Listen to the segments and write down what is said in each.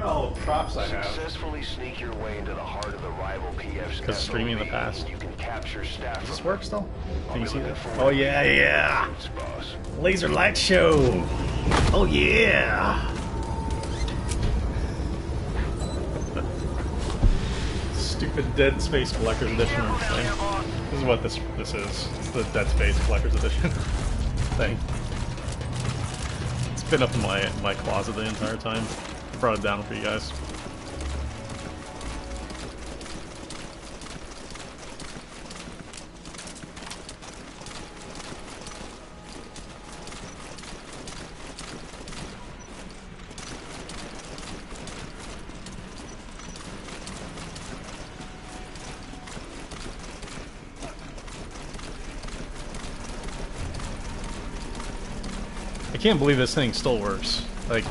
all the props I have. Successfully sneak your way into the heart of the rival PF's Because streaming in the past. You can capture staff. Does this work still? Can you see that? Oh yeah, yeah! Laser light show! Oh yeah! Stupid Dead Space Collector's Edition thing. This is what this is. It's the Dead Space Collector's Edition thing. It's been up in my closet the entire time. I brought it down for you guys. I can't believe this thing still works. Like,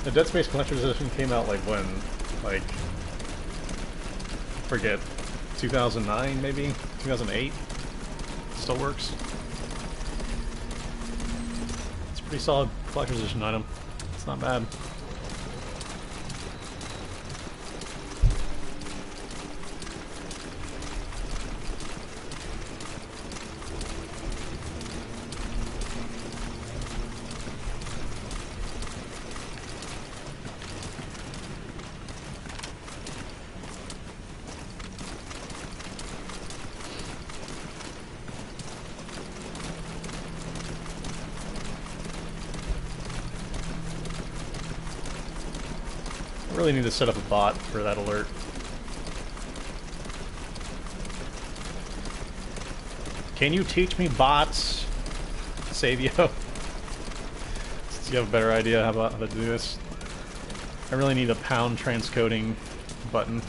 the Dead Space Collector's Edition came out like when? Like, forget, 2009 maybe? 2008? Still works. It's a pretty solid Collector's Edition item. It's not bad. I really need to set up a bot for that alert. Can you teach me bots, Savio? Since you have a better idea how to do this. I really need a pound transcoding button.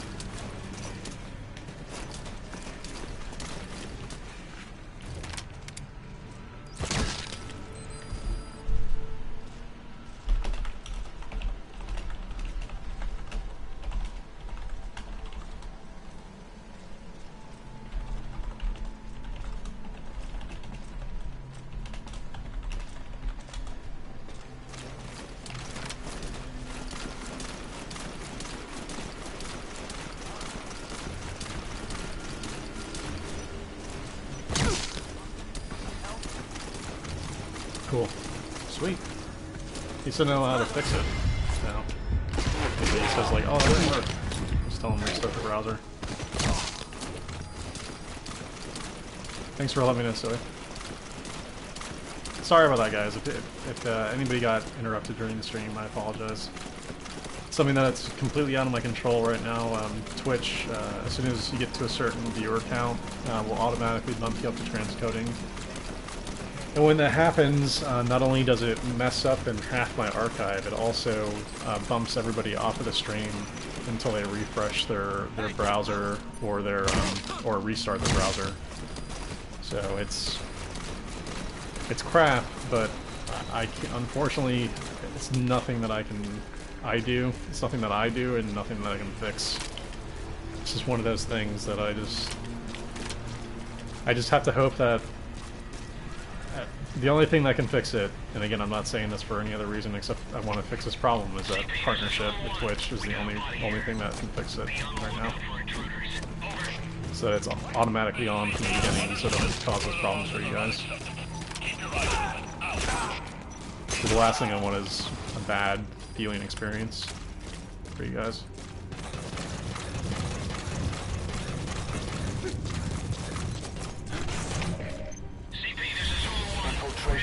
Cool. Sweet. He said know how to fix it now. Maybe he says like, oh, that didn't work. Just tell him restart the browser. Thanks for letting me know, Silly. Sorry about that, guys. If anybody got interrupted during the stream, I apologize. Something that's completely out of my control right now. Twitch, as soon as you get to a certain viewer count, will automatically bump you up to transcoding. And when that happens, not only does it mess up in half my archive, it also bumps everybody off of the stream until they refresh their browser or or restart the browser. So it's crap, but unfortunately it's nothing that I do. It's nothing that I do and nothing that I can fix. It's just one of those things that I just have to hope that the only thing that can fix it, and again I'm not saying this for any other reason except I want to fix this problem, is that partnership with Twitch is the only thing that can fix it right now. So it's automatically on from the beginning so it doesn't cause those problems for you guys. So the last thing I want is a bad viewing experience for you guys.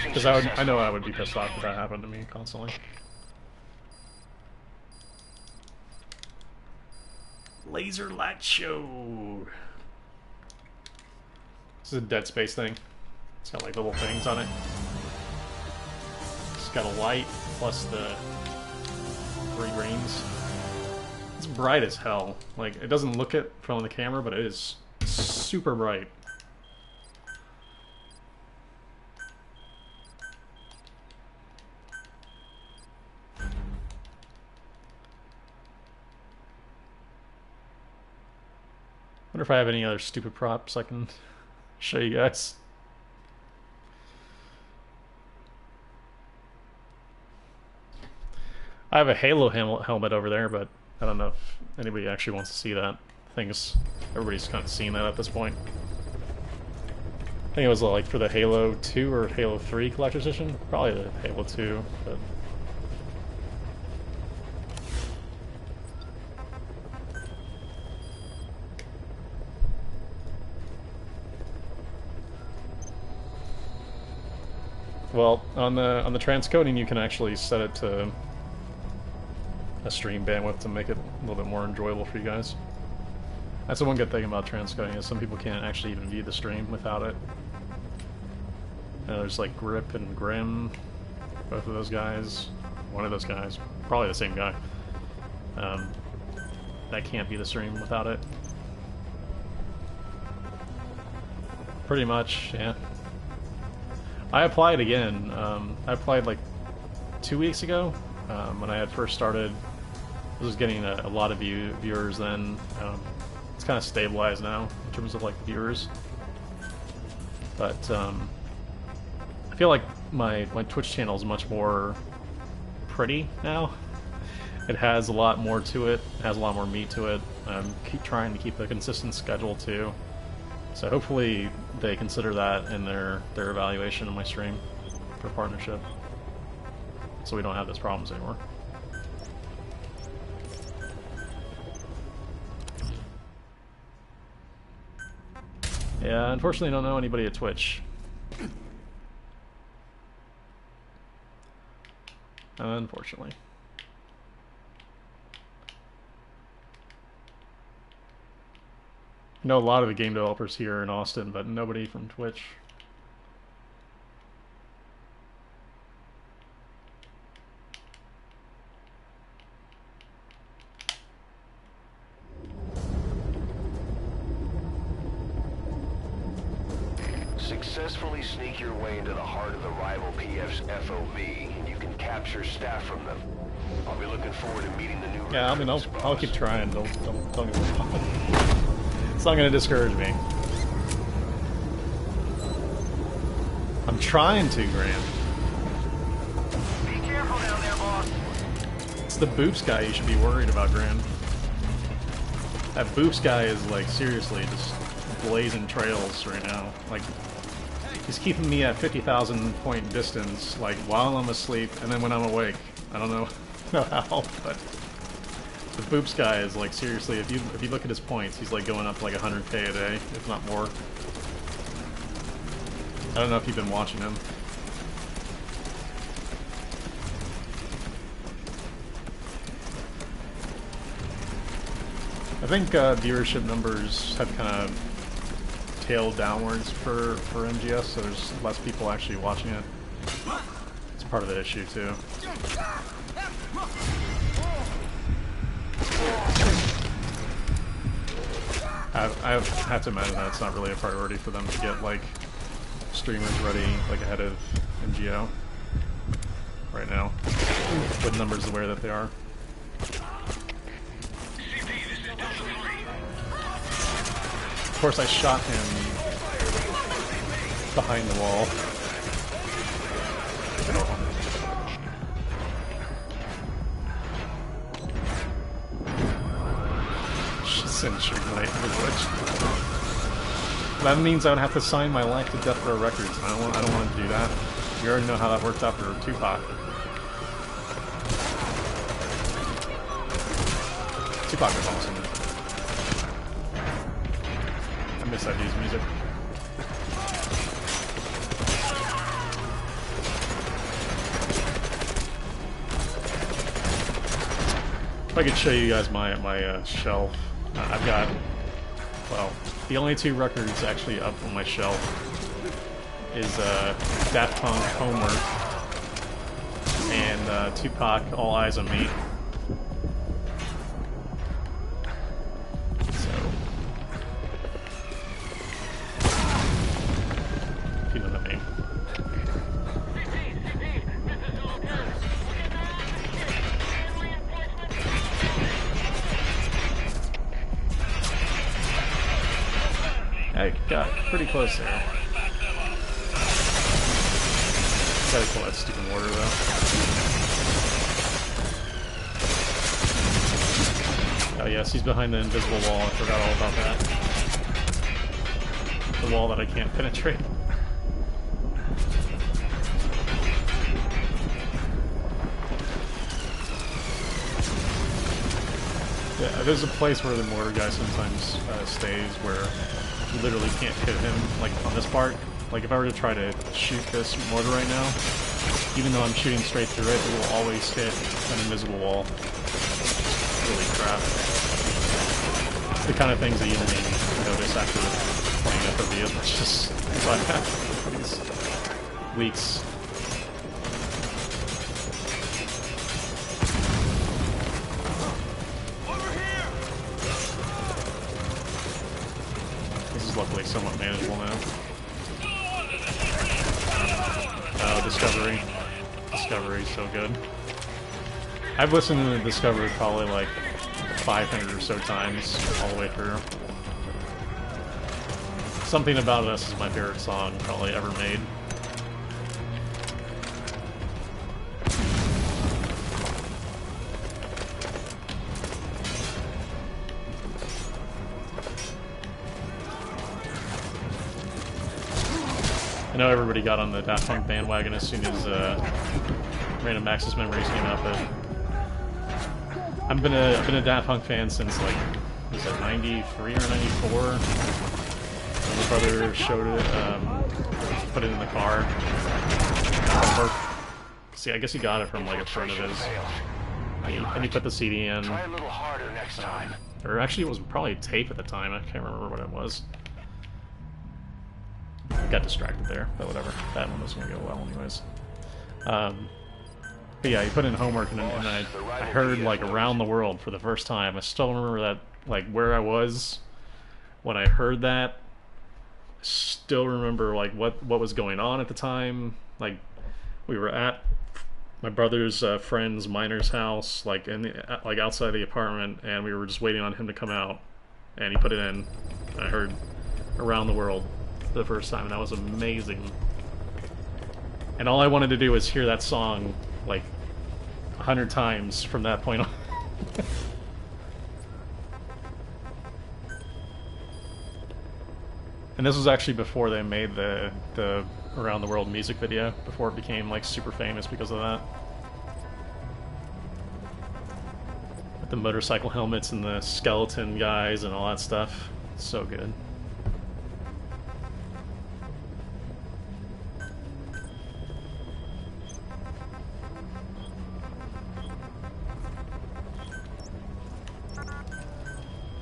Because I know I would be pissed off if that happened to me constantly. Laser light show. This is a Dead Space thing. It's got like little things on it. It's got a light plus the 3 greens. It's bright as hell. Like, it doesn't look it from the camera, but it is super bright. Wonder if I have any other stupid props I can show you guys. I have a Halo helmet over there, but I don't know if anybody actually wants to see that. Everybody's kind of seen that at this point. I think it was like for the Halo 2 or Halo 3 collector's edition. Probably the Halo 2, but... Well, on the transcoding, you can actually set it to a stream bandwidth to make it a little bit more enjoyable for you guys. That's the one good thing about transcoding, is some people can't actually even view the stream without it. There's like Grip and Grim, both of those guys, one of those guys, probably the same guy. That can't be the stream without it. Pretty much, yeah. I applied again. I applied like 2 weeks ago when I had first started. I was getting a lot of viewers then. It's kind of stabilized now in terms of like viewers. But I feel like my Twitch channel is much more pretty now. It has a lot more to it. It has a lot more meat to it. I'm trying to keep a consistent schedule too. So hopefully they consider that in their evaluation of my stream for partnership, so we don't have those problems anymore. Yeah, unfortunately I don't know anybody at Twitch. Unfortunately. I know a lot of the game developers here in Austin, but nobody from Twitch. Successfully sneak your way into the heart of the rival PF's FOB, and you can capture staff from them. I'll be looking forward to meeting the new recruits. Yeah, I mean, I'll keep trying. Don't get me wrong. It's not going to discourage me. I'm trying to, Graham. Be careful down there, boss. It's the Boops guy you should be worried about, Graham. That Boops guy is, like, seriously just blazing trails right now. Like, he's keeping me at 50,000 point distance, like, while I'm asleep, and then when I'm awake. I don't know how, but... The Boops guy is like, seriously, if you look at his points, he's like going up to like 100k a day, if not more. I don't know if you've been watching him. I think viewership numbers have kind of tailed downwards for MGS, so there's less people actually watching it. It's part of the issue too. I have to imagine that it's not really a priority for them to get like streamers ready like ahead of MGO right now, with numbers the way that they are. Of course, I shot him behind the wall. That means I would have to sign my life to Death Row Records. I don't want to do that. You already know how that worked out for Tupac. Tupac was awesome. I miss that dude's music. If I could show you guys my shelf, I've got, well, the only two records actually up on my shelf is Daft Punk Homework and Tupac All Eyes on Me. So, if you know what I mean. I got pretty close there. Gotta kill that stupid mortar though. Yes, he's behind the invisible wall. I forgot all about that. The wall that I can't penetrate. Yeah, there's a place where the mortar guy sometimes stays where you literally can't hit him, like on this part. Like if I were to try to shoot this mortar right now, even though I'm shooting straight through it, it will always hit an invisible wall. Really crap. It's the kind of things that you only notice after playing FOB as much as I have these leaks. This is luckily somewhat manageable now. Oh, Discovery. Discovery's so good. I've listened to Discovery probably like 500 or so times all the way through. Something About Us is my favorite song probably ever made. I know everybody got on the Daft Punk bandwagon as soon as Random Access Memories came out, but I've been a Daft Punk fan since like, was it 93 or 94? When my brother showed it, put it in the car. See, I guess he got it from like a friend of his. And he put the CD in. Try a little harder next time. Or actually, it was probably tape at the time. I can't remember what it was. Got distracted there, but whatever. That one was going to go well anyways. But yeah, he put in Homework, and I heard like Around the World for the first time. I still remember that, like where I was when I heard that. Still remember like what was going on at the time. Like we were at my brother's friend's miner's house, like like outside the apartment, and we were just waiting on him to come out, and he put it in. And I heard Around the World for the first time, and that was amazing. And all I wanted to do was hear that song like 100 times from that point on. And this was actually before they made the Around the World music video, before it became like super famous because of that. With the motorcycle helmets and the skeleton guys and all that stuff. So good.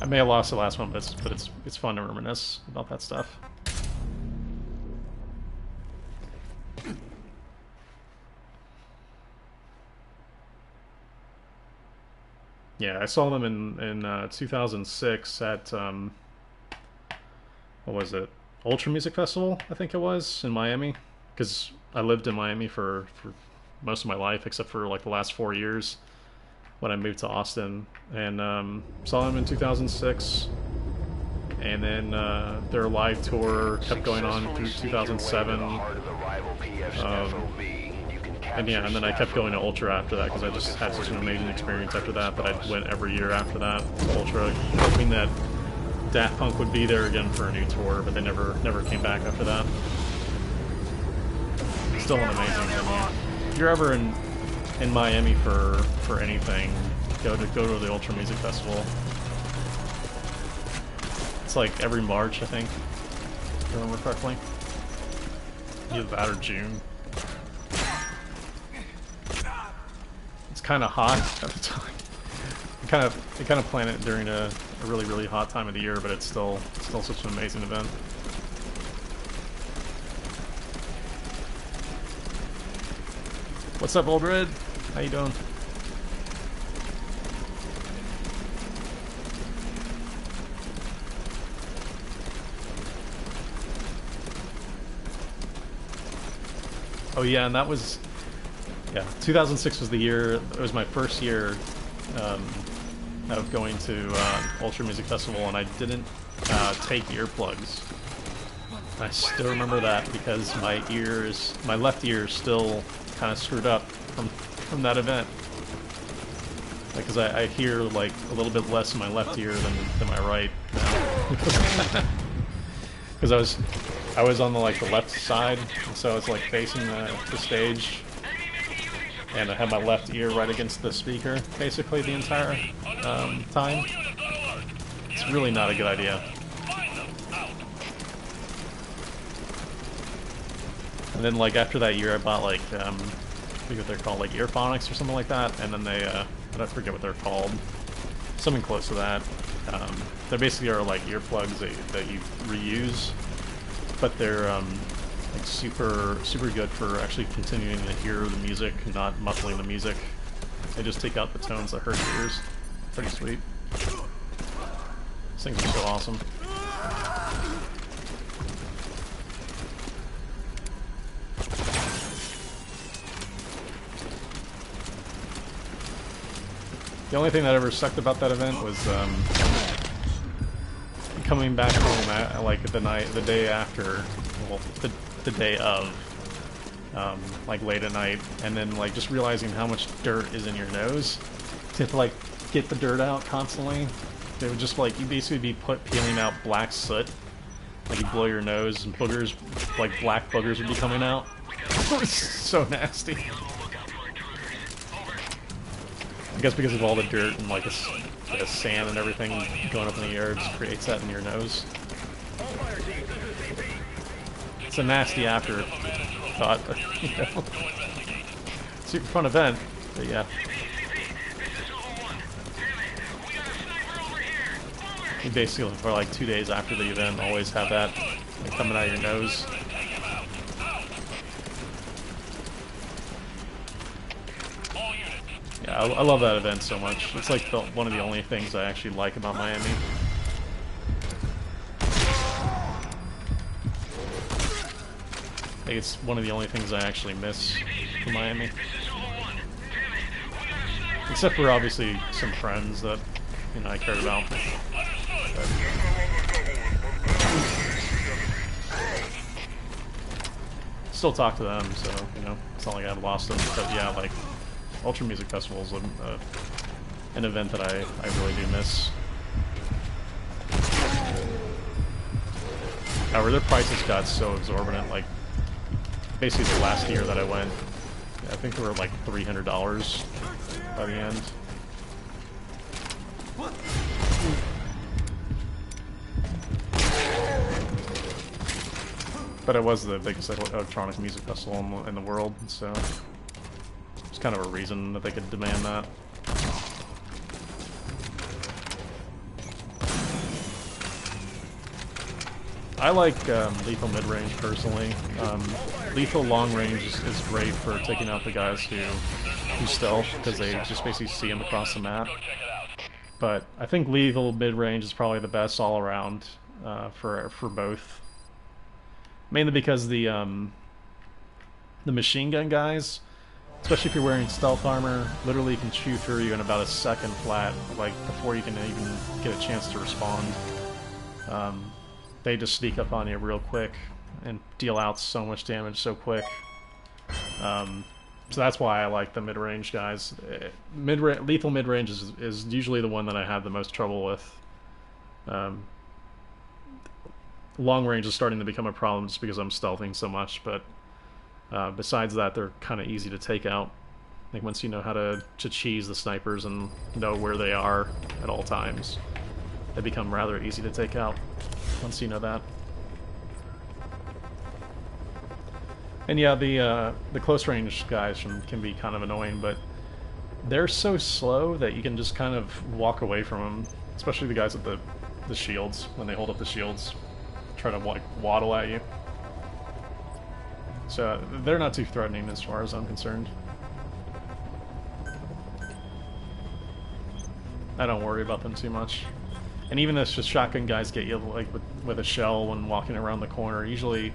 I may have lost the last one, but it's fun to reminisce about that stuff. Yeah, I saw them in 2006 at what was it? Ultra Music Festival, I think it was, in Miami, because I lived in Miami for most of my life except for like the last 4 years. When I moved to Austin, and saw them in 2006, and then their live tour kept going on through 2007, and yeah, and then I kept going to Ultra after that because I just had such an amazing experience after that I went every year after that to Ultra, hoping that Daft Punk would be there again for a new tour, but they never came back after that. Still an amazing venue. If you're ever in Miami for anything, go to the Ultra Music Festival. It's like every March, I think, if I remember correctly. Either that or June. It's kind of hot at the time. They kind of plan it during a really hot time of the year, but it's still such an amazing event. What's up, Old Red? How you doing? Oh yeah, and that was, yeah, 2006 was the year, it was my first year of going to Ultra Music Festival, and I didn't take earplugs. I still remember that because my left ear is still kind of screwed up from that event. Because I hear like a little bit less in my left ear than my right now. Because I was on the left side, and so it's like facing the stage, and I had my left ear right against the speaker basically the entire time. It's really not a good idea. And then like after that year, I bought like I think what they're called, like earphonics or something like that, and then they I forget what they're called, something close to that. They basically are like earplugs that you reuse, but they're like super good for actually continuing to hear the music, not muffling the music. They just take out the tones that hurt your ears. Pretty sweet. These things are so awesome. The only thing that ever sucked about that event was coming back home at like the day after, well, the day of, like late at night, and then like just realizing how much dirt is in your nose. To have to like get the dirt out constantly. They would just like, you basically be peeling out black soot. Like you blow your nose and boogers, like black boogers would be coming out. It was so nasty. I guess because of all the dirt and like the sand and everything going up in the air, it just creates that in your nose. It's a nasty afterthought, but you know, super fun event. But yeah, you basically for like 2 days after the event always have that like, coming out of your nose. Yeah, I love that event so much. It's like one of the only things I actually like about Miami. I think it's one of the only things I actually miss from Miami. Except for obviously some friends that, you know, I cared about. But still talk to them, so, you know, it's not like I've lost them. But yeah, like, Ultra Music Festival is an event that I really do miss. However, their prices got so exorbitant, like, basically the last year that I went, I think they were like $300 by the end. But it was the biggest electronic music festival in the world, so it's kind of a reason that they could demand that. I like lethal mid-range personally. Lethal long-range is great for taking out the guys who stealth, because they just basically see them across the map. But I think lethal mid-range is probably the best all around for both. Mainly because the machine gun guys, especially if you're wearing stealth armor, literally can chew through you in about a second flat, like before you can even get a chance to respond. They just sneak up on you real quick and deal out so much damage so quick. So that's why I like the mid-range guys. Lethal mid-range is usually the one that I have the most trouble with. Long range is starting to become a problem just because I'm stealthing so much, but besides that, they're kind of easy to take out. Like once you know how to cheese the snipers and know where they are at all times, they become rather easy to take out once you know that. And yeah, the close range guys can be kind of annoying, but they're so slow that you can just kind of walk away from them, especially the guys with the shields, when they hold up the shields, try to like waddle at you. So they're not too threatening as far as I'm concerned. I don't worry about them too much. And even if just shotgun guys get you like with a shell when walking around the corner, usually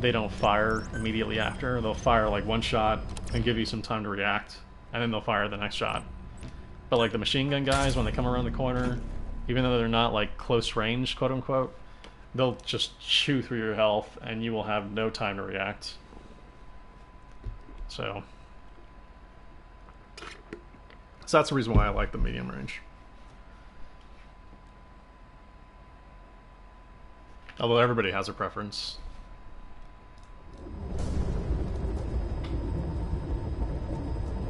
they don't fire immediately after. They'll fire like one shot and give you some time to react, and then they'll fire the next shot. But like the machine gun guys, when they come around the corner, even though they're not like close range, quote unquote, they'll just chew through your health and you will have no time to react. So So that's the reason why I like the medium range. Although everybody has a preference.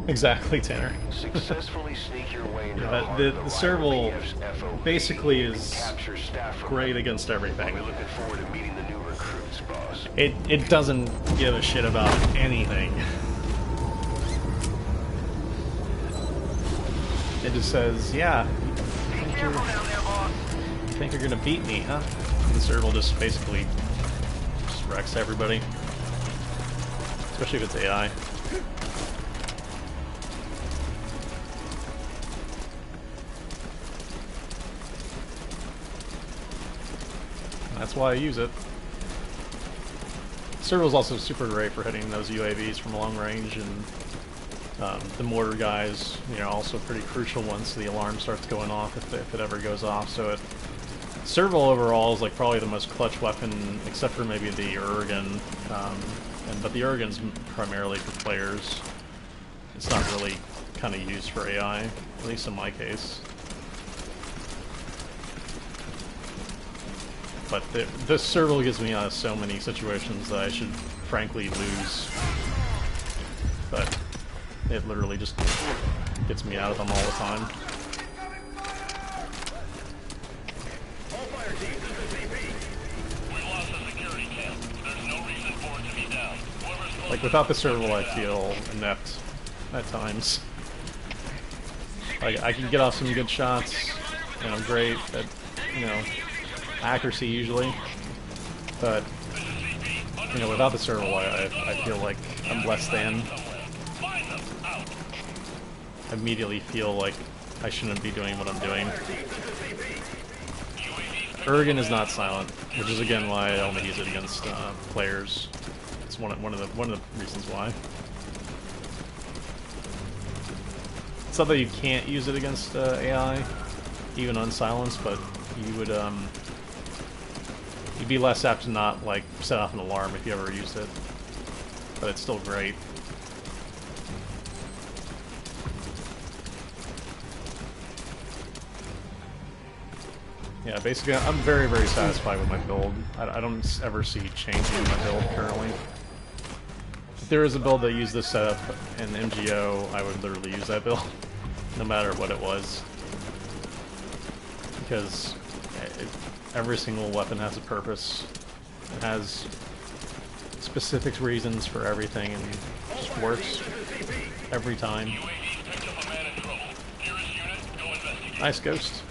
Exactly, Tanner. Successfully sneak your way into The serval basically is great against everything. We're looking forward to meeting the new recruits, boss. It doesn't give a shit about anything. It just says, yeah, you think you're gonna beat me, huh? And the serval just basically just wrecks everybody. Especially if it's AI. That's why I use it. Serval's also super great for hitting those UAVs from long range, and the mortar guys, you know, also pretty crucial once the alarm starts going off, if it ever goes off. So serval overall is like probably the most clutch weapon, except for maybe the Urgan, but the Urgan's primarily for players. It's not really kind of used for AI, at least in my case. But this serval gives me out of so many situations that I should frankly lose. But it literally just gets me out of them all the time. Like, without the serval, I feel inept at times. Like, I can get off some good shots, and I'm great at, you know, accuracy usually, but you know, without the serval, I feel like I'm less than. I immediately feel like I shouldn't be doing what I'm doing. Urgan is not silent, which is again why I only use it against players. It's one of the reasons why. It's not that you can't use it against AI, even unsilenced, but you would you'd be less apt to not, like, set off an alarm if you ever used it. But it's still great. Yeah, basically, I'm very, very satisfied with my build. I don't ever see changing my build currently. If there is a build that used this setup in MGO, I would literally use that build, no matter what it was. Because every single weapon has a purpose. It has specific reasons for everything, and it just works every time. Nice, Ghost.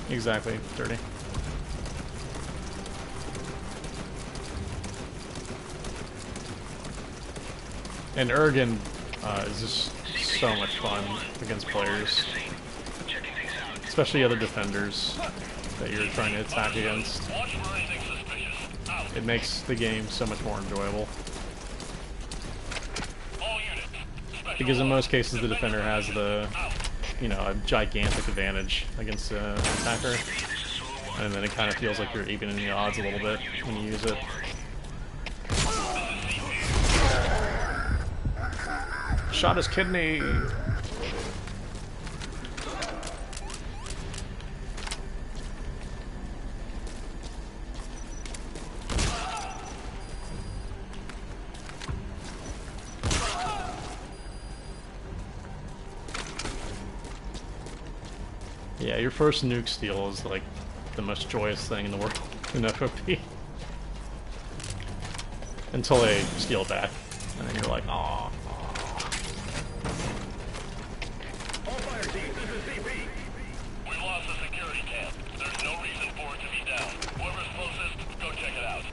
Exactly, dirty. And Urgan is just so much fun against players, especially other defenders that you're trying to attack against. It makes the game so much more enjoyable. Because in most cases the defender has the, you know, a gigantic advantage against an attacker, and then it kind of feels like you're evening the odds a little bit when you use it. Shot his kidney! Yeah, your first nuke steal is like the most joyous thing in the world in FOB. Until they steal it back, and then you're like, aww. We lost the security camp. There's no reason for it to be down. Whoever's closest, go check it out.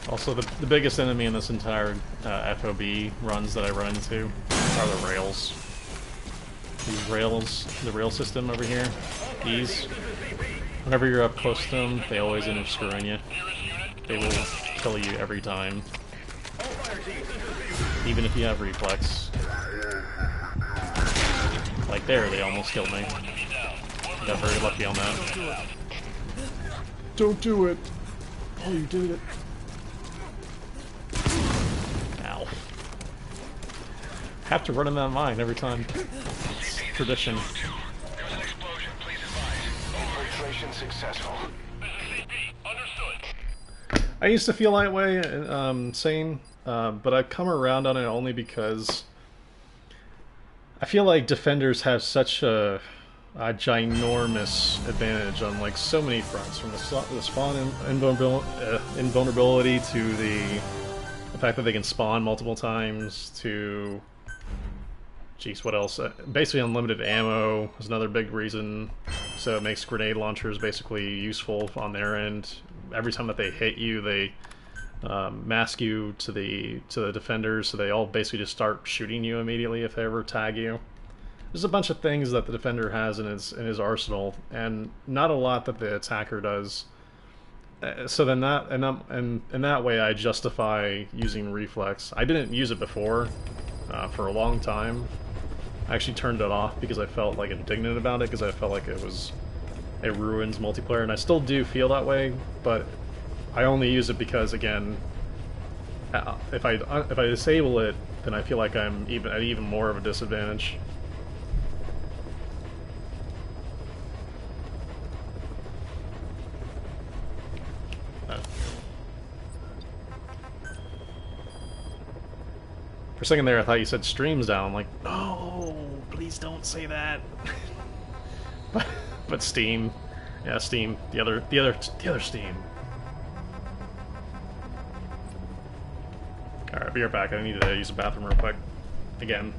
Also, the biggest enemy in this entire FOB runs that I run into are the rails. These rails, the rail system over here, these, whenever you're up close to them, they always end up screwing you. They will kill you every time, even if you have reflex. Like, there they almost killed me. Got very lucky on that. Don't do it! Oh, you did it. Ow. Have to run in that mine every time. It's tradition. There's an explosion. Please advise. Infiltration successful. This is CP. Understood. I used to feel that way, sane, but I've come around on it only because I feel like defenders have such a ginormous advantage on like so many fronts, from the spawn invulnerability to the fact that they can spawn multiple times to, jeez, what else? Basically unlimited ammo is another big reason, so it makes grenade launchers basically useful on their end. Every time that they hit you, they mask you to the defenders, so they all basically just start shooting you immediately if they ever tag you. There's a bunch of things that the defender has in his arsenal, and not a lot that the attacker does. So then that and in that way, I justify using reflex. I didn't use it before for a long time. I actually turned it off because I felt like indignant about it, because I felt like it ruins multiplayer, and I still do feel that way. But I only use it because, again, if I disable it, then I feel like I'm at even more of a disadvantage. For a second there, I thought you said stream's down. I'm like, no, please don't say that. but Steam, yeah, Steam, the other Steam. All right, be right back. I need to use the bathroom real quick. Again.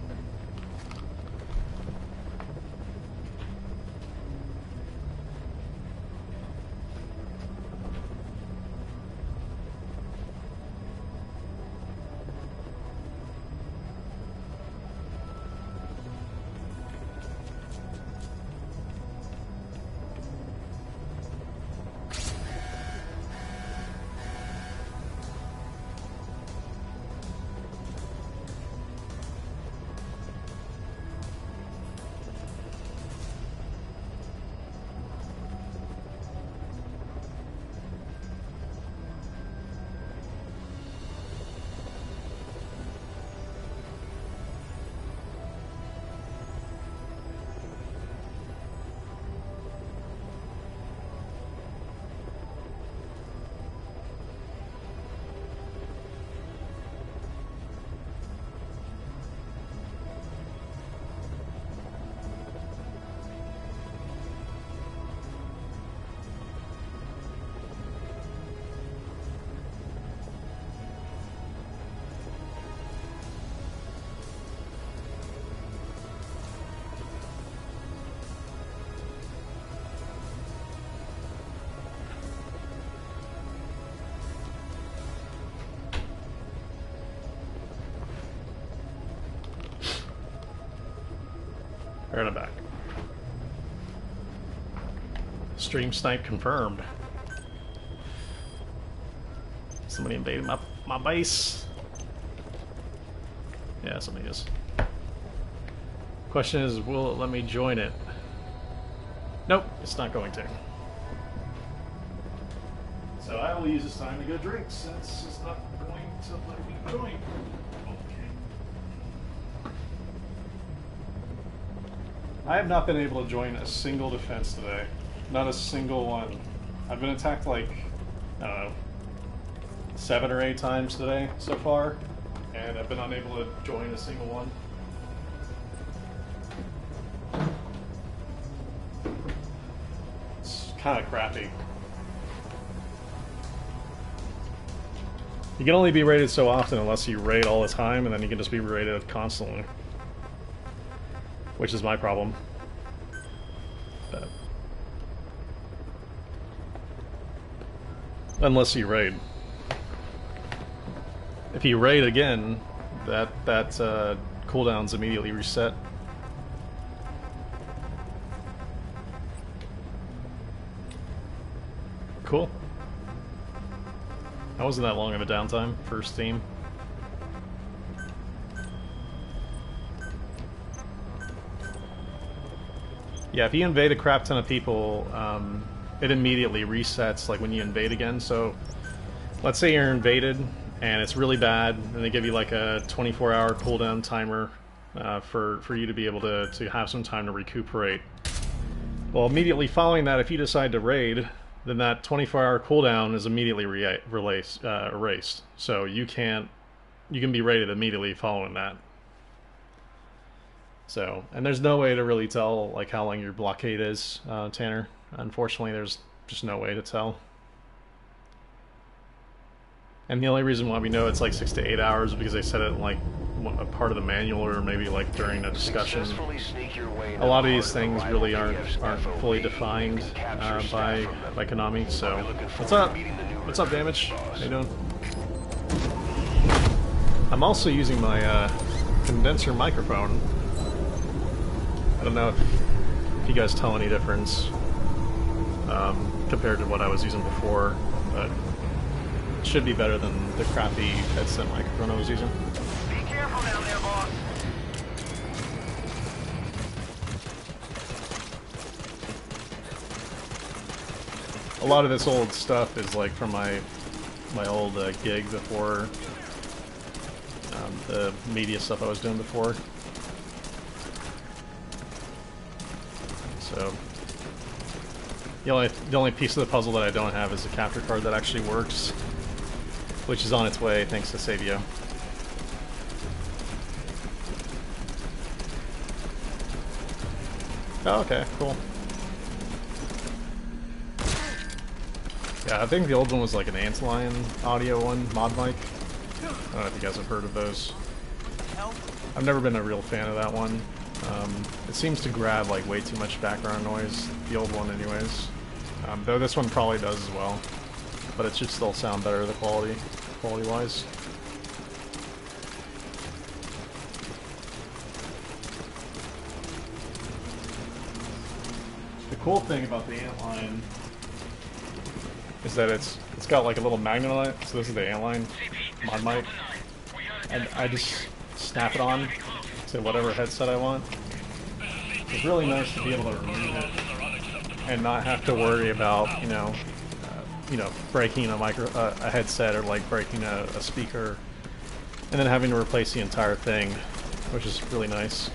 Right, I'm back. Stream snipe confirmed. Somebody invaded my base. Yeah, somebody is. Question is, will it let me join it? Nope, it's not going to. So I will use this time to go drink, since it's not going to let me join. I have not been able to join a single defense today. Not a single one. I've been attacked like, I don't know, 7 or 8 times today so far, and I've been unable to join a single one. It's kind of crappy. You can only be raided so often unless you raid all the time, and then you can just be raided constantly. Which is my problem. But unless you raid. If you raid again, that cooldown's immediately reset. Cool. That wasn't that long of a downtime for Steam. Yeah, if you invade a crap ton of people, it immediately resets like when you invade again. So let's say you're invaded and it's really bad, and they give you like a 24-hour cooldown timer for you to be able to have some time to recuperate. Well, immediately following that, if you decide to raid, then that 24-hour cooldown is immediately erased. So you can be raided immediately following that. So, and there's no way to really tell like how long your blockade is, Tanner. Unfortunately, there's just no way to tell. And the only reason why we know it's like 6 to 8 hours is because they said it in like a part of the manual or maybe like during a discussion. A lot of these things really aren't fully defined by Konami. So, what's up? What's up, Damage? How you doing? I'm also using my condenser microphone. I don't know if you guys tell any difference compared to what I was using before, but it should be better than the crappy headset microphone I was using. Be careful down there, boss. A lot of this old stuff is like from my old gig before, the media stuff I was doing before. So the only piece of the puzzle that I don't have is a capture card that actually works, which is on its way thanks to Savio. Oh, okay, cool. Yeah, I think the old one was like an Antlion audio one, mod mic. I don't know if you guys have heard of those. I've never been a real fan of that one. It seems to grab like way too much background noise, the old one anyways. Though this one probably does as well, but it should still sound better the quality-wise. The cool thing about the Antlion is that it's got like a little magnet on it. So this is the Antlion mod mic, and I just snap it on to whatever headset I want. It's really nice to be able to remove it and not have to worry about, you know, breaking a headset or like breaking a speaker, and then having to replace the entire thing, which is really nice.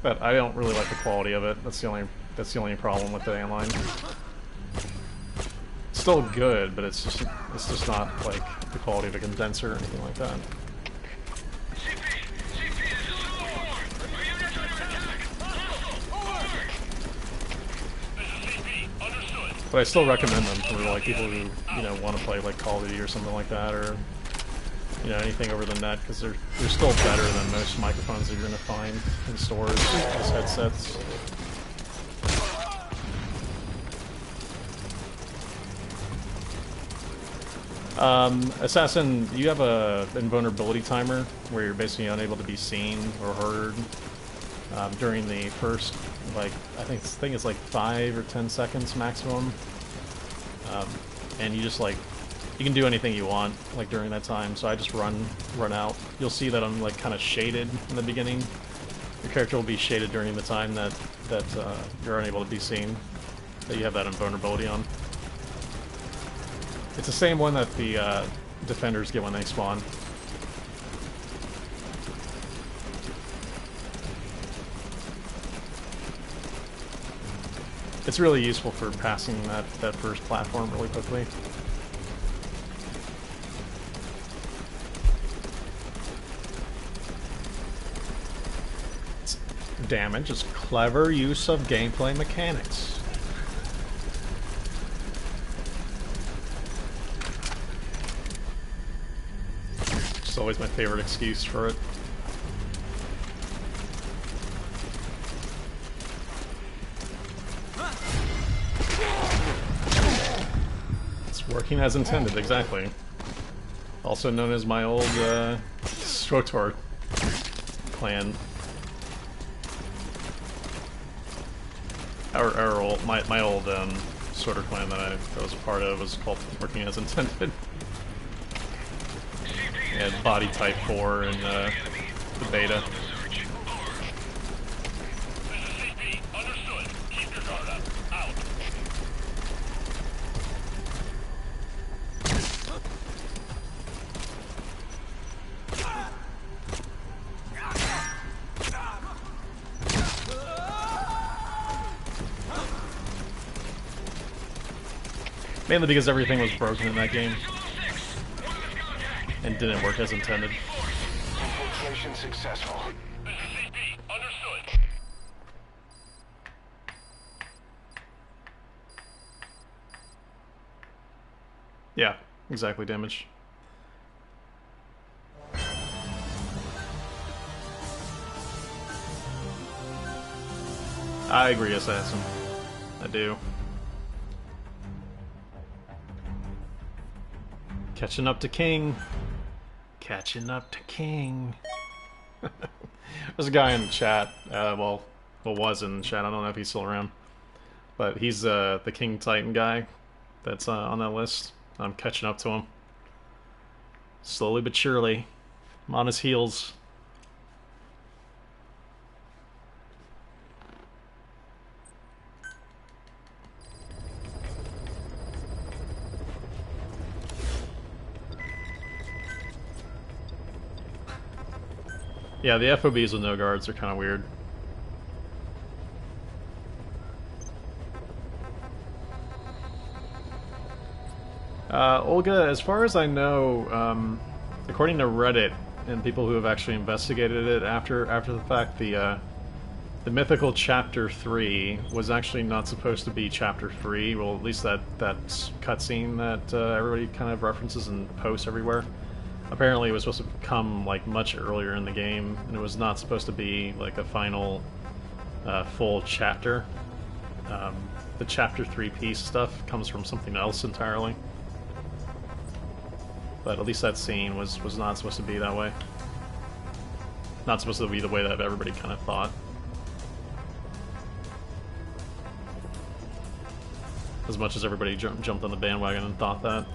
But I don't really like the quality of it. That's the only problem with the Antlion. It's still good, but it's just not like the quality of a condenser or anything like that. But I still recommend them for like people who, you know, want to play like Call of Duty or something like that, or, you know, anything over the net, because they're still better than most microphones that you're going to find in stores as headsets. Assassin, you have a invulnerability timer where you're basically unable to be seen or heard during the first, like, I think it's like 5 or 10 seconds maximum, and you just like, you can do anything you want like during that time. So I just run out. You'll see that I'm like kind of shaded in the beginning. Your character will be shaded during the time that you're unable to be seen, that you have that invulnerability on. It's the same one that the defenders get when they spawn. It's really useful for passing that first platform really quickly. Damage is clever use of gameplay mechanics. It's always my favorite excuse for it. It's working as intended, exactly. Also known as my old Strotor clan. My old sorter clan that I was a part of was called Working as Intended. It had body type 4 in the beta. Mainly because everything was broken in that game. And didn't work as intended. Infiltration successful. This is CP. Understood. Yeah, exactly, damage. I agree, Assassin. I do. Catching up to King. Catching up to King. There's a guy in the chat, well, was in the chat, I don't know if he's still around. But he's the King Titan guy that's on that list. I'm catching up to him. Slowly but surely. I'm on his heels. Yeah, the FOBs with no guards are kind of weird. Olga, as far as I know, according to Reddit and people who have actually investigated it after the fact, the mythical Chapter 3 was actually not supposed to be Chapter 3. Well, at least that cutscene that everybody kind of references and posts everywhere. Apparently it was supposed to come like much earlier in the game, and it was not supposed to be like a final full chapter. The Chapter 3 piece stuff comes from something else entirely. But at least that scene was not supposed to be that way. Not supposed to be the way that everybody kind of thought. As much as everybody jumped on the bandwagon and thought that.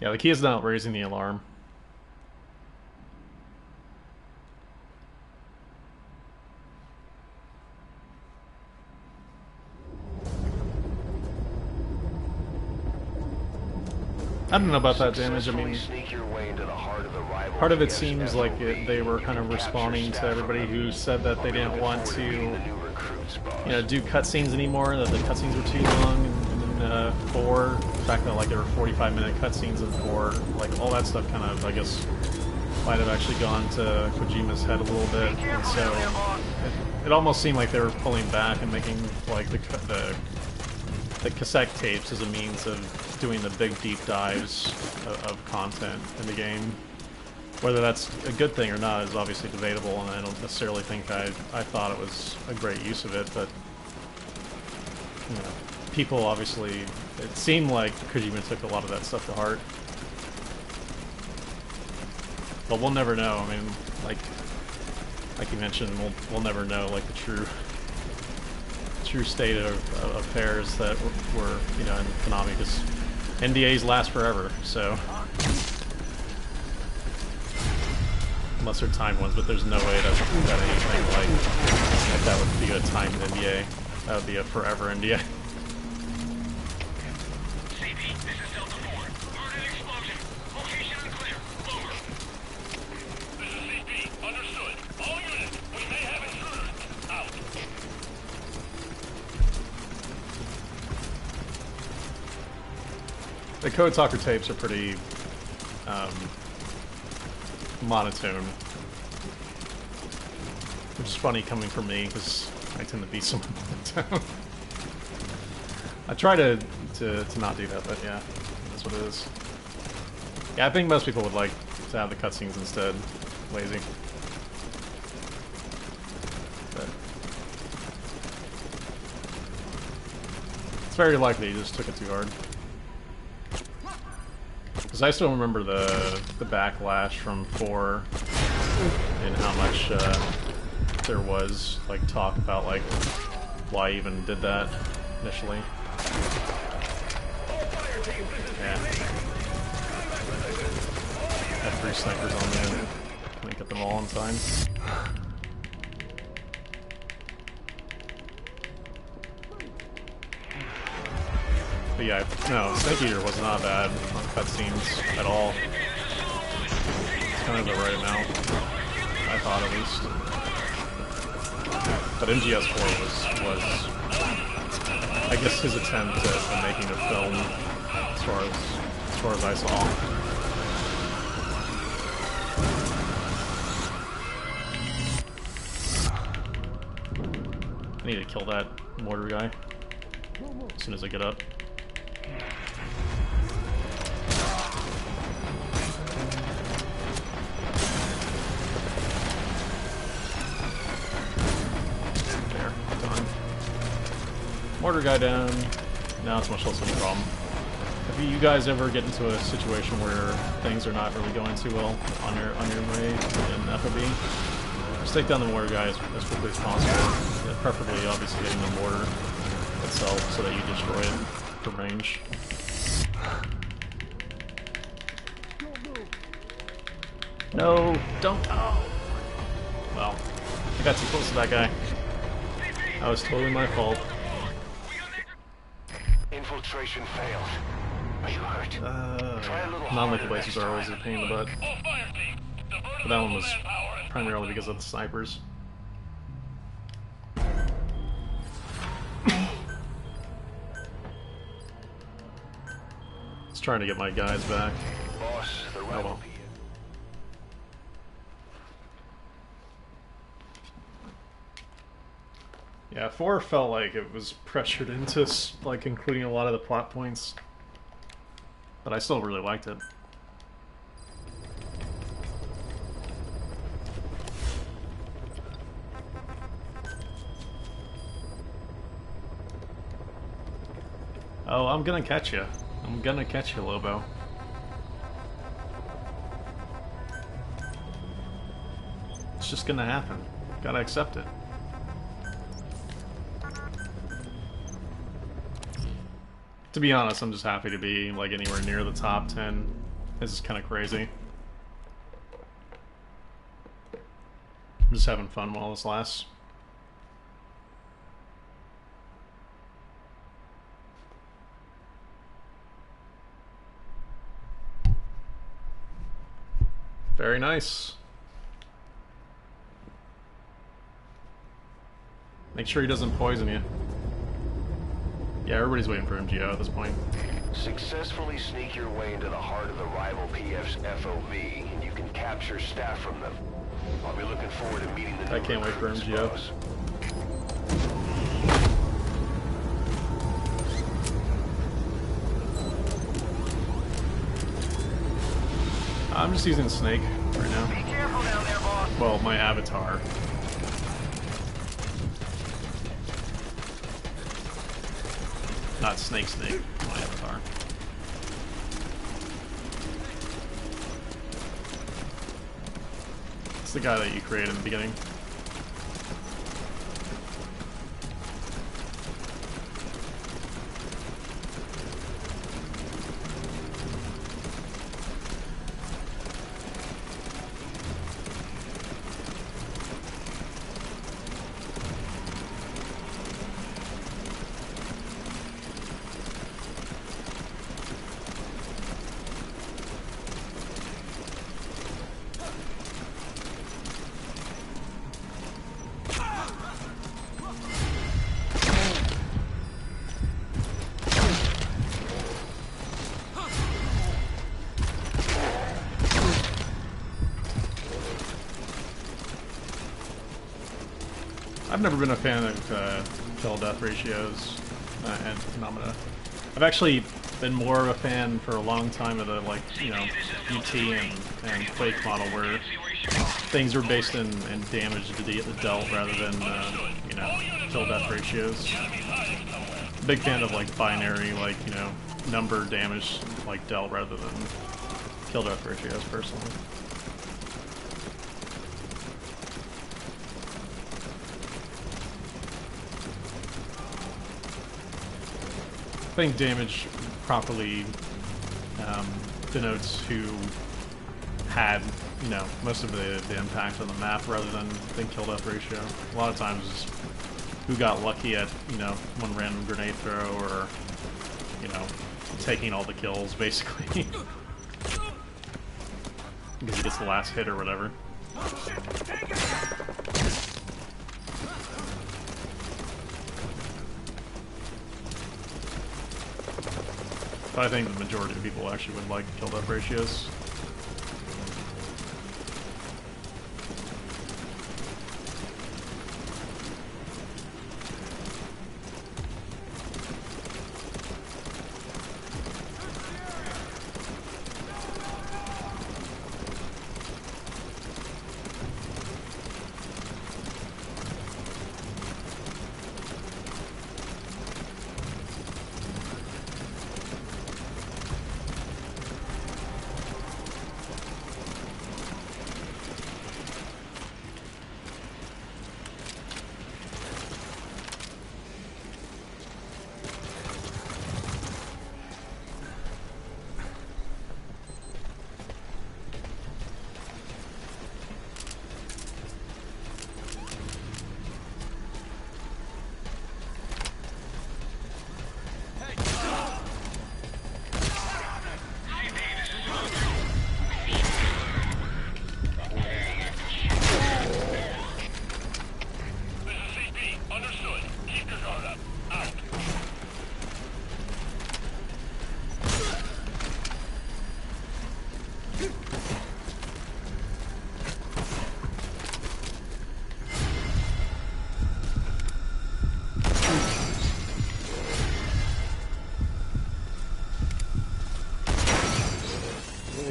Yeah, the key is not raising the alarm. I don't know about that damage. I mean, part of it seems like they were kind of responding to everybody who said that they didn't want to, you know, do cutscenes anymore, that the cutscenes were too long in 4. The fact that like there were 45-minute cutscenes in 4, like all that stuff kind of, I guess, might have actually gone to Kojima's head a little bit, and so it almost seemed like they were pulling back and making like the cassette tapes as a means of doing the big deep dives of content in the game. Whether that's a good thing or not is obviously debatable, and I don't necessarily think I thought it was a great use of it, but you know, people obviously, it seemed like Kojima took a lot of that stuff to heart. But we'll never know. I mean, like you mentioned, we'll never know like the true state of affairs that were, you know, in Konami, because NDAs last forever, so unless they're timed ones, but there's no way that anything like that would be a timed NDA. That would be a forever NDA. The Code Talker tapes are pretty monotone, which is funny coming from me because I tend to be somewhat monotone. I try to not do that, but yeah, that's what it is. Yeah, I think most people would like to have the cutscenes instead. Lazy. But it's very likely you just took it too hard. Because I still remember the backlash from 4 and how much there was like talk about like why I even did that initially. Yeah. Had 3 snipers on me. Couldn't get them all in time. But yeah, no, Snake Eater was not bad on cutscenes at all. It's kind of the right amount, I thought at least. But MGS4 was I guess his attempt at making a film, as far as I saw. I need to kill that mortar guy as soon as I get up. There, done. Mortar guy down. Now it's much less of a problem. If you guys ever get into a situation where things are not really going too well on your way in FOB, just take down the mortar guy as quickly as possible. Preferably, obviously, getting the mortar itself so that you destroy it for range. No, don't. Oh. Well, I got too close to that guy. That was totally my fault. Infiltration failed. Are you hurt? Non-lethal places are always a pain in the butt. But that one was primarily because of the snipers. Just trying to get my guys back. Boss, the rival PF. Yeah, 4 felt like it was pressured into, like, including a lot of the plot points. But I still really liked it. Oh, I'm gonna catch you. I'm gonna catch you, Lobo. It's just gonna happen. Gotta accept it. To be honest, I'm just happy to be like anywhere near the top 10. This is kind of crazy. I'm just having fun while this lasts. Very nice. Make sure he doesn't poison you. Yeah, everybody's waiting for MGO at this point. Successfully sneak your way into the heart of the rival PF's FOB, and you can capture staff from them. I'll be looking forward to meeting the new I can't wait for recruits, MGO. boss. I'm just using Snake right now. Be careful down there, boss. Well, my avatar. Not Snake, my avatar. It's the guy that you created in the beginning. I've never been a fan of kill-death ratios and phenomena. I've actually been more of a fan for a long time of the, like, you know, ET and Quake model where things are based in damage dealt rather than, you know, kill-death ratios. Big fan of, like, binary, like, you know, number damage, like, dealt rather than kill-death ratios, personally. I think damage properly denotes who had, you know, most of the impact on the map rather than kill-death ratio. A lot of times it's who got lucky at, you know, one random grenade throw or you know, taking all the kills, basically. Because he gets the last hit or whatever. But I think the majority of people actually would like kill death ratios.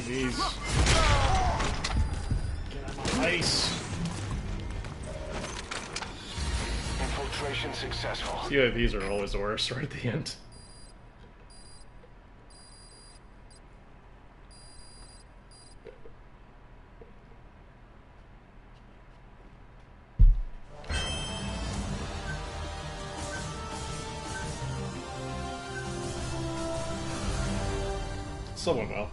Jeez. Get out of my ice. Infiltration successful. UAVs are always the worst right at the end. Someone will.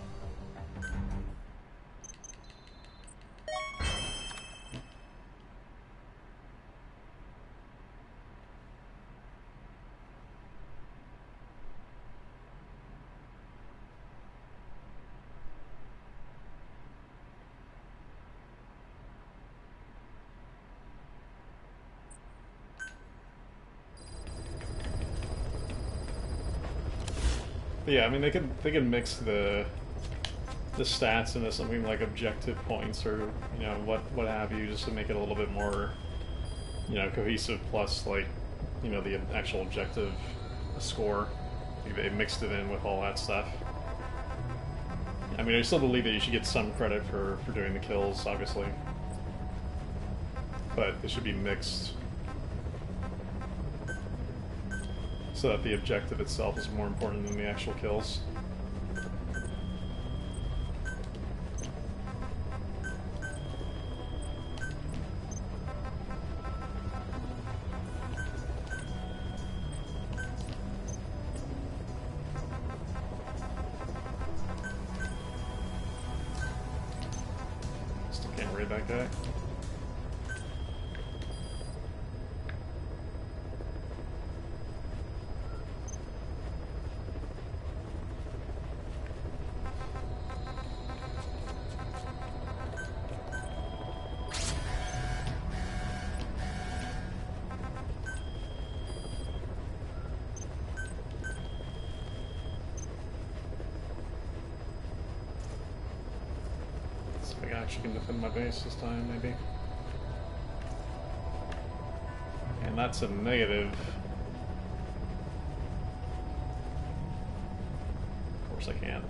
But yeah, I mean they could mix the stats into something like objective points or you know what have you, just to make it a little bit more cohesive. Plus like the actual objective score, they mixed it in with all that stuff. I mean I still believe that you should get some credit for doing the kills, obviously, but it should be mixed so that the objective itself is more important than the actual kills. Still can't raid that guy. I actually can defend my base this time, maybe. And that's a negative. Of course I can't.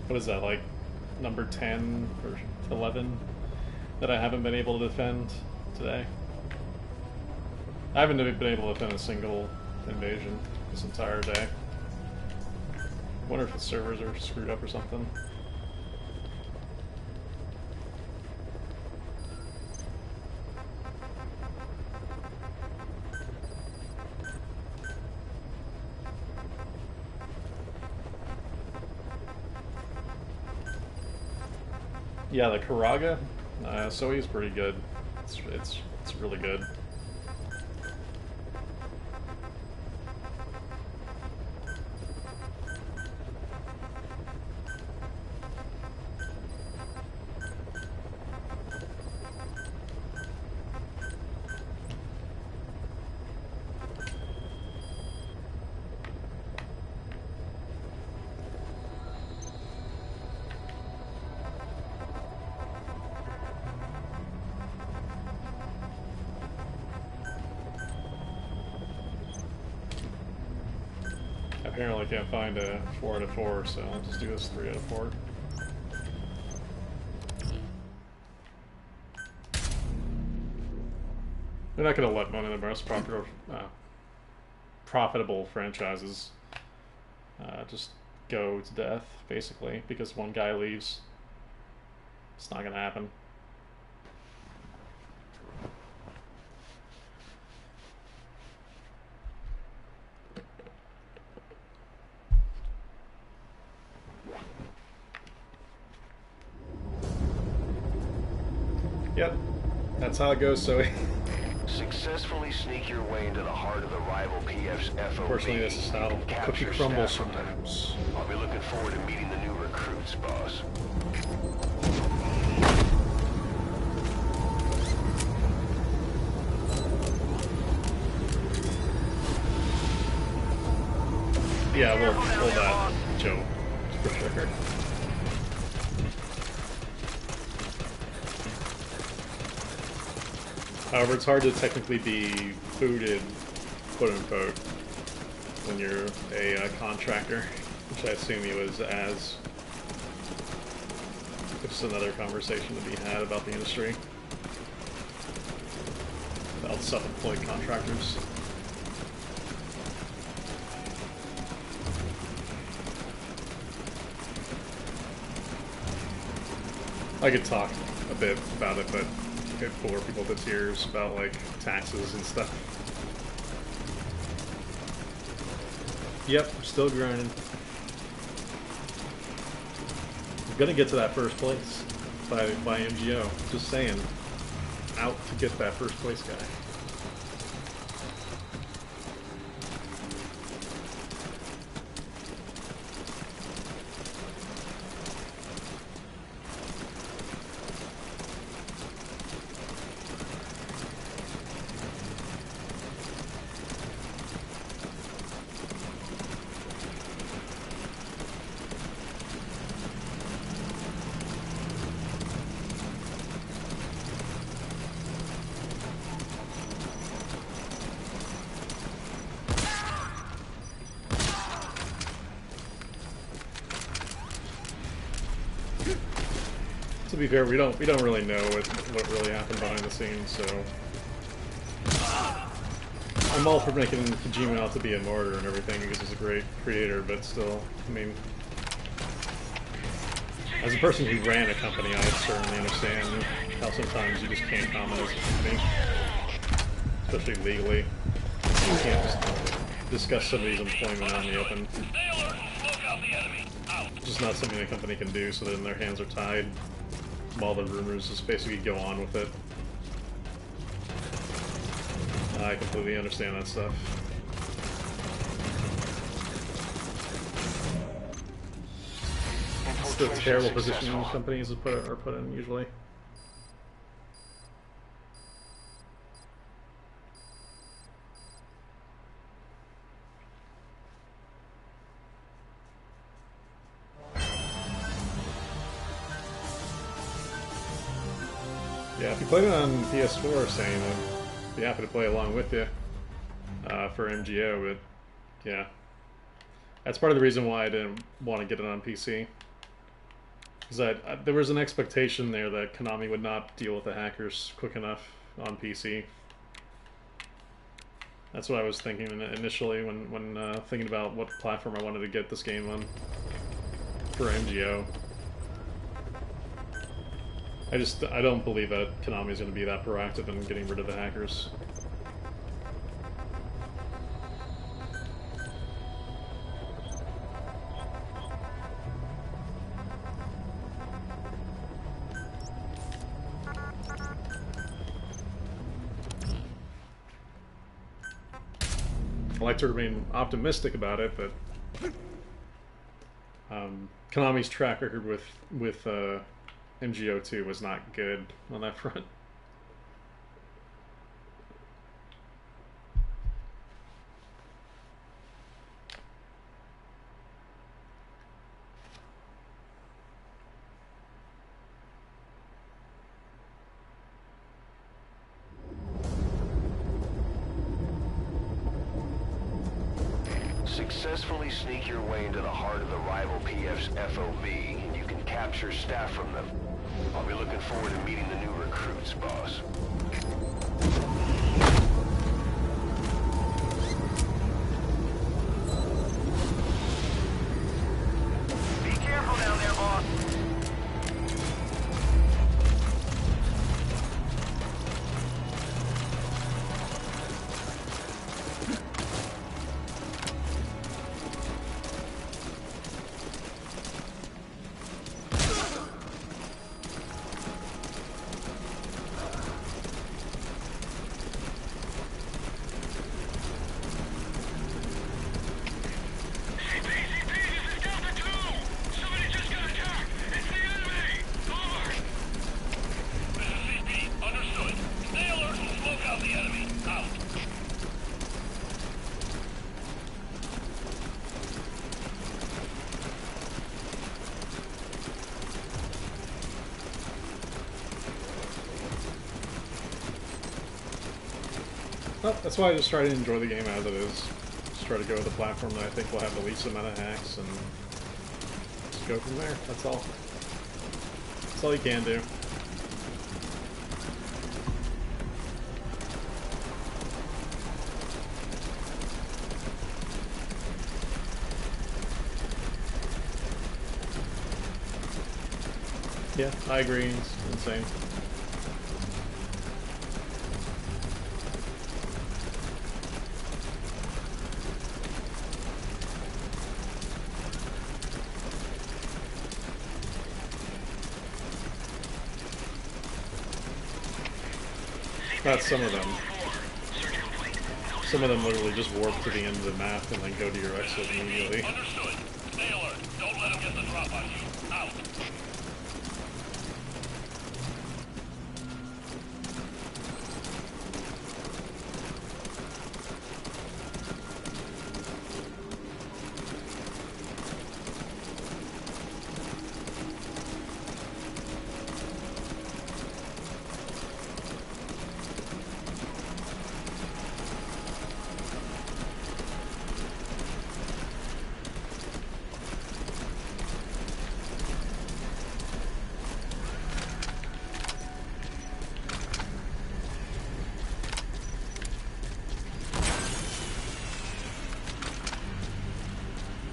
What is that, like number 10 or 11 that I haven't been able to defend today? I haven't been able to defend a single invasion this entire day. I wonder if the servers are screwed up or something. Yeah, the Karaga, so he's pretty good. It's really good. apparently can't find a 4 out of 4, so I'll just do this 3 out of 4. They're not going to let one of the most profitable franchises just go to death, basically, because one guy leaves. It's not going to happen. Yep, that's how it goes, so Successfully sneak your way into the heart of the rival PF's FOB. unfortunately this is how the cookie crumbles sometimes. I'll be looking forward to meeting the new recruits, boss. Yeah, we'll pull that, Joe, for sure. However, it's hard to technically be booted, quote-unquote, when you're a contractor, which I assume he was as. It's another conversation to be had about the industry. About self-employed contractors. I could talk a bit about it, but it bore people to tears about, like, taxes and stuff. Yep, still grinding. I'm gonna get to that first place by MGO. Just saying. Out to get that first place guy. To be fair, we don't really know what really happened behind the scenes, so I'm all for making Kojima out to be a martyr and everything because he's a great creator, but still, I mean, as a person who ran a company, I certainly understand how sometimes you just can't comment as a company, especially legally. You can't just discuss somebody's employment out in the open. It's just not something a company can do, so then their hands are tied. All the rumors just basically go on with it. I completely understand that stuff. It's the terrible position companies are put in usually. Yeah, if you played it on PS4, saying I'd be happy to play along with you for MGO, but yeah. That's part of the reason why I didn't want to get it on PC. Because there was an expectation there that Konami would not deal with the hackers quick enough on PC. That's what I was thinking initially when thinking about what platform I wanted to get this game on for MGO. I don't believe that Konami is going to be that proactive in getting rid of the hackers. I like to remain optimistic about it, but Konami's track record with MGO2 was not good on that front. Successfully sneak your way into the heart of the rival PF's FOB, and you can capture staff from them. I'll be looking forward to meeting the new recruits, boss. Be careful down there, boss. Well, that's why I just try to enjoy the game as it is. Just try to go with the platform that I think will have the least amount of hacks and just go from there. That's all. That's all you can do. Yeah, I agree. It's insane. Not some of them. Some of them literally just warp to the end of the map and then go to your exit immediately. Understood. Stay alert. Don't let them get the drop on you. Out.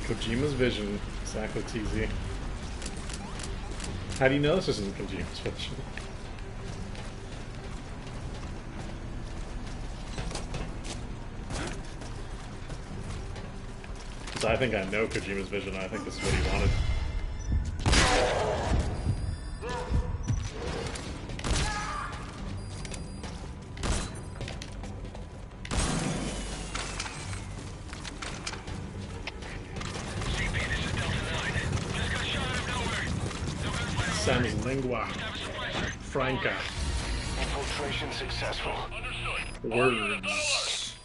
Kojima's vision, exactly TZ. How do you know this isn't Kojima's vision? Because I think I know Kojima's vision, I think this is what he wanted. Sam's lingua franca. Infiltration successful. Words.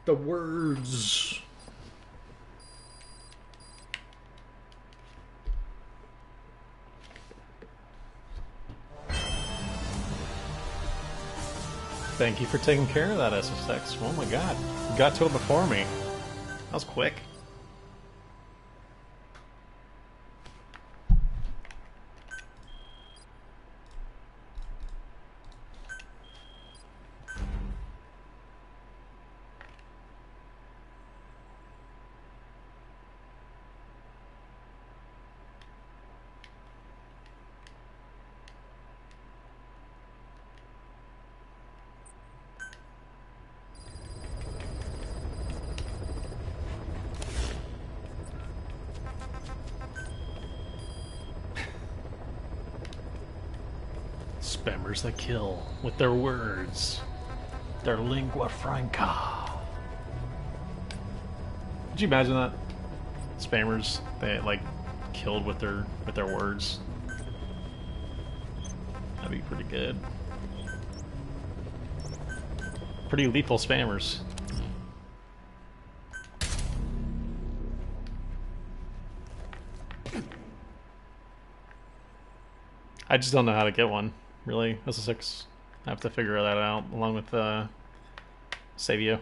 The words. Thank you for taking care of that, SSX. Oh my god. You got to it before me. That was quick. Spammers that kill with their words. Their lingua franca. Could you imagine that? Spammers, they like killed with their words. That'd be pretty good. Pretty lethal spammers. I just don't know how to get one. Really, SSX. I have to figure that out along with Savio.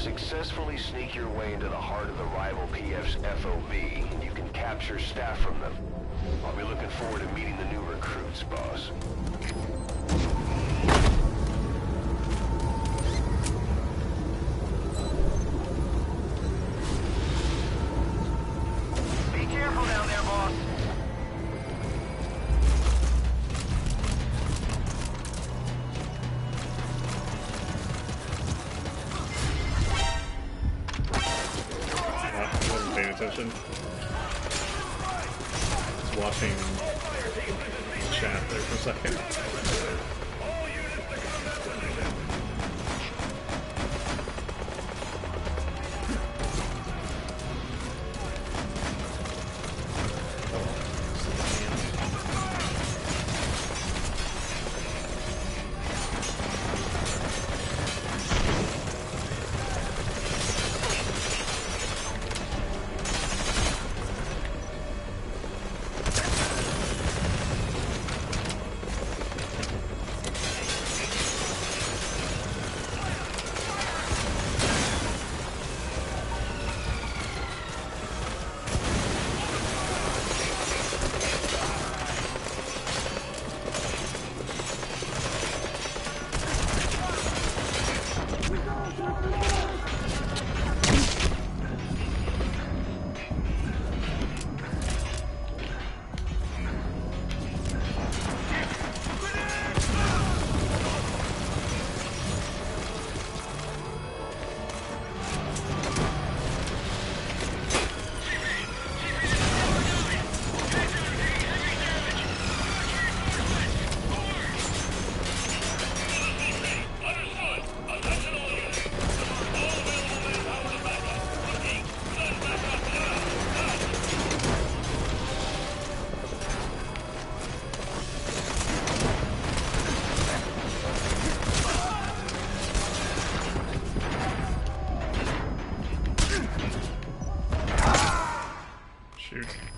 Successfully sneak your way into the heart of the rival PF's FOB, and you can capture staff from them. I'll be looking forward to meeting the new recruits, boss. Be careful down there, boss. I wasn't paying attention. Just watching chat there for a second.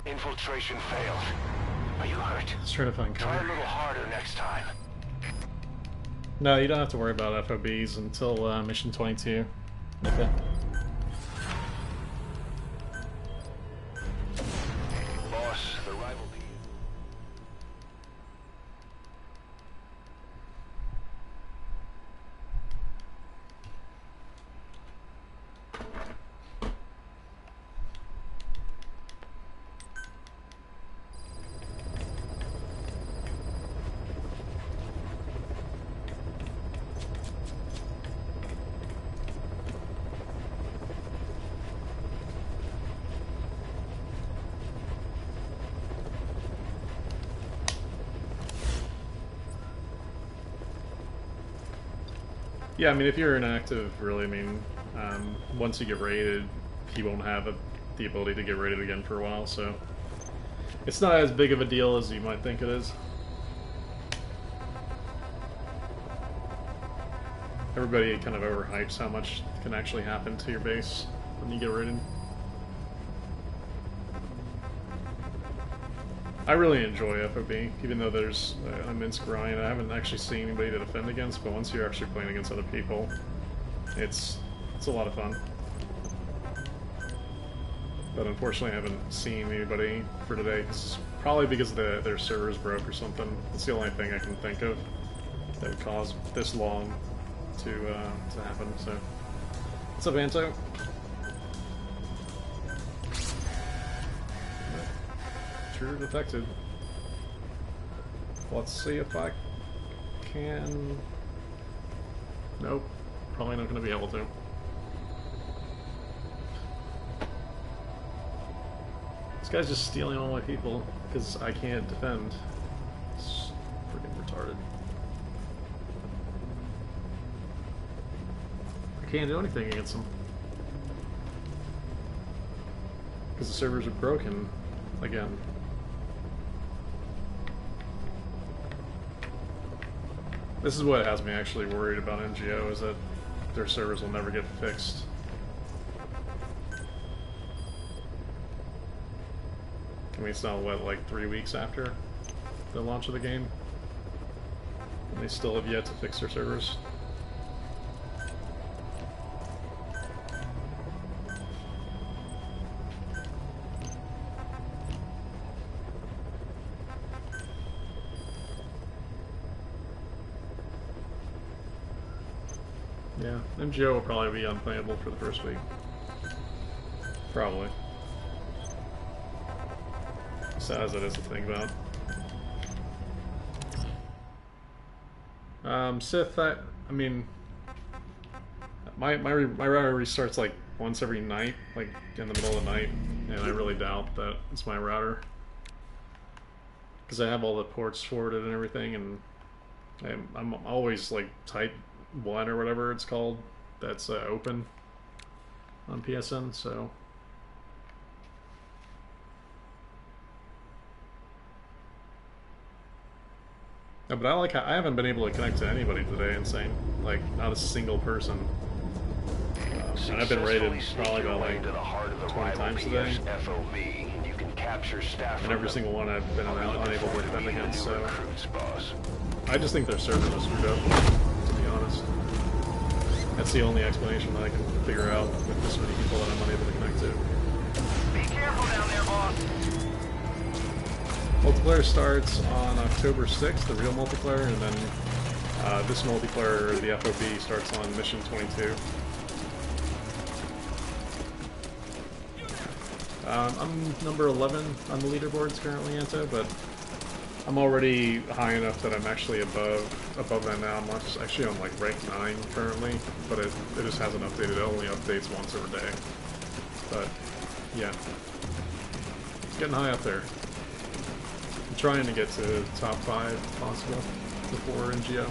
Infiltration failed. Are you hurt? Let's try to find Try a cover. little harder next time. No, you don't have to worry about FOBs until mission 22. Okay. Boss, the rival P. Yeah, I mean, if you're inactive, really, I mean, once you get raided, you won't have the ability to get raided again for a while, so it's not as big of a deal as you might think it is. Everybody kind of overhypes how much can actually happen to your base when you get raided. I really enjoy FOB, even though there's an immense grind. I haven't actually seen anybody to defend against, but once you're actually playing against other people, it's a lot of fun. But unfortunately I haven't seen anybody for today. It's probably because their servers broke or something. It's the only thing I can think of that would cause this long to happen, so. What's up, Anto? True detected. Let's see if I can... Nope. Probably not going to be able to. This guy's just stealing all my people because I can't defend. It's freaking retarded. I can't do anything against him. Because the servers are broken again. This is what has me actually worried about NGO, is that their servers will never get fixed. I mean, it's now, what, like 3 weeks after the launch of the game? And they still have yet to fix their servers. Yeah, MGO will probably be unplayable for the first week. Probably. Sad as it is to think about. Sith, I mean, my router restarts like once every night, like in the middle of the night, and I really doubt that it's my router. Because I have all the ports forwarded and everything, and I'm always like type 1 or whatever it's called, that's open on PSN, so... No, but I haven't been able to connect to anybody today, insane. Like, not a single person. And I've been raided probably about like 20 times today. FOB, and you can capture staff and every single one I've been unable to defend against, so... I just think their servers are screwed up, to be honest. That's the only explanation that I can figure out with this many people that I'm unable to connect to. Be careful down there, boss. Multiplayer starts on October 6th, the real multiplayer, and then this multiplayer, the FOB, starts on mission 22. I'm number 11 on the leaderboards currently, Anto, but I'm already high enough that I'm actually above that now. I'm actually on like rank 9 currently, but it just hasn't updated. It only updates once every day. But yeah, it's getting high up there. I'm trying to get to top 5 if possible before NGO.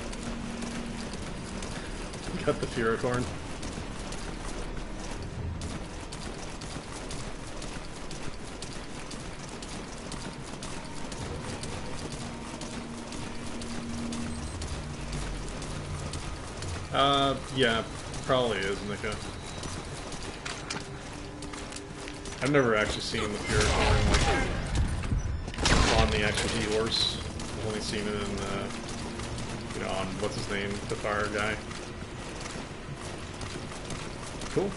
Got the Furicorn. Yeah, probably is, Nika. I've never actually seen the Furicorn, like, on the actual horse. I've only seen it in, you know, on, what's his name, the fire guy. Cool.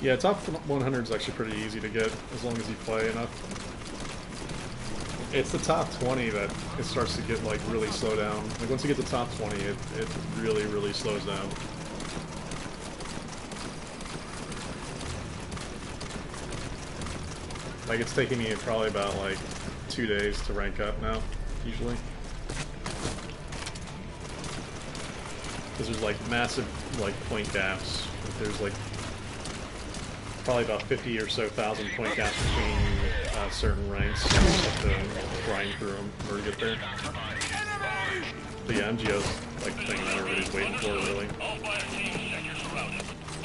Yeah, top 100 is actually pretty easy to get, as long as you play enough. It's the top 20 that it starts to get, like, really slow down. Like, once you get to top 20, it really, really slows down. Like, it's taking me probably about, like, 2 days to rank up now, usually. Because there's, like, massive, like, point gaps. There's, like, probably about 50 or so thousand point gaps between certain ranks. You have to grind through them in order to get there. But yeah, MGO's like the thing that everybody's waiting for, really.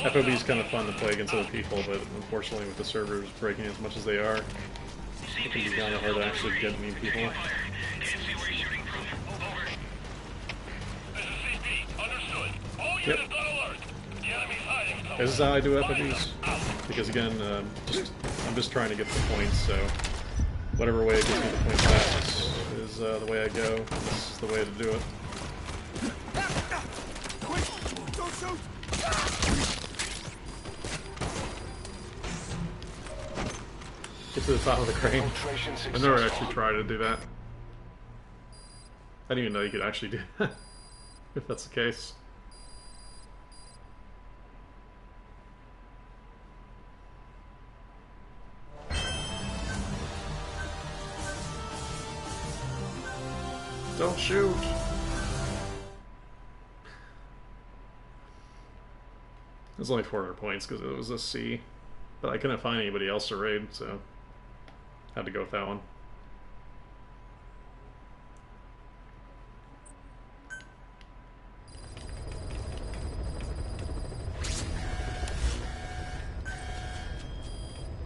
FOB is kind of fun to play against other people, but unfortunately with the servers breaking as much as they are, it can be kind of hard to actually get new people. Yep. This is how I do FOBs. Because again, I'm just trying to get the points, so whatever way it gets me the points fastest is the way I go. This is the way to do it. Get to the top of the crane. I've never actually tried to do that. I didn't even know you could actually do that, if that's the case. Don't shoot! It was only 400 points because it was a C, but I couldn't find anybody else to raid, so had to go with that one.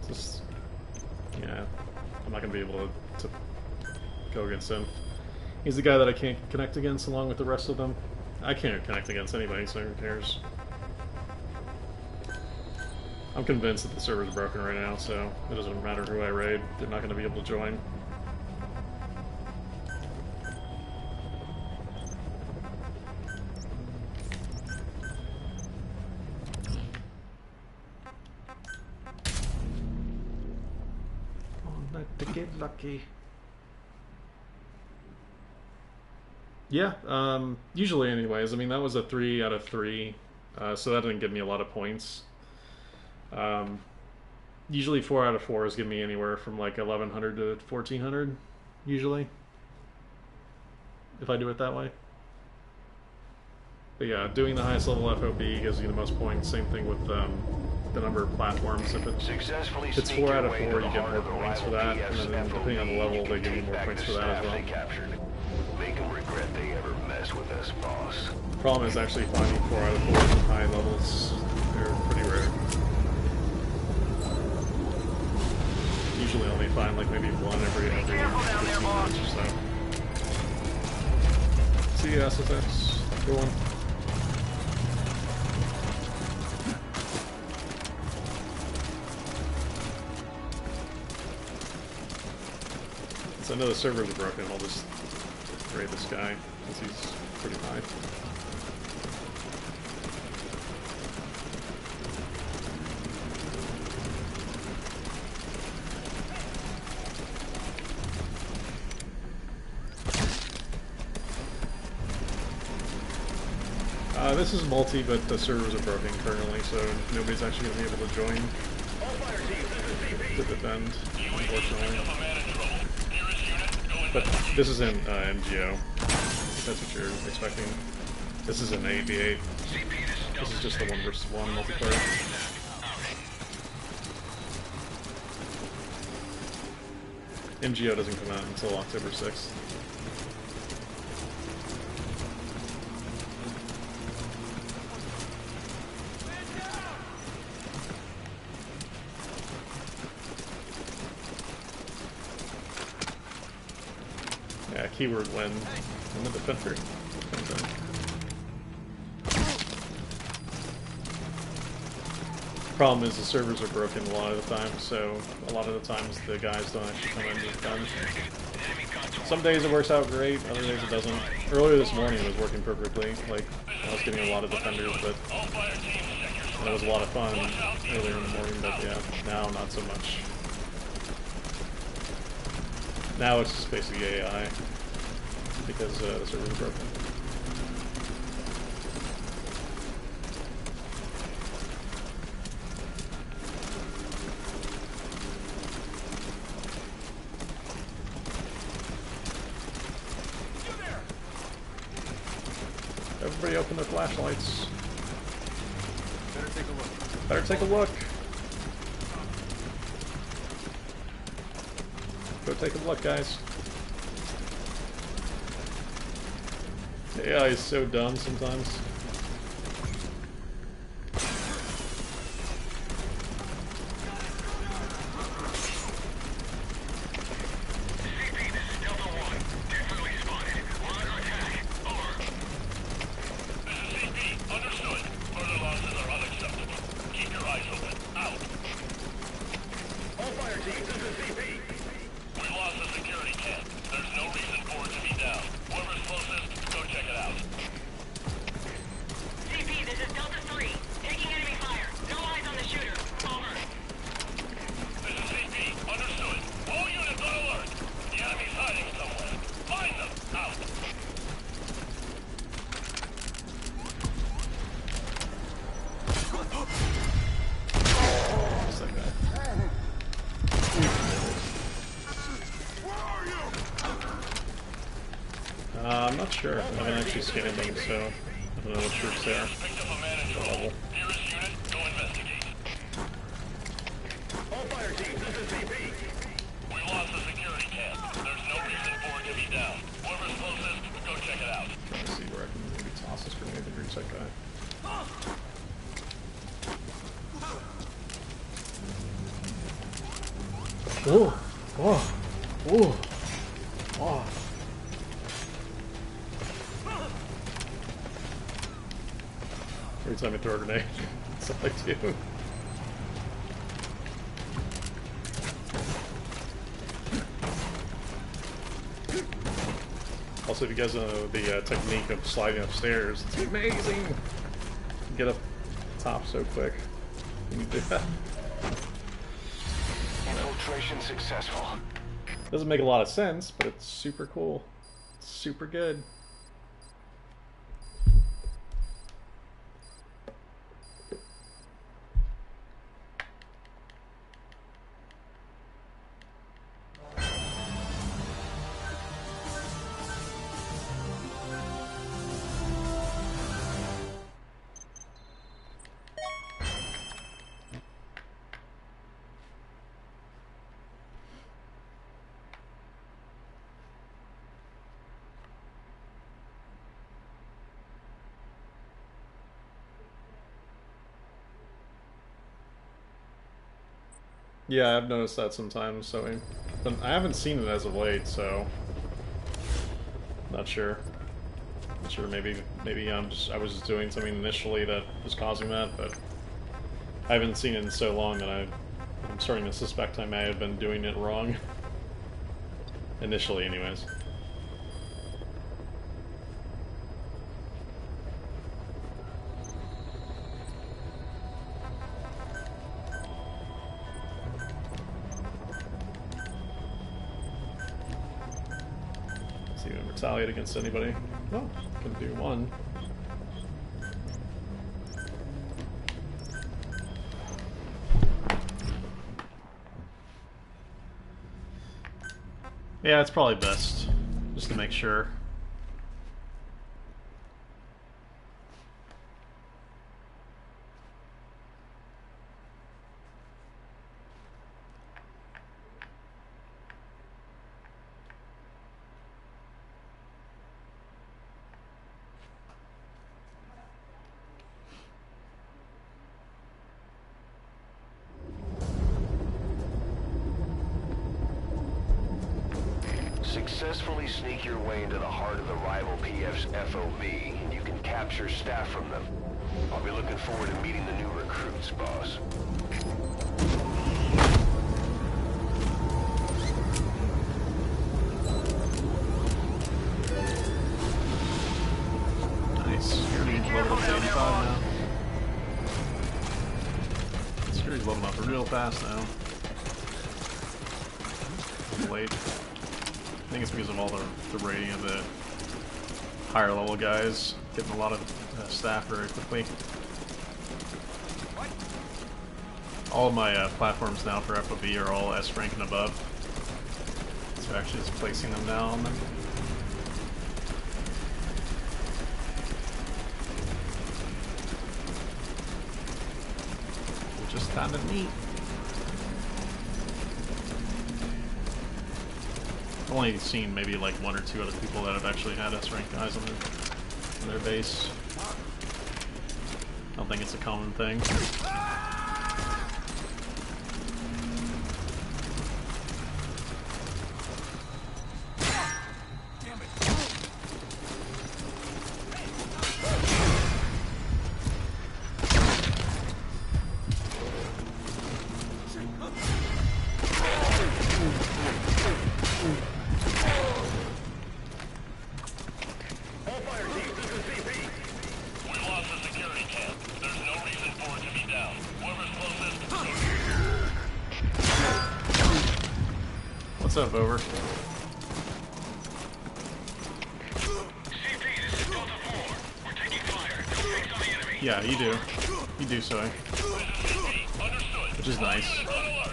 Just, yeah, I'm not gonna be able to go against him. He's the guy that I can't connect against along with the rest of them. I can't connect against anybody, so who cares? I'm convinced that the server's broken right now, so it doesn't matter who I raid. They're not going to be able to join. Oh, not to get lucky. Yeah, usually anyways. I mean, that was a 3 out of 3, so that didn't give me a lot of points. Um, Usually 4 out of 4s give me anywhere from like 1100 to 1400, usually, if I do it that way. But yeah, doing the highest level FOB gives you the most points. Same thing with the number of platforms. If it's 4 out of 4, you get more points for that, and then depending on the level, they give you more points for that as well. Make them regret they ever mess with us, boss. Problem is actually finding 4 out of 4 at high levels. They're pretty rare. Usually only find like maybe one every 15 minutes or so. See ya, SSX. Good one. So I know the servers are broken, I'll just raid this guy, since he's pretty high. This is multi, but the servers are broken currently, so nobody's actually going to be able to join to defend, unfortunately. But this is in MGO, if that's what you're expecting. This is an 8v8. This is just the 1 versus 1 multiplayer. MGO doesn't come out until October 6th. Yeah, keyword when the defender comes in. Problem is the servers are broken a lot of the time, so a lot of the times the guys don't actually come in to defend. Some days it works out great, other days it doesn't. Earlier this morning it was working perfectly, like I was getting a lot of defenders, but and it was a lot of fun earlier in the morning, but yeah, now not so much. Now it's just basically AI, because the server is broken. Everybody open their flashlights. Better take a look. Better take a look. Go take a look, guys. The AI is so dumb sometimes. I'm not sure. I haven't actually scanned them, so I don't know what troops they are. What level. All fire teams, this is CP. We lost the security camp. There's no reason for it to be down. Whoever's closest, go check it out. Trying to see where I can maybe toss this grenade and reach that guy. Whoa! Whoa! Whoa! Whoa! Every time I throw a grenade, that's all I do. Also, if you guys know the technique of sliding upstairs, it's amazing! You get up top so quick when you do that. Infiltration successful. Doesn't make a lot of sense, but it's super cool. It's super good. Yeah, I've noticed that sometimes, so but I haven't seen it as of late, so not sure. Not sure, maybe I was just doing something initially that was causing that, but I haven't seen it in so long that I'm starting to suspect I may have been doing it wrong. Initially, anyways. See if I retaliate against anybody. Oh, can do one. Yeah, it's probably best, just to make sure. Successfully sneak your way into the heart of the rival PF's FOB, and you can capture staff from them. I'll be looking forward to meeting the new recruits, boss. Nice. Security's leveled up to 85 now. Security's leveled up real fast now. Late. I think it's because of all the rating of the higher level guys getting a lot of staff very quickly. All of my platforms now for FOB are all S rank and above, so actually just placing them now on them. Which is kind of neat. I've only seen maybe like one or two other people that have actually had S-rank guys on their base. I don't think it's a common thing. What's up, Over? Yeah, you do. You do so. Which is nice.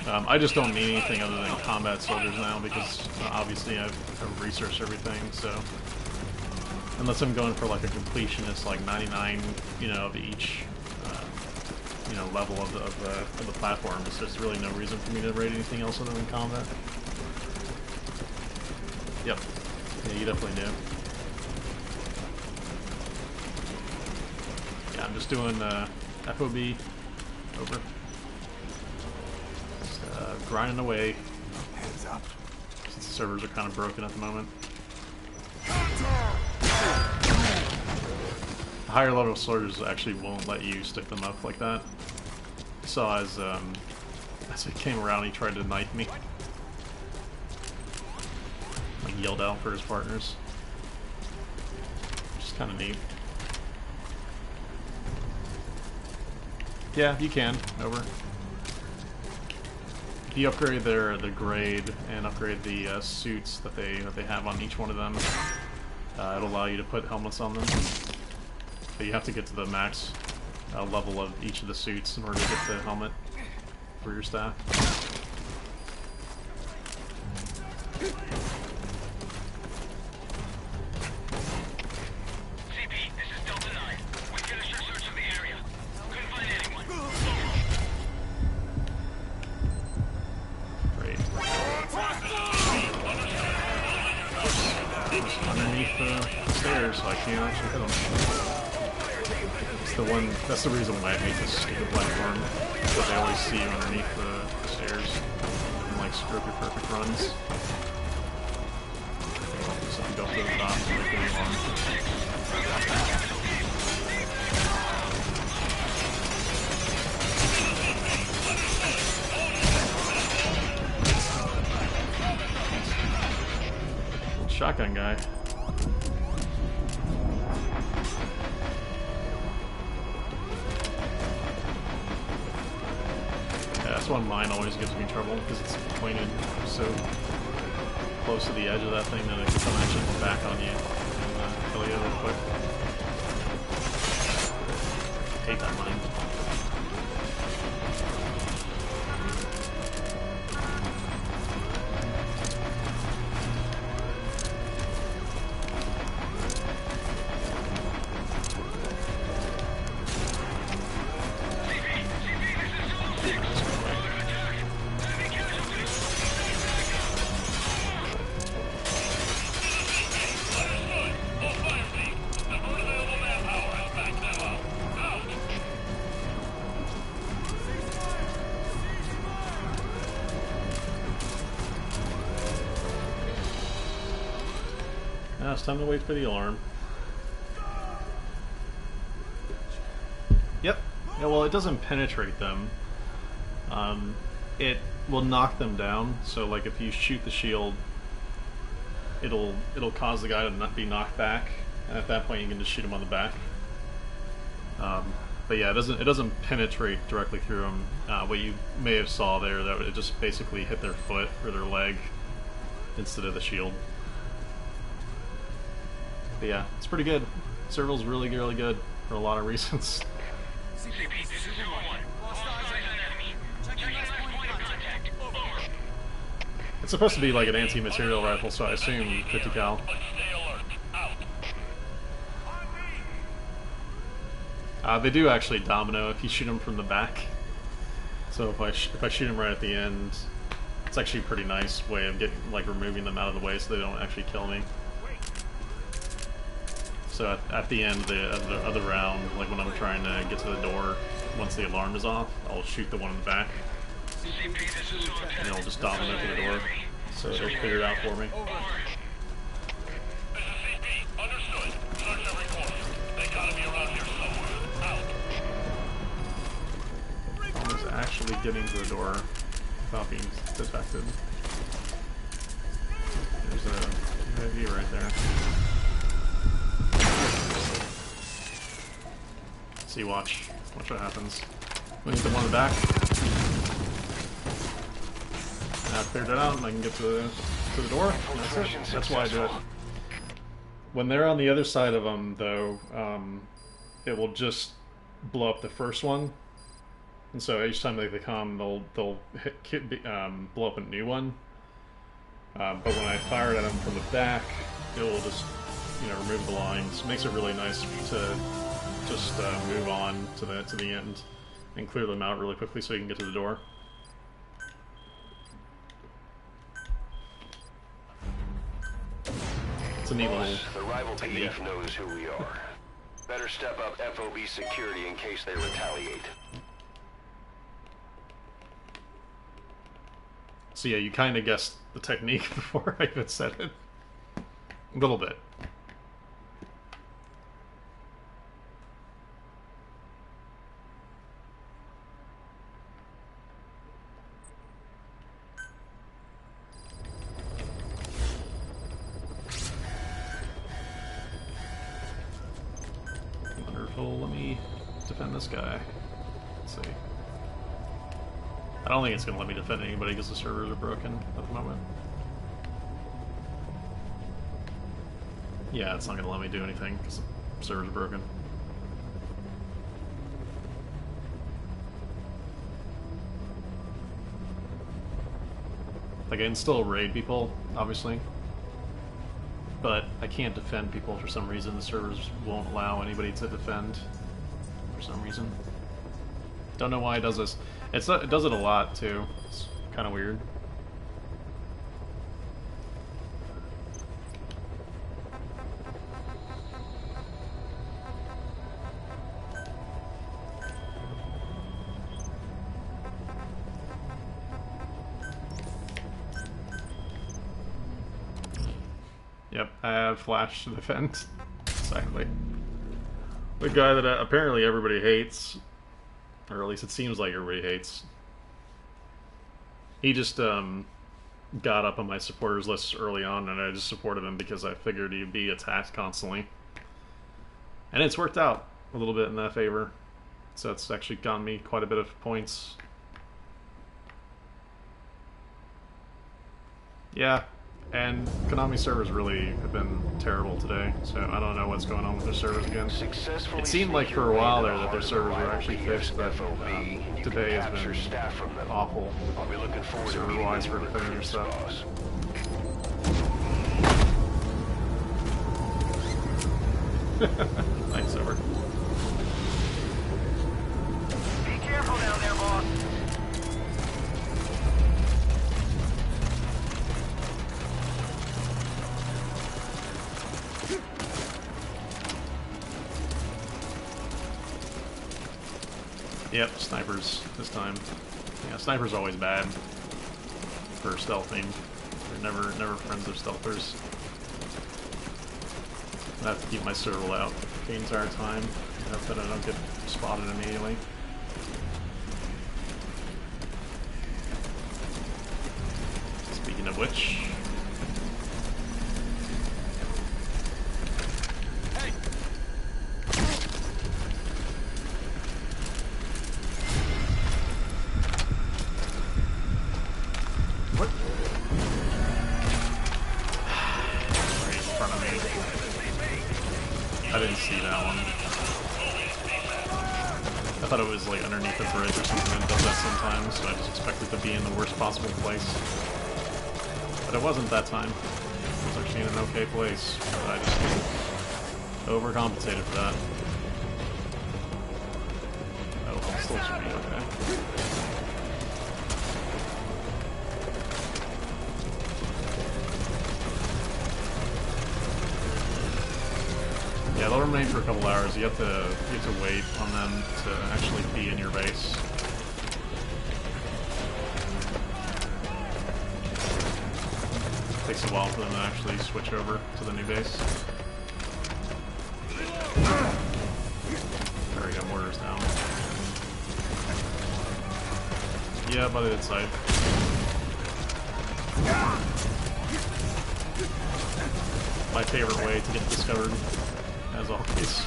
I just don't need anything other than combat soldiers now because obviously I've researched everything, so unless I'm going for like a completionist, like 99, you know, of each, you know, level of the platform, there's really no reason for me to raid anything else other than combat. Yep. Yeah, you definitely do. Yeah, I'm just doing FOB. Over. Just grinding away. Heads up. Since the servers are kind of broken at the moment. The higher level soldiers actually won't let you stick them up like that. I saw as he came around, he tried to knife me. Like yelled out for his partners. Which is kind of neat. Yeah, you can. Over. If you upgrade their grade and upgrade the suits that they have on each one of them, it'll allow you to put helmets on them. But you have to get to the max level of each of the suits in order to get the helmet for your staff. So I can't actually hit them. That's the reason why I hate this stupid platform, because they always see you underneath the stairs. And like screw up your perfect runs. So you go up to the top and wait for the alarm. Old shotgun guy. That's why mine always gives me trouble, because it's pointed so close to the edge of that thing that it can come at you back on you and kill you real quick. I hate that mine. Now it's time to wait for the alarm. Yep. Yeah, well, it doesn't penetrate them. It will knock them down. So, like, if you shoot the shield, it'll cause the guy to not be knocked back, and at that point you can just shoot him on the back. But yeah, it doesn't penetrate directly through them. What you may have saw there, that it just basically hit their foot or their leg instead of the shield. But yeah, it's pretty good. Serval's really, really good for a lot of reasons. CP, this is 1. Hostiles and enemy. Checking last point of contact. Over. It's supposed to be like an anti-material rifle, so I assume 50 cal. But stay alert. Out. They do actually domino if you shoot them from the back. So if I shoot them right at the end, it's actually a pretty nice way of removing them out of the way so they don't actually kill me. So at the end of the round, like when I'm trying to get to the door, once the alarm is off, I'll shoot the one in the back, and it'll just domino to the door, so it'll figure it out for me. This is CP. Understood. Search every corner. They gotta be around here somewhere. Out. Almost actually getting to the door without being detected. There's a UAV right there. See, watch what happens. When you hit the one in the back. Now I've cleared it out and I can get to the door. And that's it. That's why I do it. When they're on the other side of them, though, it will just blow up the first one. And so each time they come, they'll blow up a new one. But when I fire it at them from the back, it will just, remove the lines. Makes it really nice to just move on to the end and clear them out really quickly so you can get to the door. It's a neat little The rival technique. PF knows who we are. Better step up FOB security in case they retaliate. So yeah, you kind of guessed the technique before I even said it. A little bit. Wonderful. Let me defend this guy. Let's see. I don't think it's going to let me defend anybody because the servers are broken at the moment. Yeah, it's not going to let me do anything because the servers are broken. Like, I can still raid people, obviously. But I can't defend people for some reason. The servers won't allow anybody to defend for some reason. Don't know why it does this. It does it a lot, too. It's kind of weird. have Flash to defend. Exactly. The guy that apparently everybody hates, or at least it seems like everybody hates. He just got up on my supporters list early on, and I just supported him because I figured he'd be attacked constantly. And it's worked out a little bit in that favor. So it's actually gotten me quite a bit of points. Yeah, and Konami servers really have been terrible today, so I don't know what's going on with their servers again. It seemed like for a while there that their servers were actually fixed, but today has been awful server-wise for defending your stuff. Thanks, over. Be careful down there, boss. Yep, snipers this time. Yeah, snipers always bad for stealthing. They're never friends of stealthers. I have to keep my serval out the entire time. I hope that I don't get spotted immediately. Speaking of which... Hey! What? Right in front of me. I didn't see that one. I thought it was like underneath a bridge or something, and it does that sometimes, so I just expected to be in the worst possible place. But it wasn't that time. It was actually in an okay place, but I just overcompensated for that. Oh, still should be okay. Yeah, they'll remain for a couple hours. You have to wait on them to actually be in your base. It takes a while for them to actually switch over to the new base. There we go, mortars down. Yeah, by the inside. My favorite way to get discovered. As always.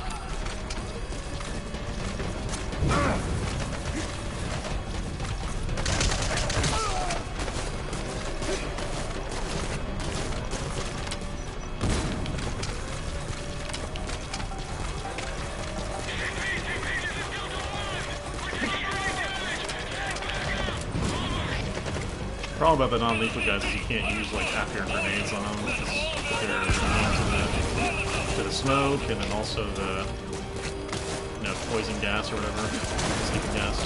The problem about the non-lethal guys is you can't use like half your grenades on them because they're immune to the smoke and then also the poison gas or whatever, sleeping gas.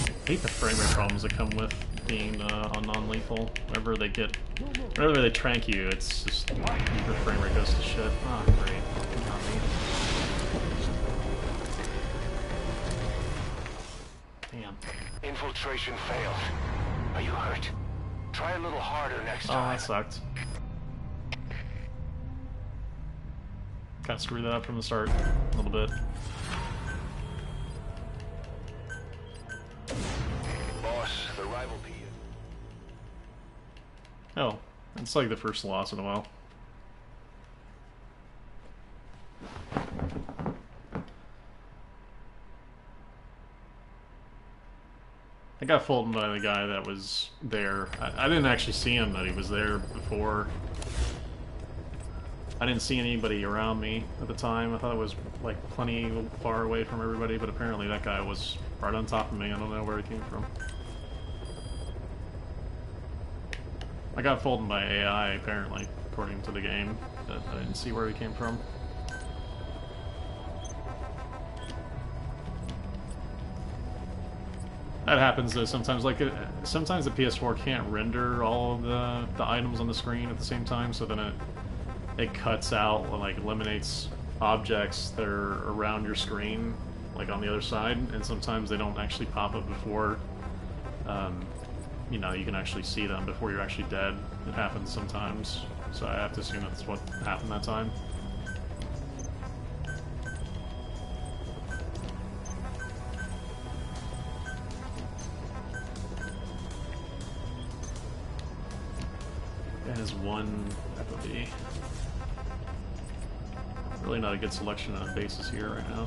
I hate the frame rate problems that come with being on non-lethal. Whenever they trank you, it's just your frame rate goes to shit. Ah, great. Not me. Damn. Infiltration failed. Are you hurt? Try a little harder next Oh, time. that sucked. Kind of screwed that up from the start a little bit. Boss, the rival P. Oh, it's like the first loss in a while. I got fooled by the guy that was there. I didn't actually see him that he was there before. I didn't see anybody around me at the time. I thought it was like plenty far away from everybody, but apparently that guy was right on top of me. I don't know where he came from. I got fooled by AI apparently, according to the game. But I didn't see where he came from. That happens though sometimes. Like sometimes the PS4 can't render all of the items on the screen at the same time, so then it cuts out, like eliminates objects that are around your screen, like on the other side, and sometimes they don't actually pop up before you know, you can actually see them before you're actually dead. It happens sometimes, so I have to assume that's what happened that time. It has one FOB. Really not a good selection of bases here right now.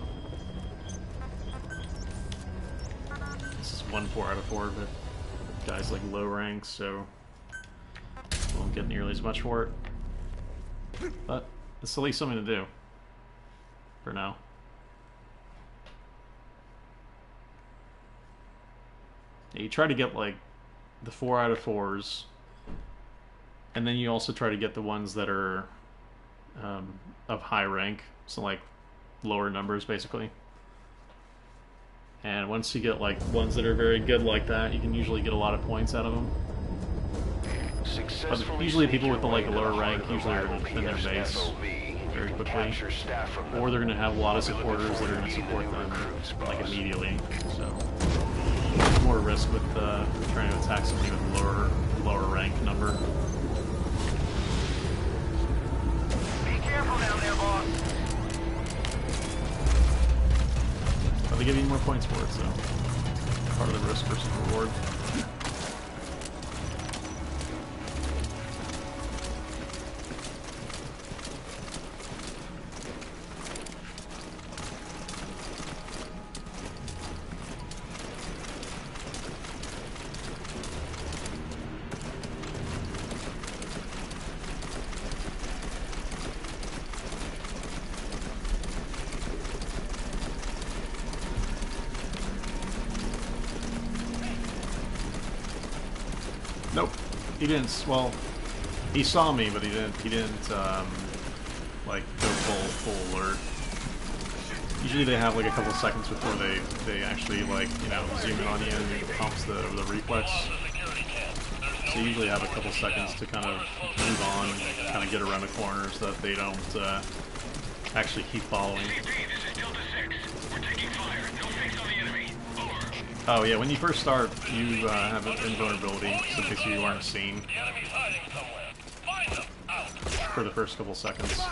This is 1 4 out of 4, but guys like low rank, so won't get nearly as much for it. But it's at least something to do for now. Yeah, you try to get like the 4 out of 4s, and then you also try to get the ones that are of high rank, so like lower numbers basically. And once you get like ones that are very good like that, you can usually get a lot of points out of them. But usually people with the like lower rank usually are in their base very quickly, or they're going to have a lot of supporters that are going to support them like immediately. So more risk with trying to attack somebody with lower rank number. Careful down there, boss. But they give you more points for it, so part of the risk versus reward. Nope, he didn't. Well, he saw me, but he didn't. Like go full alert. Usually they have like a couple seconds before they actually like zoom in on you and it pumps the reflex. So you usually have a couple seconds to kind of move on, kind of get around the corner so that they don't actually keep following. Oh yeah, when you first start, you have an invulnerability, simply so you aren't seen for the first couple seconds. So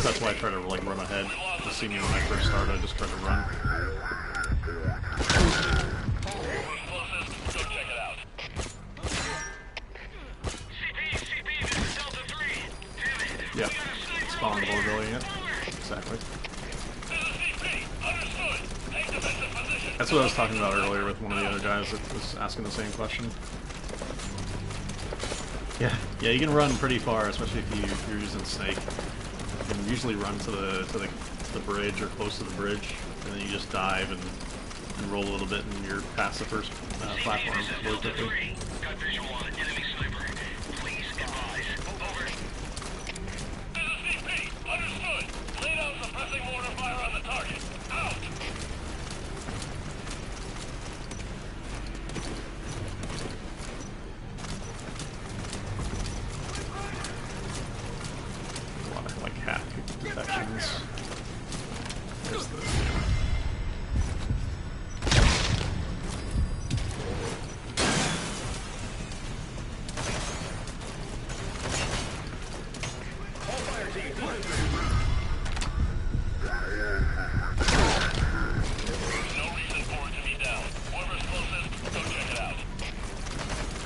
that's why I try to like run ahead. To see me when I first start, I just try to run. Yeah, spawn the vulnerability, yeah. Exactly. That's what I was talking about earlier with one of the other guys that was asking the same question. Yeah, you can run pretty far, especially if you're using Snake. You can usually run to the bridge or close to the bridge, and then you just dive and roll a little bit, and you're past the first platform really quickly.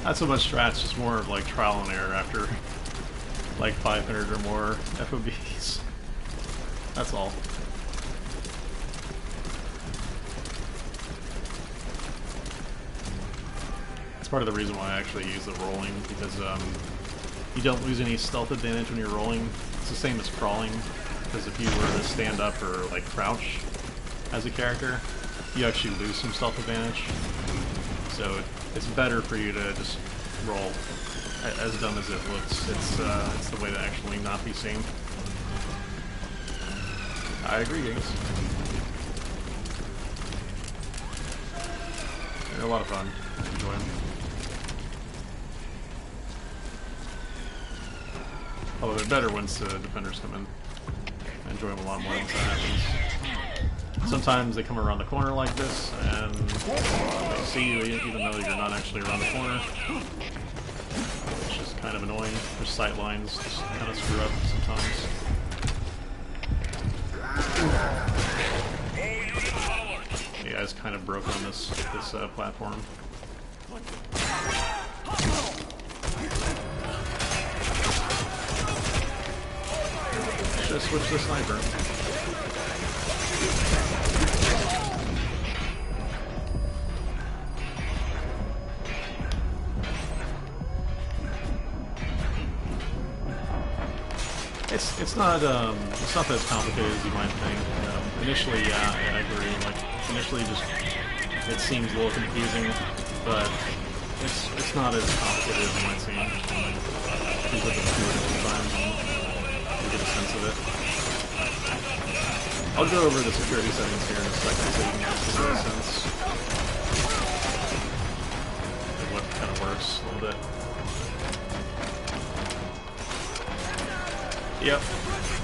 Not so much strats, just more of like trial and error after like 500 or more FOBs. That's all. That's part of the reason why I actually use the rolling, because you don't lose any stealth advantage when you're rolling. It's the same as crawling, because if you were to stand up or like crouch as a character, you actually lose some stealth advantage. So it's better for you to just roll. As dumb as it looks, it's the way to actually not be seen. I agree, Games. They're a lot of fun. I enjoy them. Although they're better once the defenders come in. I enjoy them a lot more once that happens. Sometimes they come around the corner like this, and they see you even though you're not actually around the corner. Which is kind of annoying. Their sight lines just kind of screw up sometimes. You guys kind of broke on this platform. Should have switched to sniper. It's not that as complicated as you might think. Initially, yeah, I agree. Like initially, it seems a little confusing, but it's not as complicated as it might seem. You look at the few different times and you get a sense of it. I'll go over the security settings here in a second so you can get a sense of what kind of works a little bit. Yep.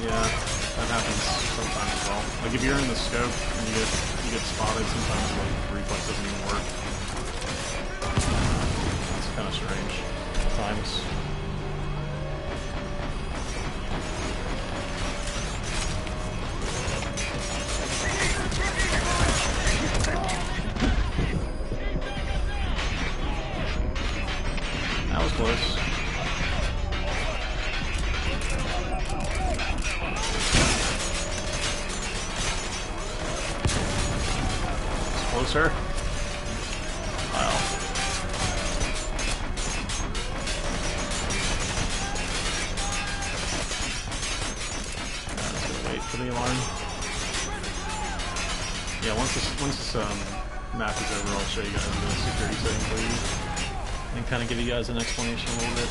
Yeah, that happens sometimes as well. Like if you're in the scope and you get spotted, sometimes the reflex doesn't even work. It's kind of strange at times. That was close. Closer. Wow. Just gonna wait for the alarm. Yeah, once this map is over, I'll show you guys the security settings for you and kind of give you guys an explanation a little bit.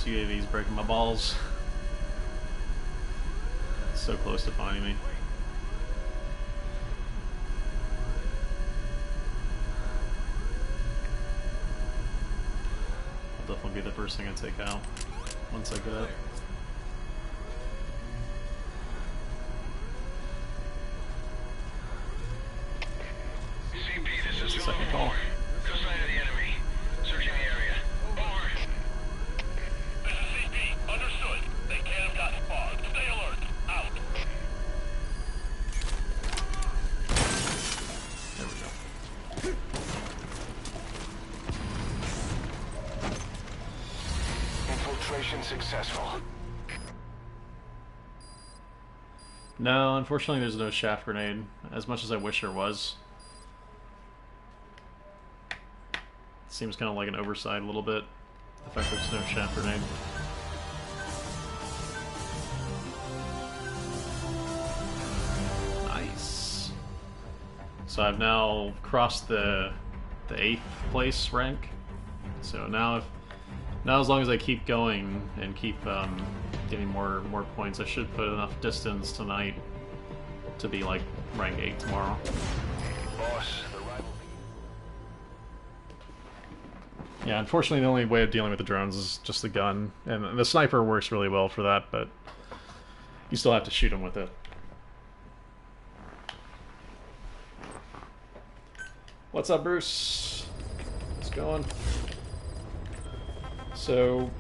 UAV's breaking my balls. So close to finding me. I'll definitely be the first thing I take out once I get it. Second call. Successful. No, unfortunately there's no shaft grenade, as much as I wish there was. It seems kind of like an oversight a little bit, the fact there's no shaft grenade. Nice. So I've now crossed the 8th place rank. So now as long as I keep going and keep getting more points, I should put enough distance tonight to be like rank 8 tomorrow. Boss, the rival... Yeah, unfortunately the only way of dealing with the drones is just the gun, and the sniper works really well for that, but you still have to shoot them with it. What's up, Bruce? What's going? So,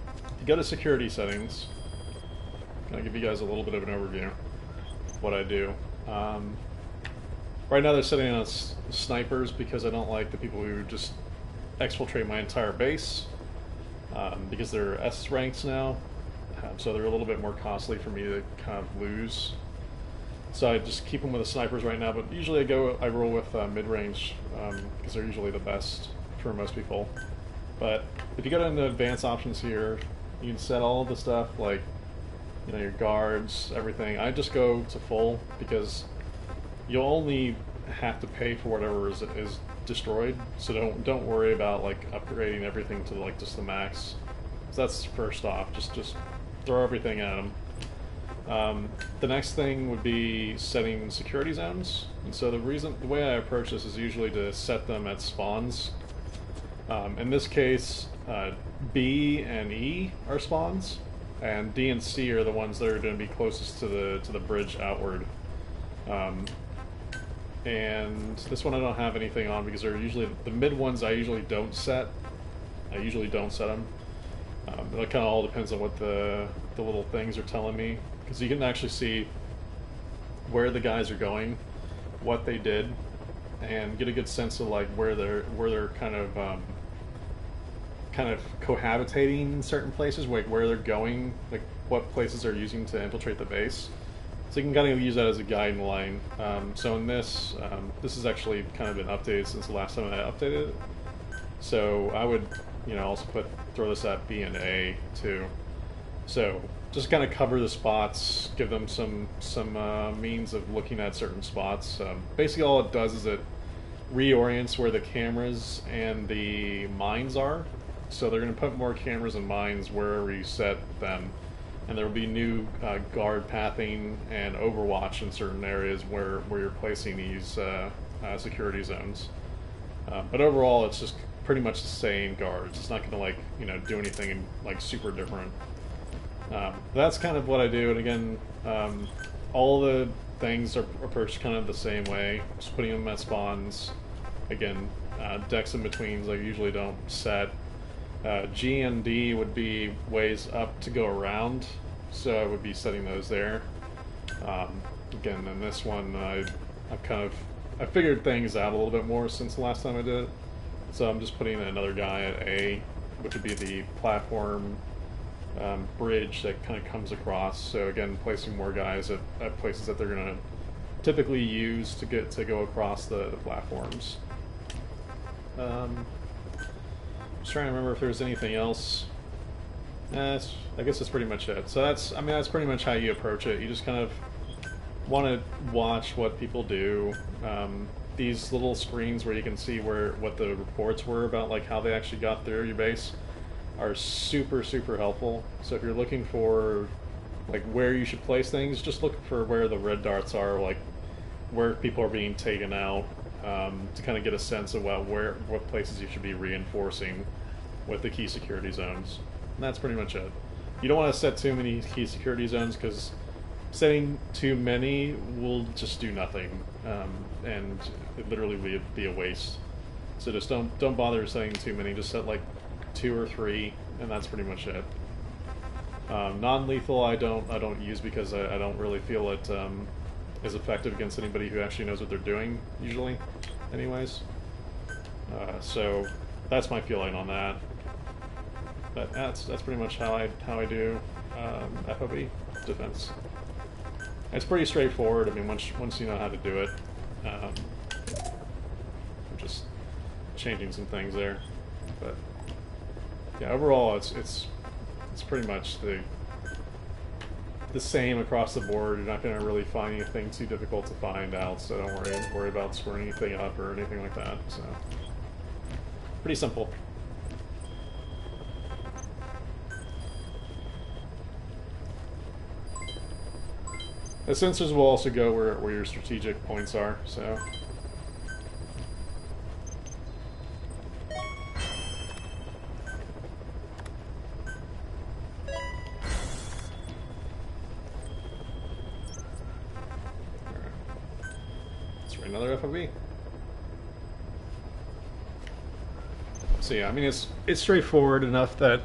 if you go to security settings, I'll give you guys a little bit of an overview of what I do. Right now they're setting on snipers because I don't like the people who just exfiltrate my entire base. because they're S ranks now, so they're a little bit more costly for me to kind of lose. So I just keep them with the snipers right now, but usually I roll with mid-range because they're usually the best for most people. But if you go into advanced options here, you can set all of the stuff like, you know, your guards, everything. I just go to full because you'll only have to pay for whatever is destroyed. So don't worry about like upgrading everything to like just the max. So that's first off. Just throw everything at them. The next thing would be setting security zones. And so the way I approach this is usually to set them at spawns. In this case, B and E are spawns, and D and C are the ones that are going to be closest to the bridge outward. And this one I don't have anything on because they're usually the mid ones. I usually don't set. I usually don't set them. It kind of all depends on what the little things are telling me, because you can actually see where the guys are going, what they did, and get a good sense of like where they're kind of cohabitating in certain places, like where they're going, like what places they're using to infiltrate the base. So you can kind of use that as a guiding line. So in this has actually kind of been updated since the last time I updated it. So I would, you know, also throw this at B and A too. So just kind of cover the spots, give them some means of looking at certain spots. Basically, all it does is it reorients where the cameras and the mines are. So they're going to put more cameras and mines wherever you set them, and there will be new guard pathing and overwatch in certain areas where you're placing these security zones. But overall, it's just pretty much the same guards. It's not going to like, you know, do anything like super different. That's kind of what I do, and again, all the things are approached kind of the same way, just putting them at spawns. Again, decks in betweens I usually don't set. G and D would be ways up to go around, so I would be setting those there. Again, in this one, I figured things out a little bit more since the last time I did it, so I'm just putting another guy at A, which would be the platform bridge that kind of comes across. So again, placing more guys at places that they're going to typically use to go across the platforms. Just trying to remember if there's anything else. I guess that's pretty much it. So that's pretty much how you approach it. You just kind of want to watch what people do. These little screens where you can see what the reports were about, like how they actually got through your base, are super helpful. So if you're looking for like where you should place things, just look for where the red darts are, like where people are being taken out, to kind of get a sense of what places you should be reinforcing with the key security zones. And that's pretty much it. You don't want to set too many key security zones, because setting too many will just do nothing, and it literally will be a waste. So just don't bother setting too many. Just set like 2 or 3, and that's pretty much it. Non-lethal I don't use because I don't really feel it is effective against anybody who actually knows what they're doing, usually, anyways. So that's my feeling on that. But that's pretty much how I do FOB defense. It's pretty straightforward. I mean, once you know how to do it, I'm just changing some things there, but yeah, overall it's pretty much the same across the board. You're not going to really find anything too difficult to find out, so don't worry about screwing anything up or anything like that. So pretty simple. The sensors will also go where your strategic points are, so. Let's try another FOB. So yeah, I mean it's straightforward enough that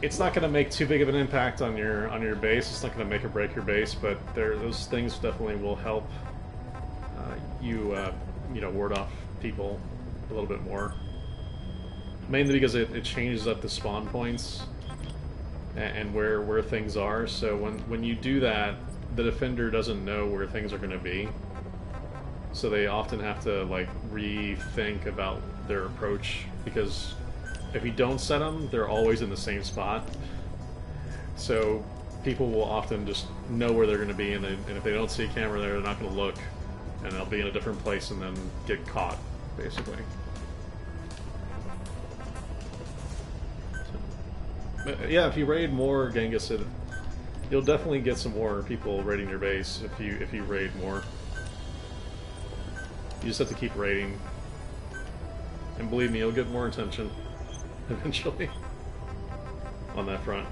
it's not going to make too big of an impact on your base. It's not going to make or break your base, but those things definitely will help you know, ward off people a little bit more. Mainly because it changes up the spawn points and where things are. So when you do that, the defender doesn't know where things are going to be. So they often have to like rethink about their approach, because if you don't set them, they're always in the same spot. So people will often just know where they're going to be, and if they don't see a camera there, they're not going to look, and they'll be in a different place and then get caught, basically. But yeah, if you raid more Genghis, you'll definitely get some more people raiding your base if you raid more. You just have to keep raiding, and believe me, you'll get more attention eventually on that front.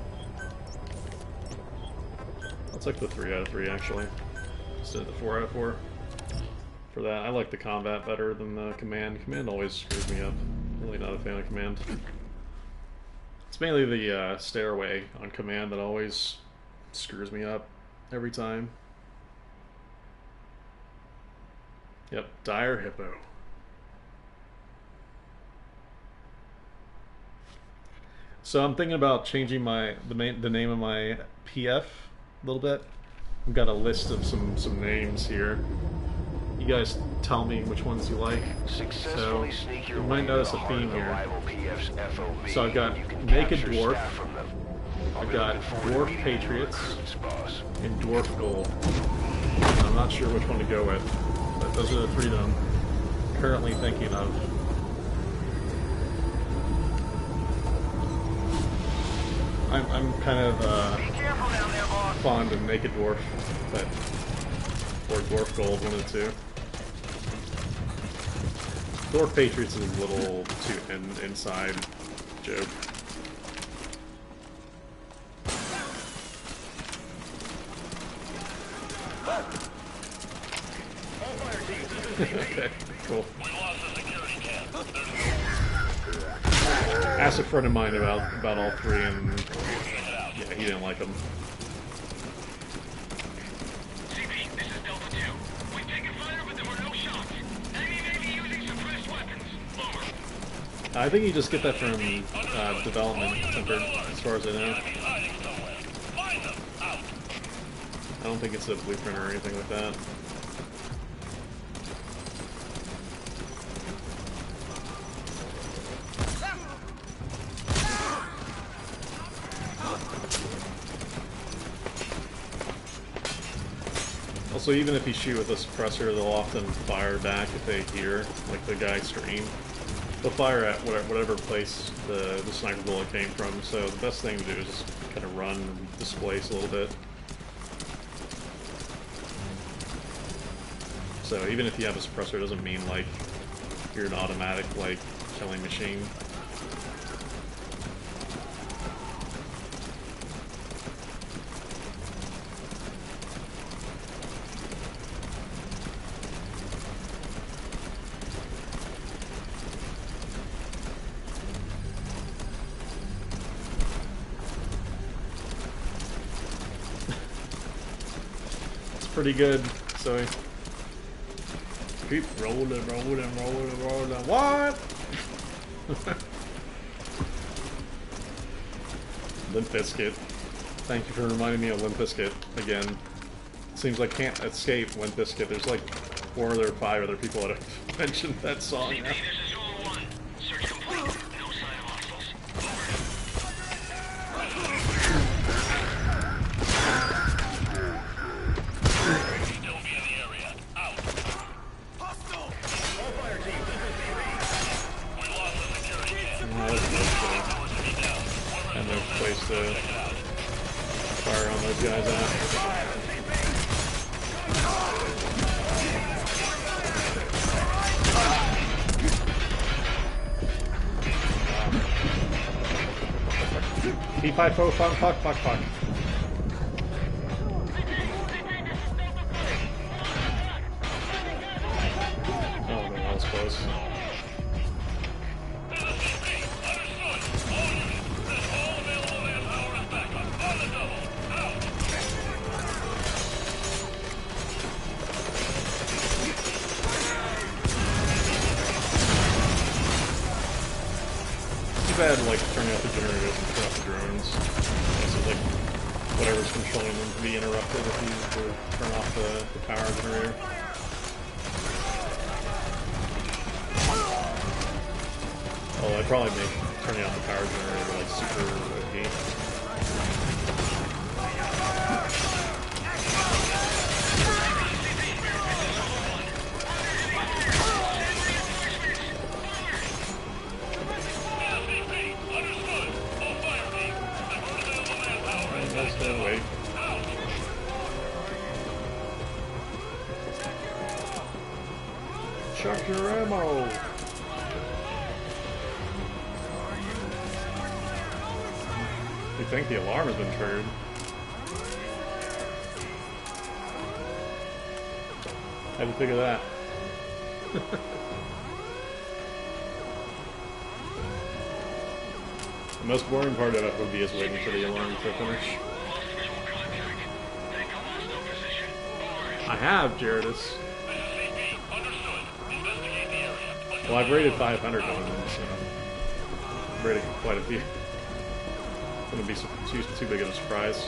I'll take the 3 out of 3 actually, instead of the 4 out of 4. For that, I like the combat better than the command. Command always screws me up. I'm really not a fan of command. It's mainly the stairway on command that always screws me up every time. Yep, Dire Hippo. So I'm thinking about changing the name of my PF a little bit. I've got a list of some names here. You guys tell me which ones you like. So you might notice a theme here. So I've got Naked Dwarf, I've got Dwarf Patriots, and Dwarf Gold. I'm not sure which one to go with, but those are the 3 that I'm currently thinking of. I'm kind of fond of Naked Dwarf, or Dwarf Gold, one of the 2. Dwarf Patriots is a little too inside joke. Okay, cool. Asked a friend of mine about all 3, and yeah, he didn't like them. I think you just get that from development, as far as I know. I don't think it's a blueprint or anything like that. Also, even if you shoot with a suppressor, they'll often fire back if they hear, like, the guy scream. They'll fire at whatever place the sniper bullet came from, so the best thing to do is just kind of run and displace a little bit. So even if you have a suppressor, it doesn't mean, like, you're an automatic, like, killing machine. Pretty good, so keep rolling. What? Limp Bizkit. Thank you for reminding me of Limp Bizkit again. Seems like Can't Escape Limp Bizkit. There's like 4 or 5 other people that have mentioned that song now. Fire on those guys out. P5 fuck. Oh man, that was close. bad, like, turning off the generators and turn off the drones. So, like, whatever's controlling them can be interrupted if you were to turn off the power generator. Oh, I'd probably make turning off the power generator, like, super OP. Wait. Chuck your ammo! You think the alarm has been triggered? How'd you figure that? The most boring part of FOB is waiting for the alarm to finish. I have, Jaredus. Well, I've rated 500 on them, so I've rated quite a few. It's gonna be too big of a surprise.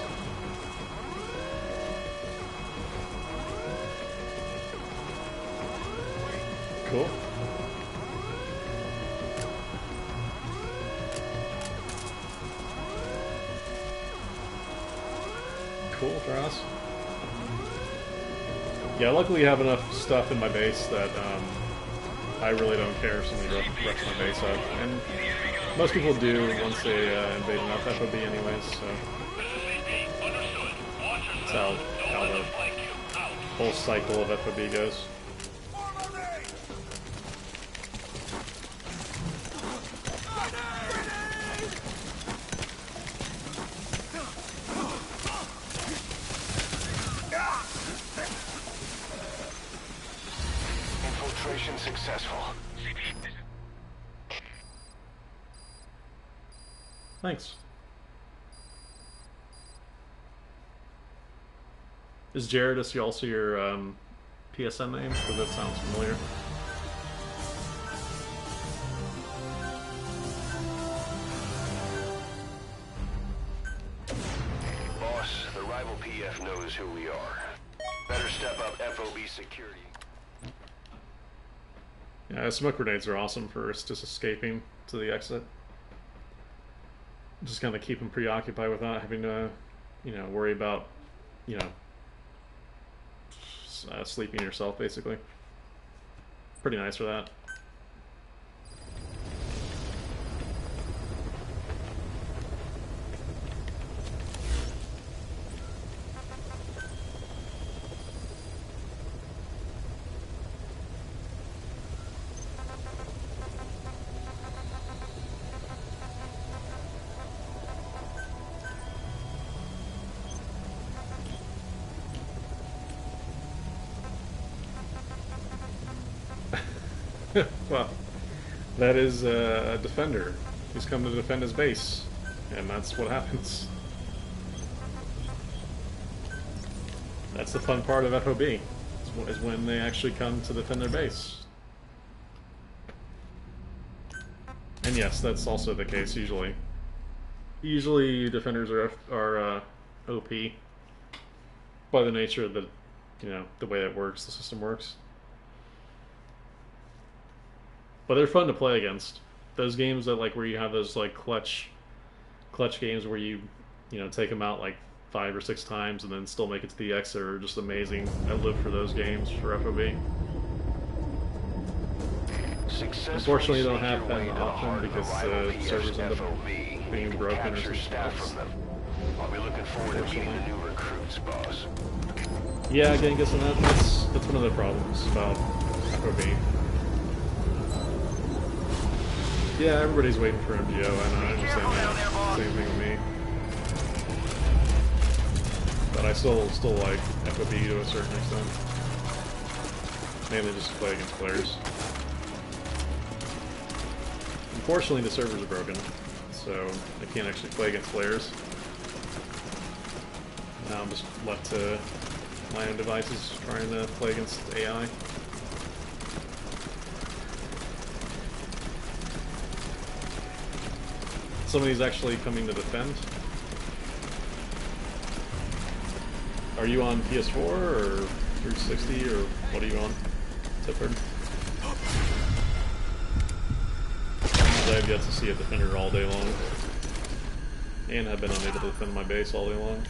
Cool. Cool, Ross. Yeah, luckily I have enough stuff in my base that I really don't care if somebody wrecks my base up. And most people do once they invade enough FOB anyways, so that's how the whole cycle of FOB goes. Infiltration successful. Thanks. Is Jaredus also your PSN name? Because that sounds familiar. Boss, the rival PF knows who we are. Better step up FOB security. Yeah, smoke grenades are awesome for just escaping to the exit. Just kind of keep them preoccupied without having to, you know, worry about, you know, sleeping yourself, basically. Pretty nice for that. Well, that is a defender who's come to defend his base, and that's what happens. That's the fun part of FOB, is when they actually come to defend their base. And yes, that's also the case usually. Usually defenders are OP by the nature of the, you know, the way it works, the system works. But they're fun to play against. Those games that, like, where you have those, like, clutch games where you know, take them out like 5 or 6 times and then still make it to the exit are just amazing. I live for those games for FOB. Unfortunately, you don't have that often because servers end up being broken or something else. I'll be looking forward to meeting the new recruits, boss. Yeah, Genghis, and that's one of the problems about FOB. Yeah, everybody's waiting for MGO, and I understand that. Same thing with me. But I still like FOB to a certain extent. Mainly just to play against players. Unfortunately, the servers are broken, so I can't actually play against players. Now I'm just left to my own devices trying to play against AI. Somebody's actually coming to defend. Are you on PS4 or 360 or what are you on, Tifford? I've yet to see a defender all day long, and have been unable to defend my base all day long.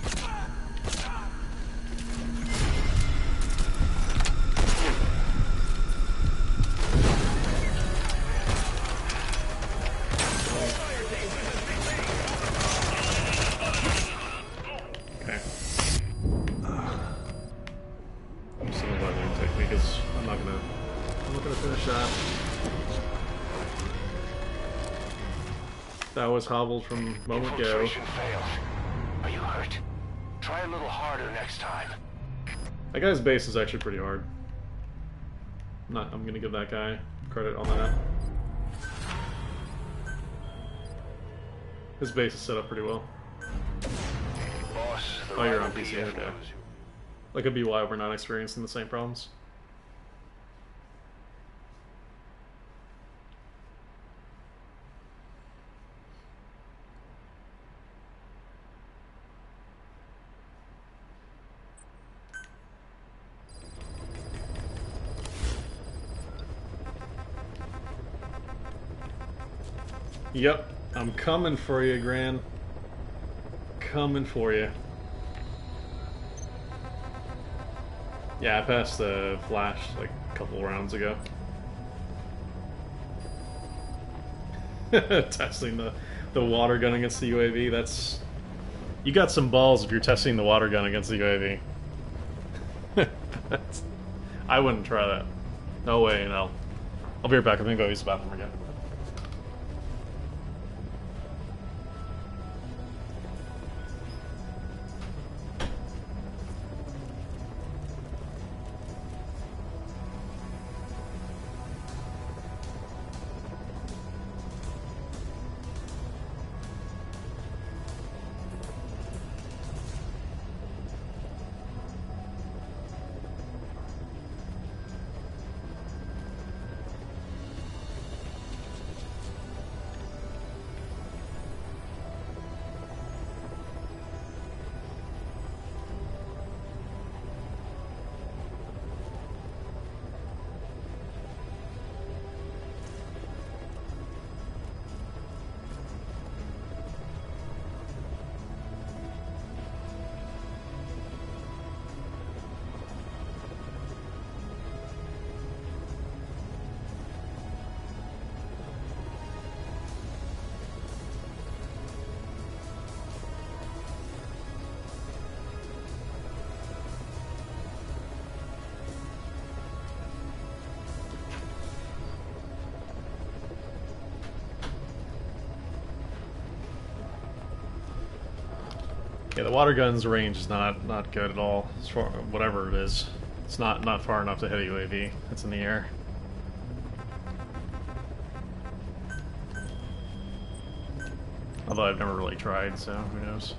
Okay. I'm still glad they didn't take me because I'm not gonna finish that. That was hobbled from a moment ago. Infiltration failed. Are you hurt? Try a little harder next time. That guy's base is actually pretty hard. I'm gonna give that guy credit on that. His base is set up pretty well. Boss, the Oh, you're on rival PC, PF okay. knows. That could be why we're not experiencing the same problems. Yep, I'm coming for you, Gran. Coming for you. Yeah, I passed the flash like a couple rounds ago. Testing the water gun against the UAV, that's... You got some balls if you're testing the water gun against the UAV. I wouldn't try that. No way, no. I'll be right back, I'm gonna go use the bathroom again. Yeah, the water gun's range is not good at all. As far, whatever it is, it's not far enough to hit a UAV. It's in the air. Although I've never really tried, so who knows.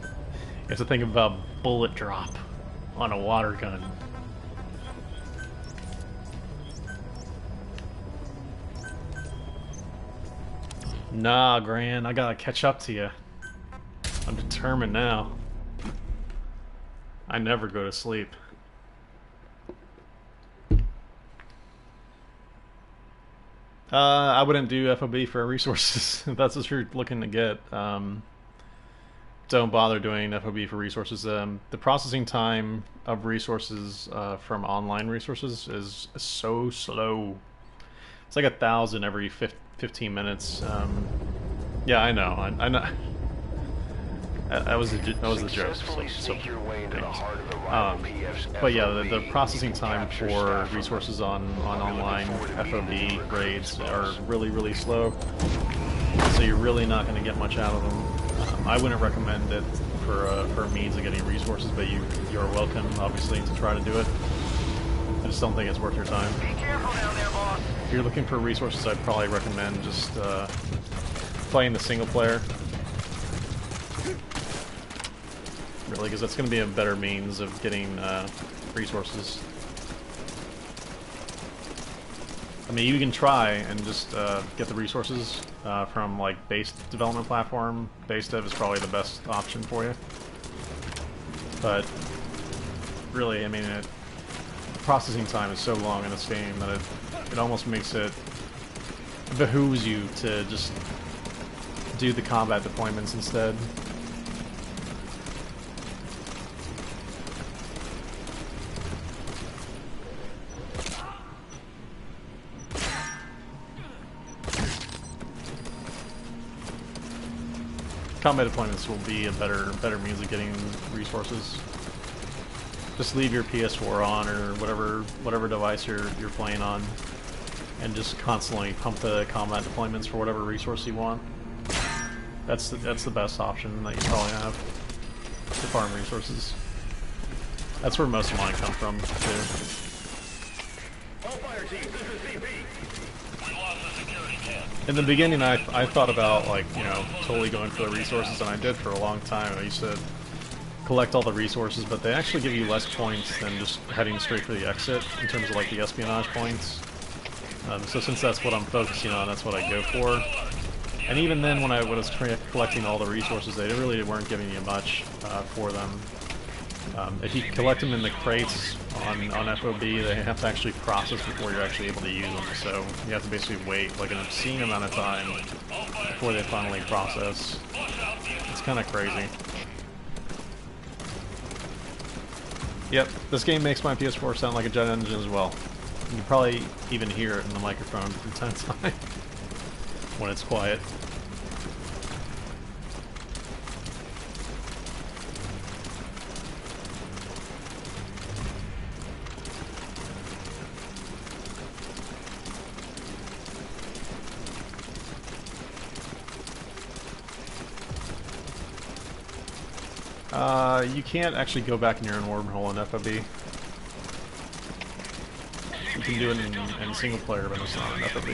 You have to think about bullet drop on a water gun. Nah, Gran, I gotta catch up to you. I'm determined now. I never go to sleep. I wouldn't do FOB for resources if that's what you're looking to get. Don't bother doing FOB for resources. The processing time of resources from online resources is so slow. It's like 1,000 every 15 minutes. Yeah, I know. I know. That was the joke. But yeah, the processing time for resources on online FOB raids are really slow. So you're really not going to get much out of them. I wouldn't recommend it for a means of getting resources, but you're welcome, obviously, to try to do it. I just don't think it's worth your time. Be careful down there, boss. If you're looking for resources, I'd probably recommend just playing the single player. Really, because that's going to be a better means of getting resources. I mean, you can try and just get the resources from like base development platform. Base dev is probably the best option for you. But really, I mean, processing time is so long in this game that it almost makes it behooves you to just do the combat deployments instead. Combat deployments will be a better means of getting resources. Just leave your PS4 on or whatever device you're playing on, and just constantly pump the combat deployments for whatever resource you want. That's the best option that you probably have to farm resources. That's where most of mine come from too. All fire teams, this is CP. We lost the security camp. In the beginning, I thought about, like, you know, totally going for the resources, and I did for a long time. I used to collect all the resources, but they actually give you less points than just heading straight for the exit in terms of like the espionage points. So since that's what I'm focusing on, that's what I go for. And even then, when I was collecting all the resources, they really weren't giving you much for them. If you collect them in the crates on FOB, they have to actually process before you're actually able to use them. So you have to basically wait like an obscene amount of time before they finally process. It's kind of crazy. Yep, this game makes my PS4 sound like a jet engine as well. You can probably even hear it in the microphone from time to time when it's quiet. You can't actually go back in your own wormhole in FOB. You can do it in single player, but it's not in FOB.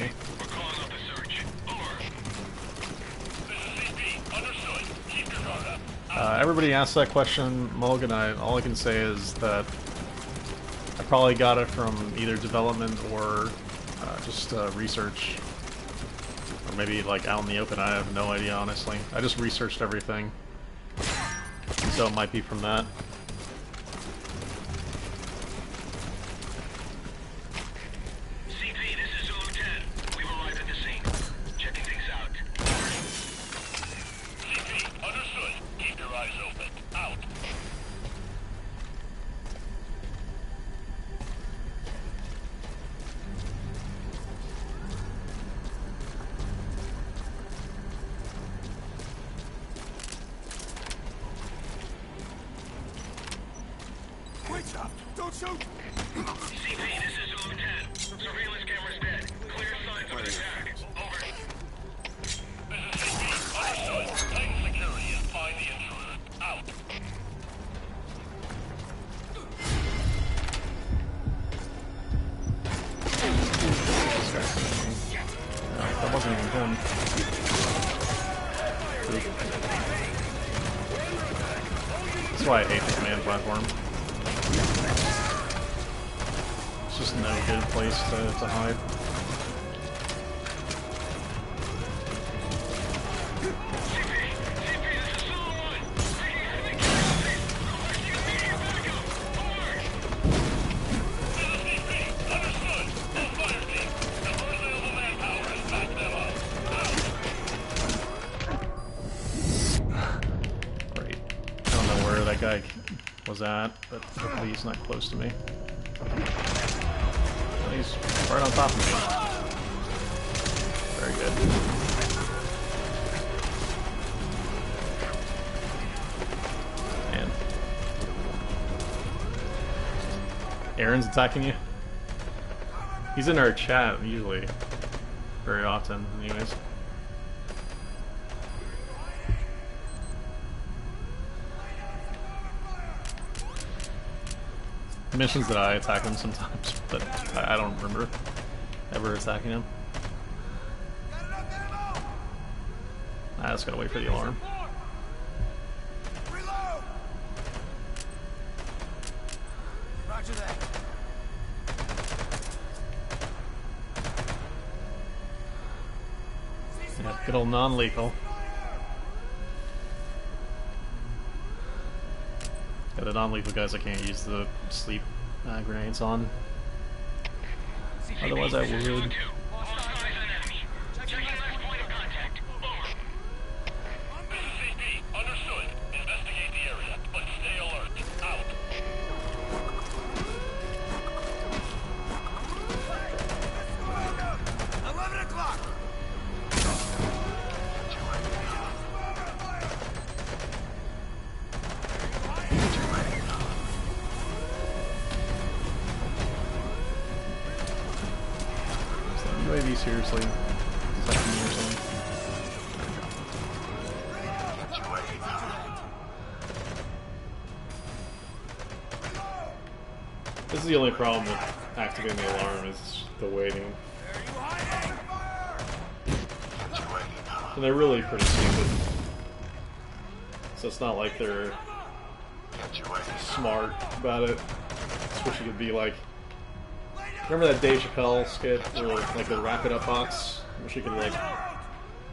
Everybody asks that question, Mulligan. All I can say is that I probably got it from either development or just research. Or maybe like out in the open, I have no idea, honestly. I just researched everything. So it might be from that. CP, this is Zulu 10. We've arrived at the scene. Checking things out. CP, understood. Keep your eyes open. Out. Don't shoot! CP, this is Zulu 10. Surveillance camera's dead. Clear signs of an attack. Over. This is CP. Understood. Tighten security and find the intruder. Out. No, that wasn't even him. That's why I hate the command platform. It's just no good place to hide. Great. I don't know where that guy was at, but hopefully he's not close to me. He's right on top of me. Very good. Man. Aaron's attacking you? He's in our chat, usually. Very often, anyways. He mentions that I attack him sometimes, but I don't remember ever attacking him. I just gotta wait for the alarm. Reload! Roger that. Yeah, good old non-lethal. Yeah, the non-lethal guys I can't use the sleep grenades on. Otherwise I would. UAV seriously. Second year or something. This is the only problem with activating the alarm is the waiting. And they're really pretty stupid. So it's not like they're smart about it. I wish it could be like... Remember that Dave Chappelle skit where, like, the wrap it up box? I wish you could, like,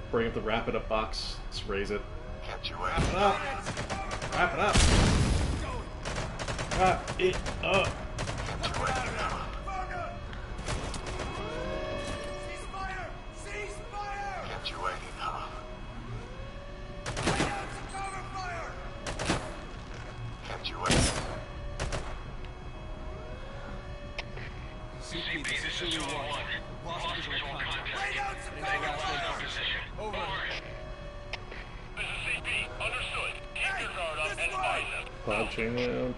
bring up the wrap it up box, just raise it. Wrap it up! Wrap it up! Wrap it up! Chain lamp.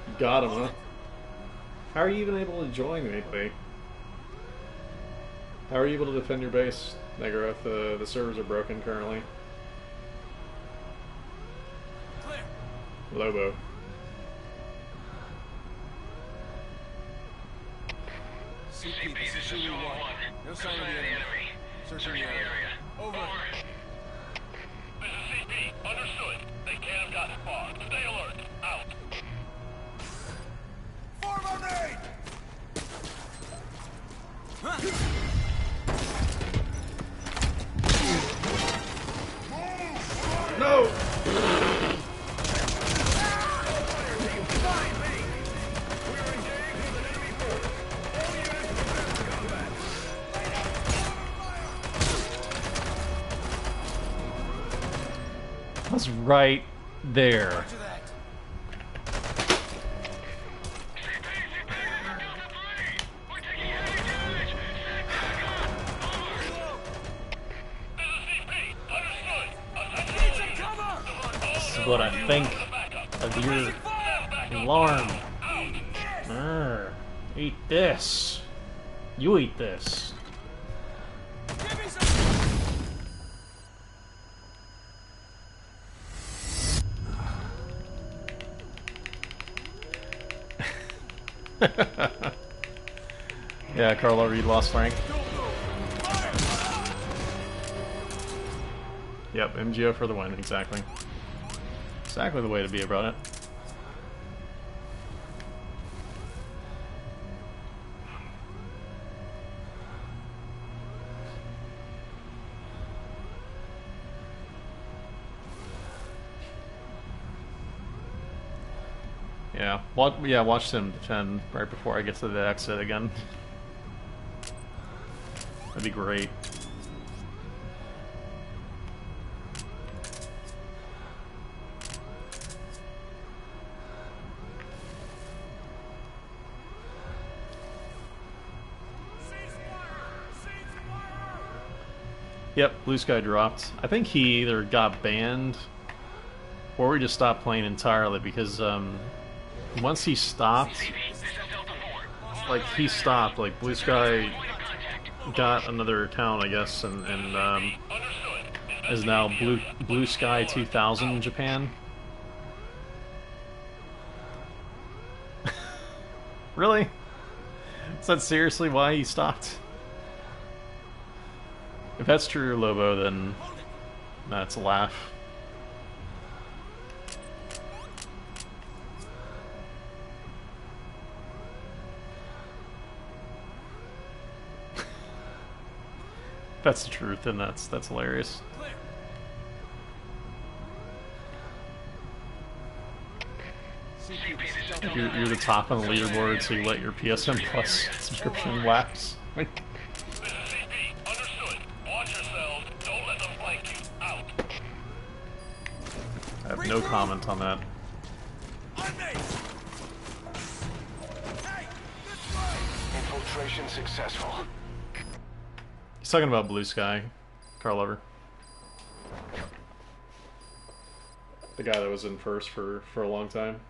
You got him, huh? How are you even able to join anybody? How are you able to defend your base, Negaroth? The servers are broken currently. Lobo. CP, this is Zulu 1. No sign of the enemy. Searching the area. Over. This is CP. Understood. They can't have gotten far. Stay alert. Out. Form our raid! No! I was right there. This is what I think of your alarm. Eat this. You eat this. Yeah, Carlo Reed lost Frank. Yep, MGO for the win, exactly. Exactly the way to be about it. Yeah, watch him defend right before I get to the exit again. That'd be great. Yep, Blue Sky dropped. I think he either got banned or we just stopped playing entirely because once he stopped, like he stopped, like Blue Sky got another account, I guess, and is now Blue Sky 2000 Japan. Really? Is that seriously why he stopped? If that's true, Lobo, then that's a laugh. That's the truth, and that's hilarious. You're the top on the leaderboard, so you let your PSN Plus subscription lapse. This is CP. Understood. Watch yourselves. Don't let them flank you. Out. I have no comment on that. Infiltration successful. He's talking about Blue Sky, car lover. The guy that was in first for a long time.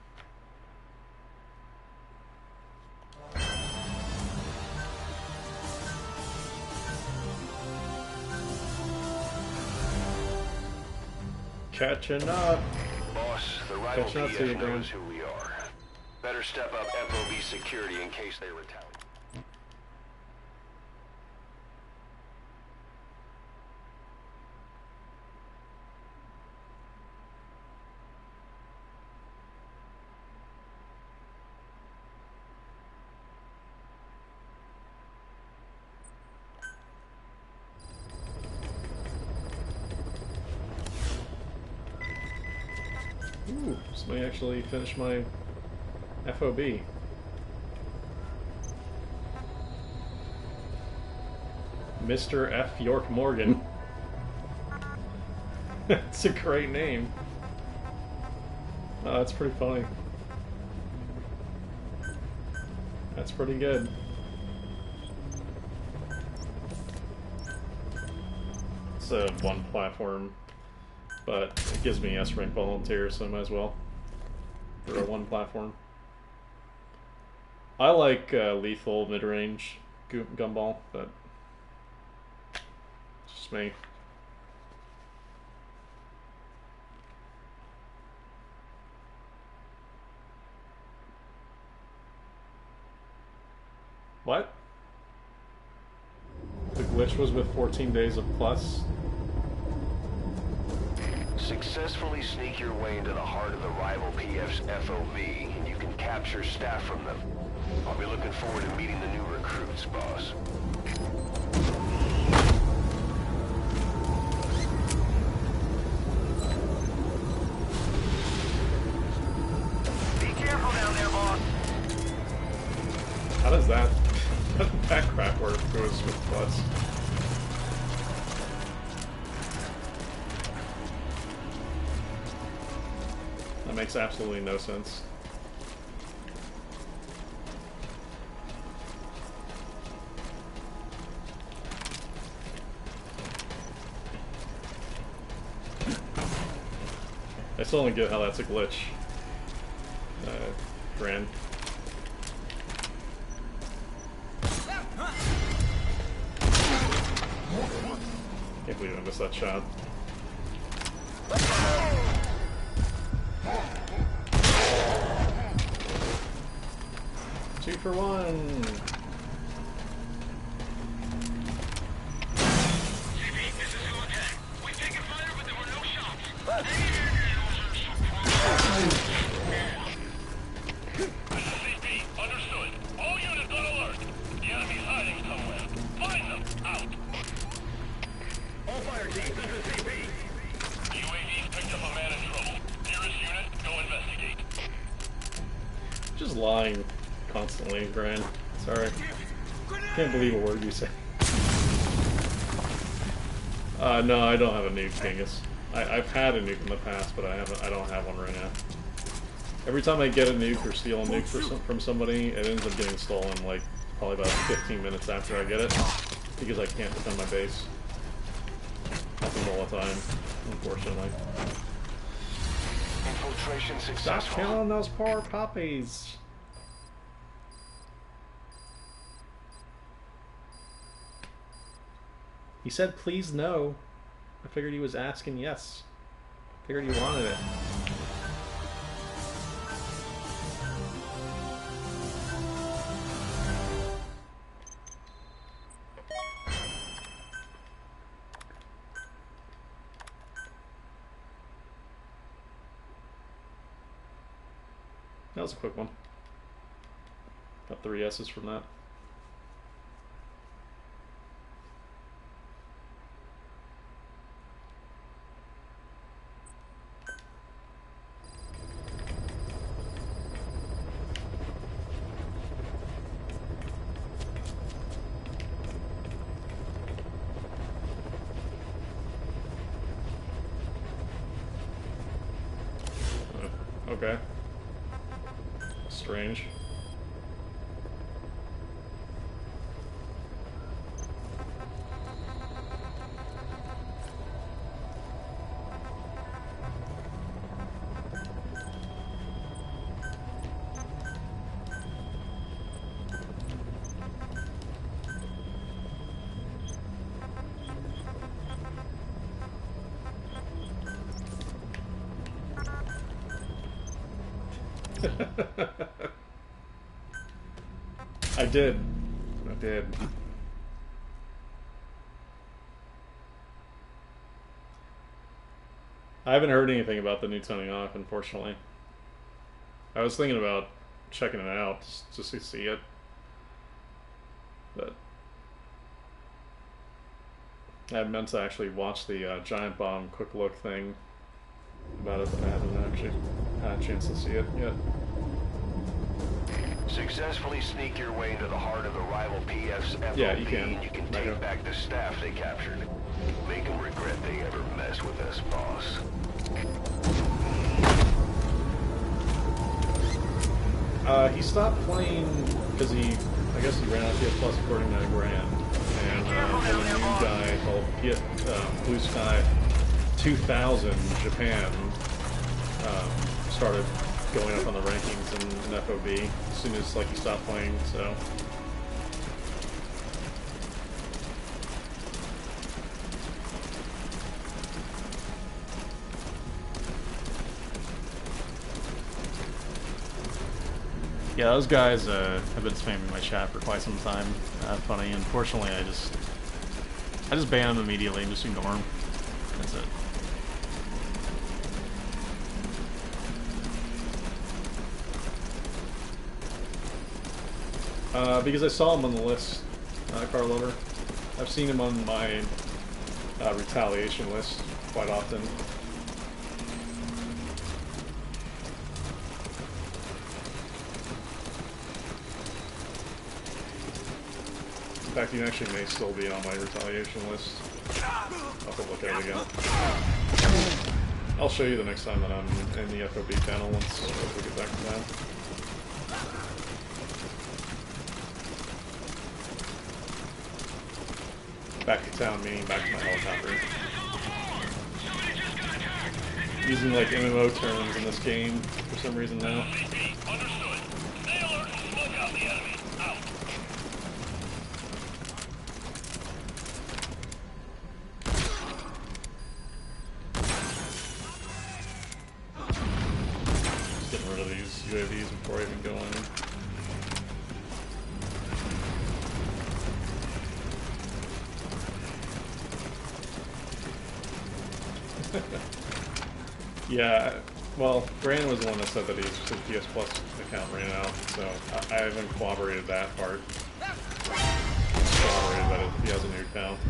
Catching up. Boss, the rival Catching up to you, PF Graham. knows who we are. Better step up FOB security in case they retaliate. Ooh, somebody actually finished my FOB. Mr. F. York Morgan. That's a great name. Oh, that's pretty funny. That's pretty good. It's a one platform, but it gives me S rank volunteer, so I might as well. For a one platform. I like lethal mid-range gumball, but it's just me. What? The glitch was with 14 days of plus? Successfully sneak your way into the heart of the rival PF's FOB, and you can capture staff from them. I'll be looking forward to meeting the new recruits, boss. Be careful down there, boss. How does that crap work goes with plus? That makes absolutely no sense. I still don't get how that's a glitch. Grand. Can't believe I missed that shot. 2 for 1. CP, this is Lieutenant. We've taken fire, but there were no shots. This is CP. Understood. All units on alert. The enemy's hiding somewhere. Find them. Out. All fire teams, this is CP. UAV's picked up a man in trouble. Nearest unit, go investigate. Just lying constantly, Gran. Sorry. Can't believe a word you say. No, I don't have a nuke, Dingus. I've had a nuke in the past, but I don't have one right now. Every time I get a nuke or steal a nuke from somebody, it ends up getting stolen like probably about 15 minutes after I get it, because I can't defend my base. Happens all the time, unfortunately. Infiltration Stop successful. killing those poor puppies. He said please no. I figured he was asking yes. Figured he wanted it. That was a quick one. Got 3 S's from that. Okay. Strange. I did. I did. I haven't heard anything about the new toning off, unfortunately. I was thinking about checking it out just to see it, but I meant to actually watch the Giant Bomb quick look thing about it, but I haven't actually had a chance to see it yet. Successfully sneak your way into the heart of the rival PF's FOB, Yeah, you can. and you can take back the staff they captured. Make them regret they ever messed with us, boss. He stopped playing because I guess he ran out of PS Plus according to Grand, and then a new guy called Blue Sky 2000 Japan started going up on the rankings in FOB as soon as he stopped playing. So yeah, those guys have been spamming my chat for quite some time. Funny, unfortunately, I just ban them immediately and just ignore them. That's it. Because I saw him on the list, Car Lover. I've seen him on my retaliation list quite often. In fact, he actually may still be on my retaliation list. I'll have to look at it again. I'll show you the next time that I'm in the FOB channel once we get back to that. Back to town, meaning back to my helicopter. Using MMO terms in this game for some reason now. Just getting rid of these UAVs before I even go in. Yeah, well, Gran was the one that said that his PS Plus account ran out, so I haven't corroborated that part. Corroborated that he has a new account.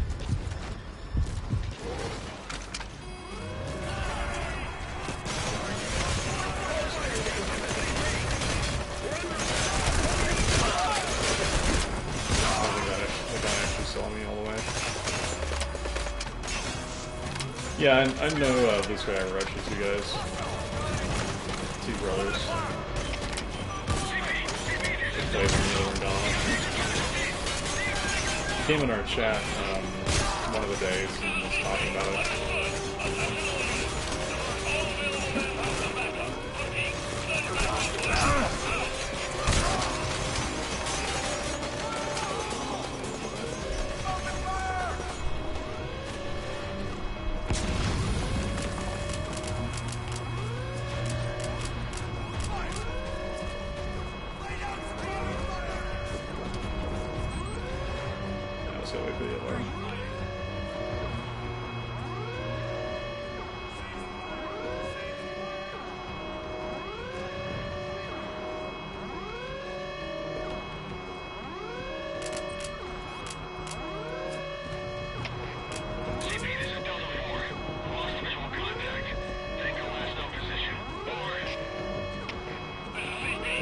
I think that guy actually saw me all the way. Yeah, I know Blue Sky Rushes, you guys. Two brothers. Away from the other Donald. He came in our chat one of the days and was talking about it.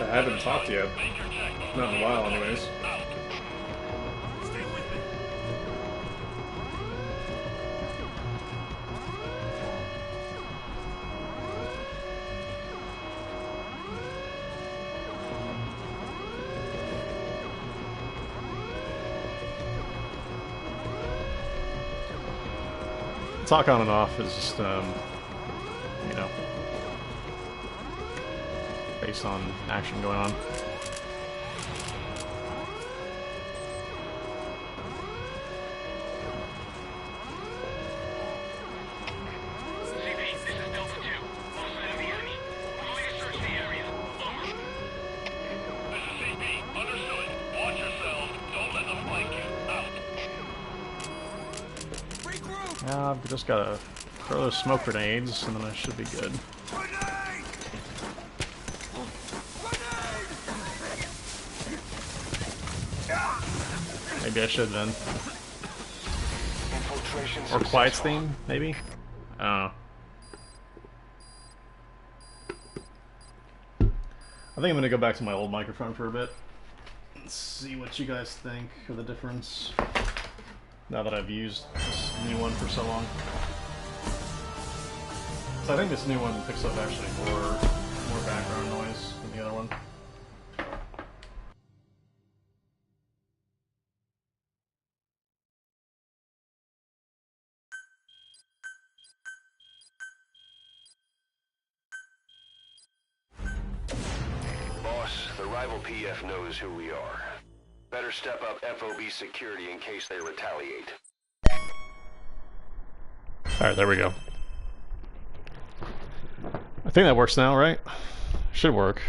I haven't talked yet. Not in a while, anyways. talk on and off is just, you know, based on action going on. Yeah, I've just gotta throw those smoke grenades, and then I should be good. Maybe I should then. Or Quiet's theme, maybe? I don't know. I think I'm gonna go back to my old microphone for a bit. Let's see what you guys think of the difference. Now that I've used this new one for so long. So I think this new one picks up actually more background noise than the other one. Boss, the rival PF knows who we are. Better step up FOB security in case they retaliate. Alright, there we go. I think that works now, right? Should work.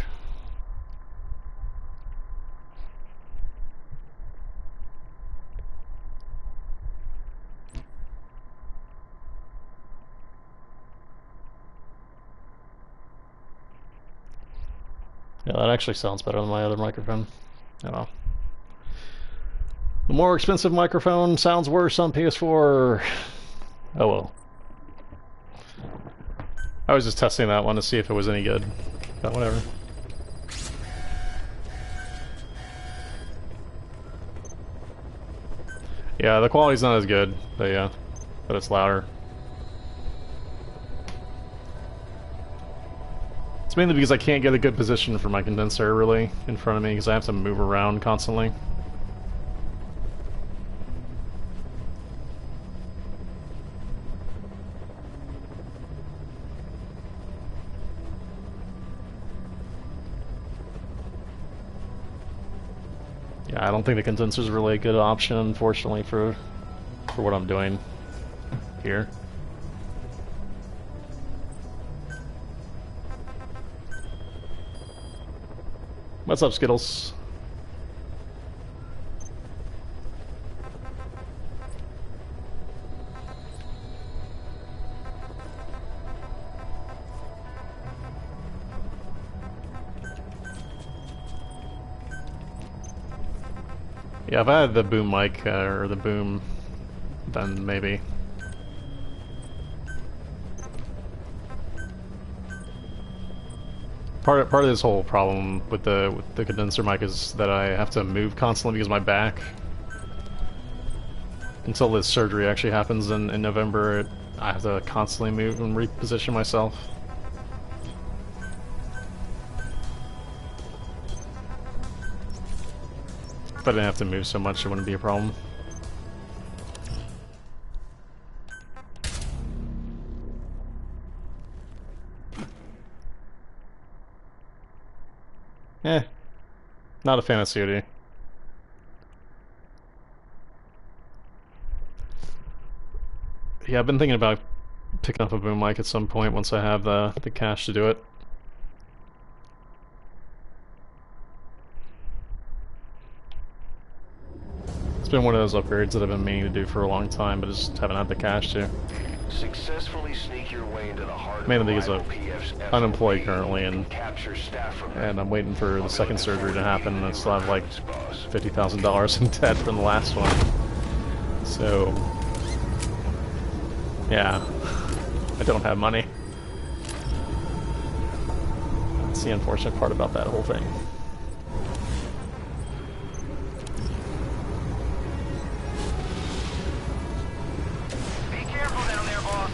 Yeah, that actually sounds better than my other microphone. I don't know. The more expensive microphone sounds worse on PS4. Oh well. I was just testing that one to see if it was any good, but whatever. Yeah, the quality's not as good, but yeah, but it's louder. It's mainly because I can't get a good position for my condenser really in front of me because I have to move around constantly. Yeah, I don't think the condenser is really a good option, unfortunately, for what I'm doing here. What's up, Skittles? Yeah, if I had the boom mic, or the boom, then maybe. Part of this whole problem with the condenser mic is that I have to move constantly because of my back. Until this surgery actually happens in November, I have to constantly move and reposition myself. If I didn't have to move so much, it wouldn't be a problem. Not a fan of COD. Yeah, I've been thinking about picking up a boom mic at some point once I have the cash to do it. It's been one of those upgrades that I've been meaning to do for a long time, but just haven't had the cash to. Successfully sneak your way into the heart Mainly of the because rival PF's FOB unemployed currently, and capture staff from them. I'm waiting for the I'll be second looking surgery to forward happen, and I meeting still have like your boss. $50,000 in debt from the last one. So, yeah, I don't have money. That's the unfortunate part about that whole thing. Be careful down there, boss.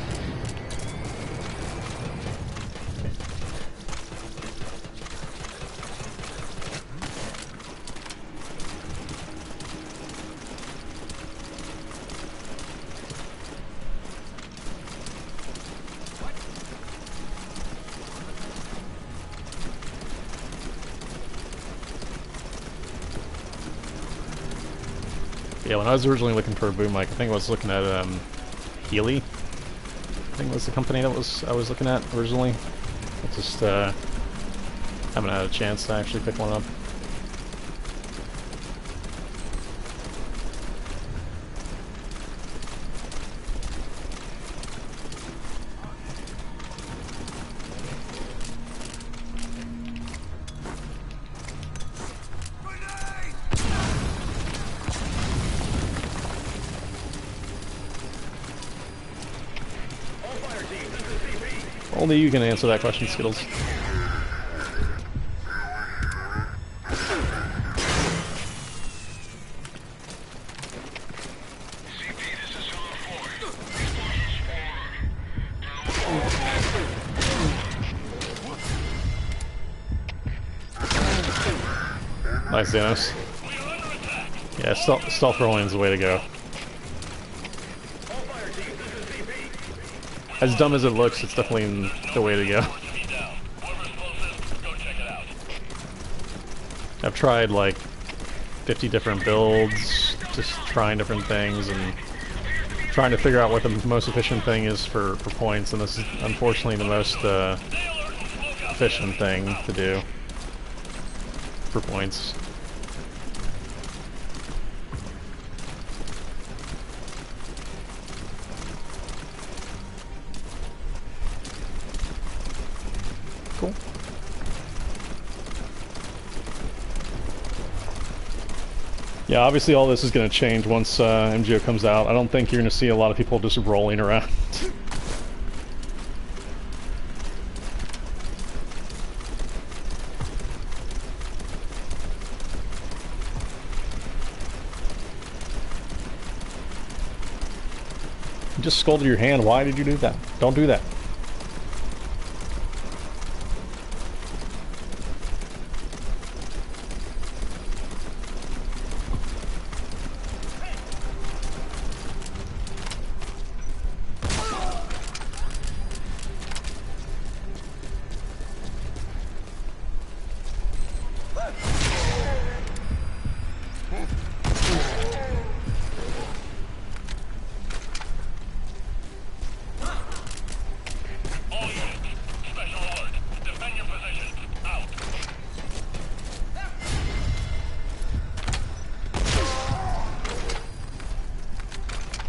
Yeah, when I was originally looking for a boom mic, I think I was looking at Healy. I think was the company that I was looking at originally. I just haven't had a chance to actually pick one up. Only you can answer that question, Skittles. Nice, Xanos. Yeah, stealth rolling is the way to go. As dumb as it looks, it's definitely the way to go. I've tried like 50 different builds, just trying different things and trying to figure out what the most efficient thing is for points, and this is unfortunately the most efficient thing to do for points. Cool. Yeah, obviously all this is going to change once MGO comes out. I don't think you're going to see a lot of people just rolling around. You just scolded your hand. Why did you do that? Don't do that.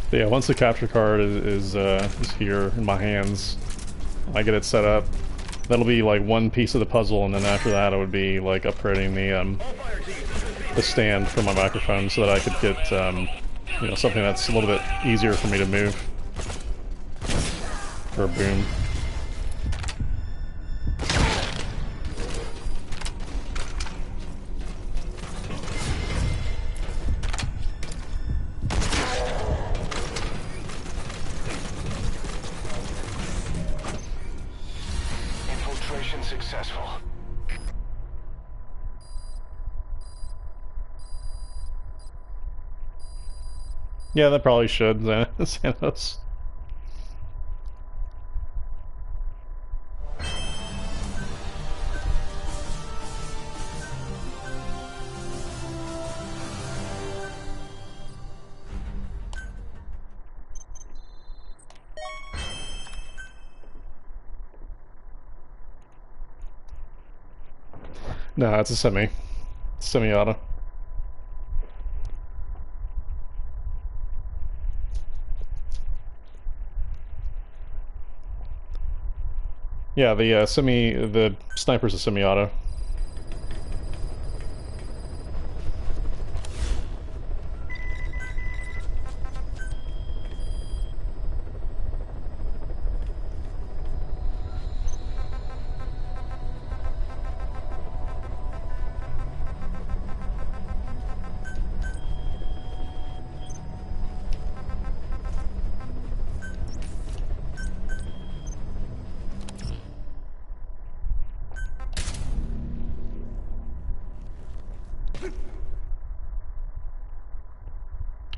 But yeah, once the capture card is here in my hands, I get it set up. That'll be like one piece of the puzzle, and then after that, it would be like upgrading the stand for my microphone so that I could get you know, something that's a little bit easier for me to move for a boom. Infiltration successful. Yeah, that probably should, Xanos. No, it's a semi-auto. Yeah, the sniper's a semi-auto.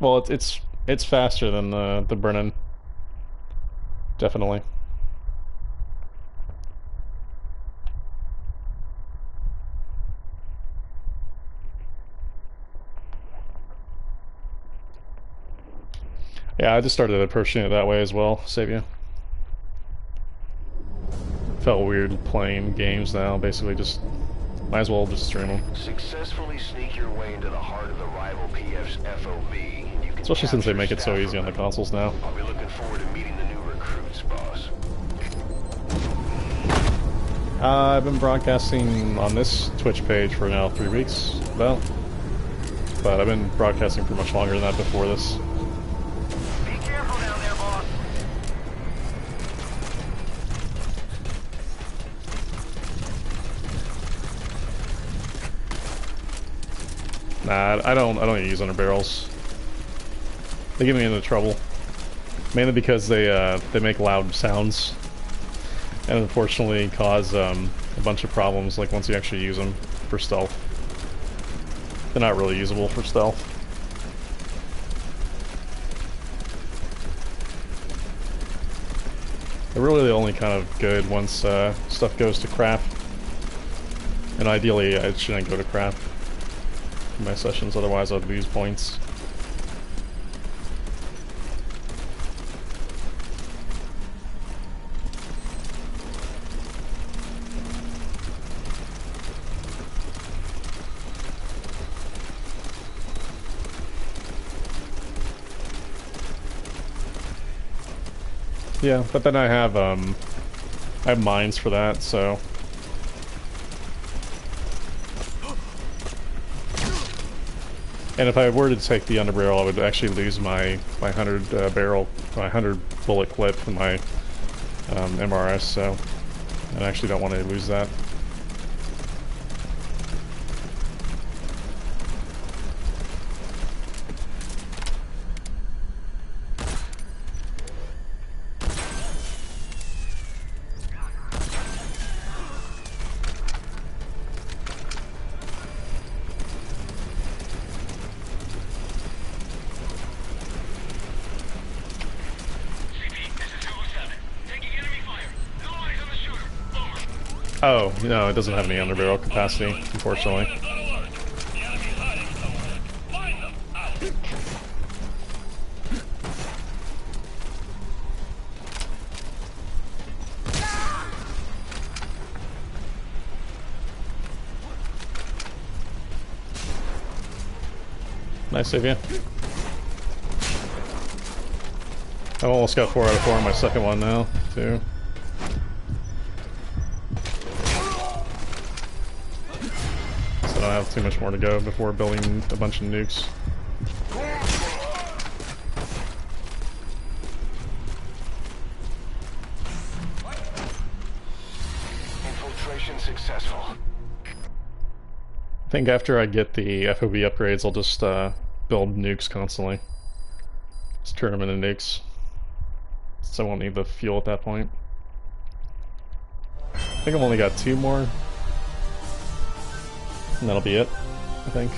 Well, it's faster than the Brennan, definitely. Yeah, I just started approaching it that way as well. Save you. Felt weird playing games now. Basically, just might as well just stream them. Successfully sneak your way into the heart of the rival PF's FOB. And you can Especially since they capture make it so staff easy on the from them. consoles now. I'll be looking forward to meeting the new recruits, boss. I've been broadcasting on this Twitch page for now 3 weeks, about. But I've been broadcasting for much longer than that before this. Be careful down there, boss. Nah, I don't use underbarrels. They get me into trouble, mainly because they make loud sounds, and unfortunately cause a bunch of problems. Like once you actually use them for stealth, they're not really usable for stealth. They're really only kind of good once stuff goes to crap, and ideally it shouldn't go to crap in my sessions, otherwise I'd lose points. Yeah, but then I have mines for that, so. And if I were to take the underbarrel, I would actually lose my 100 my 100 bullet clip from my MRS, so I actually don't want to lose that. Oh, no, it doesn't have any underbarrel capacity, unfortunately. Nice save you. I almost got 4 out of 4 on my second one now, too. I don't have too much more to go before building a bunch of nukes. Infiltration successful. I think after I get the FOB upgrades, I'll just build nukes constantly. Just turn them into nukes. So I won't need the fuel at that point. I think I've only got 2 more. And that'll be it, I think.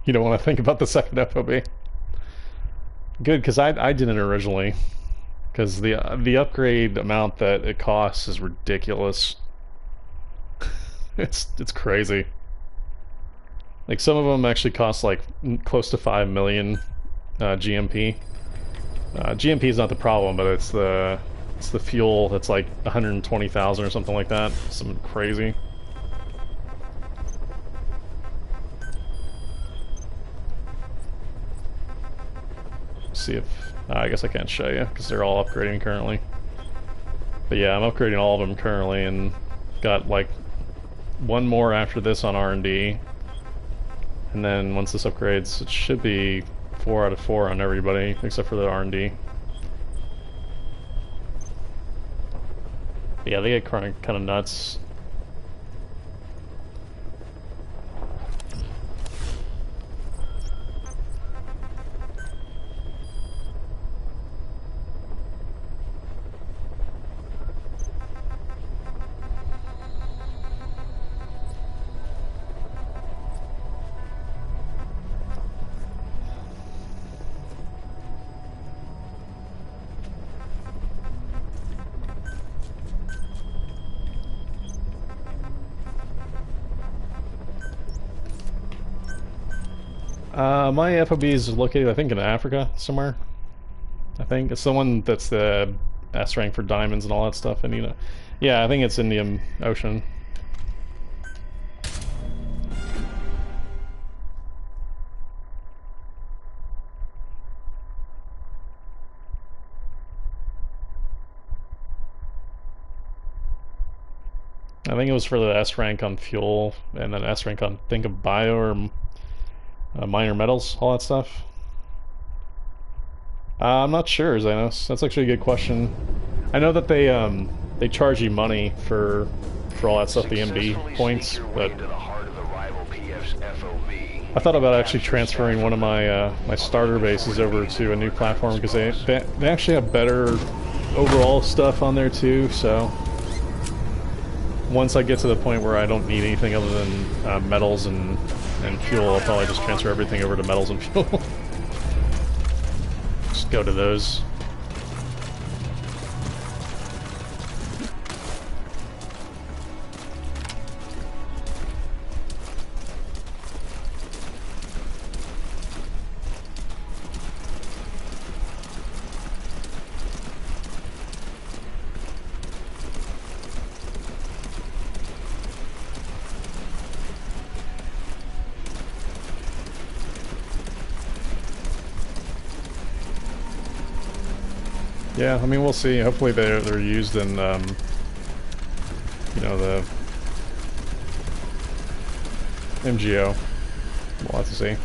You don't want to think about the second FOB. Good, because I didn't originally. Because the upgrade amount that it costs is ridiculous. It's crazy. Like some of them actually cost like close to 5 million GMP. GMP is not the problem, but it's the fuel that's like 120,000 or something like that. Something crazy. See if I guess I can't show you because they're all upgrading currently. But yeah, I'm upgrading all of them currently, and got like 1 more after this on R&D. And then once this upgrades, it should be 4 out of 4 on everybody except for the R&D. Yeah, they get kind of nuts. My FOB is located, I think, in Africa somewhere. I think it's the one that's the S rank for diamonds and all that stuff. And you know, yeah, I think it's Indian Ocean. I think it was for the S rank on fuel, and then S rank on, think of bio or minor metals, all that stuff. I'm not sure, Xanos. That's actually a good question. I know that they charge you money for all that stuff, the MB points, but I thought about actually transferring one of my my starter bases over to a new platform because they actually have better overall stuff on there too. So once I get to the point where I don't need anything other than metals and fuel, I'll probably just transfer everything over to metals and fuel. Just go to those. Yeah, I mean, we'll see. Hopefully they're used in, you know, the MGO. We'll have to see.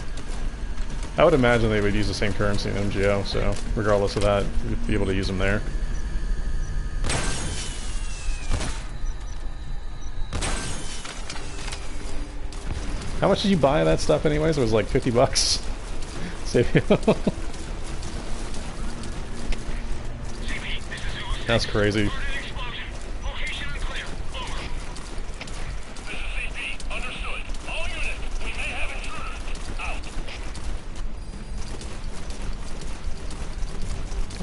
I would imagine they would use the same currency in MGO, so regardless of that, you'd be able to use them there. How much did you buy that stuff anyways? It was like 50 bucks. Save you. That's crazy. I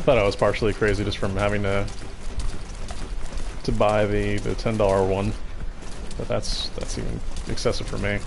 thought I was partially crazy just from having to buy the $10 one, but that's even excessive for me.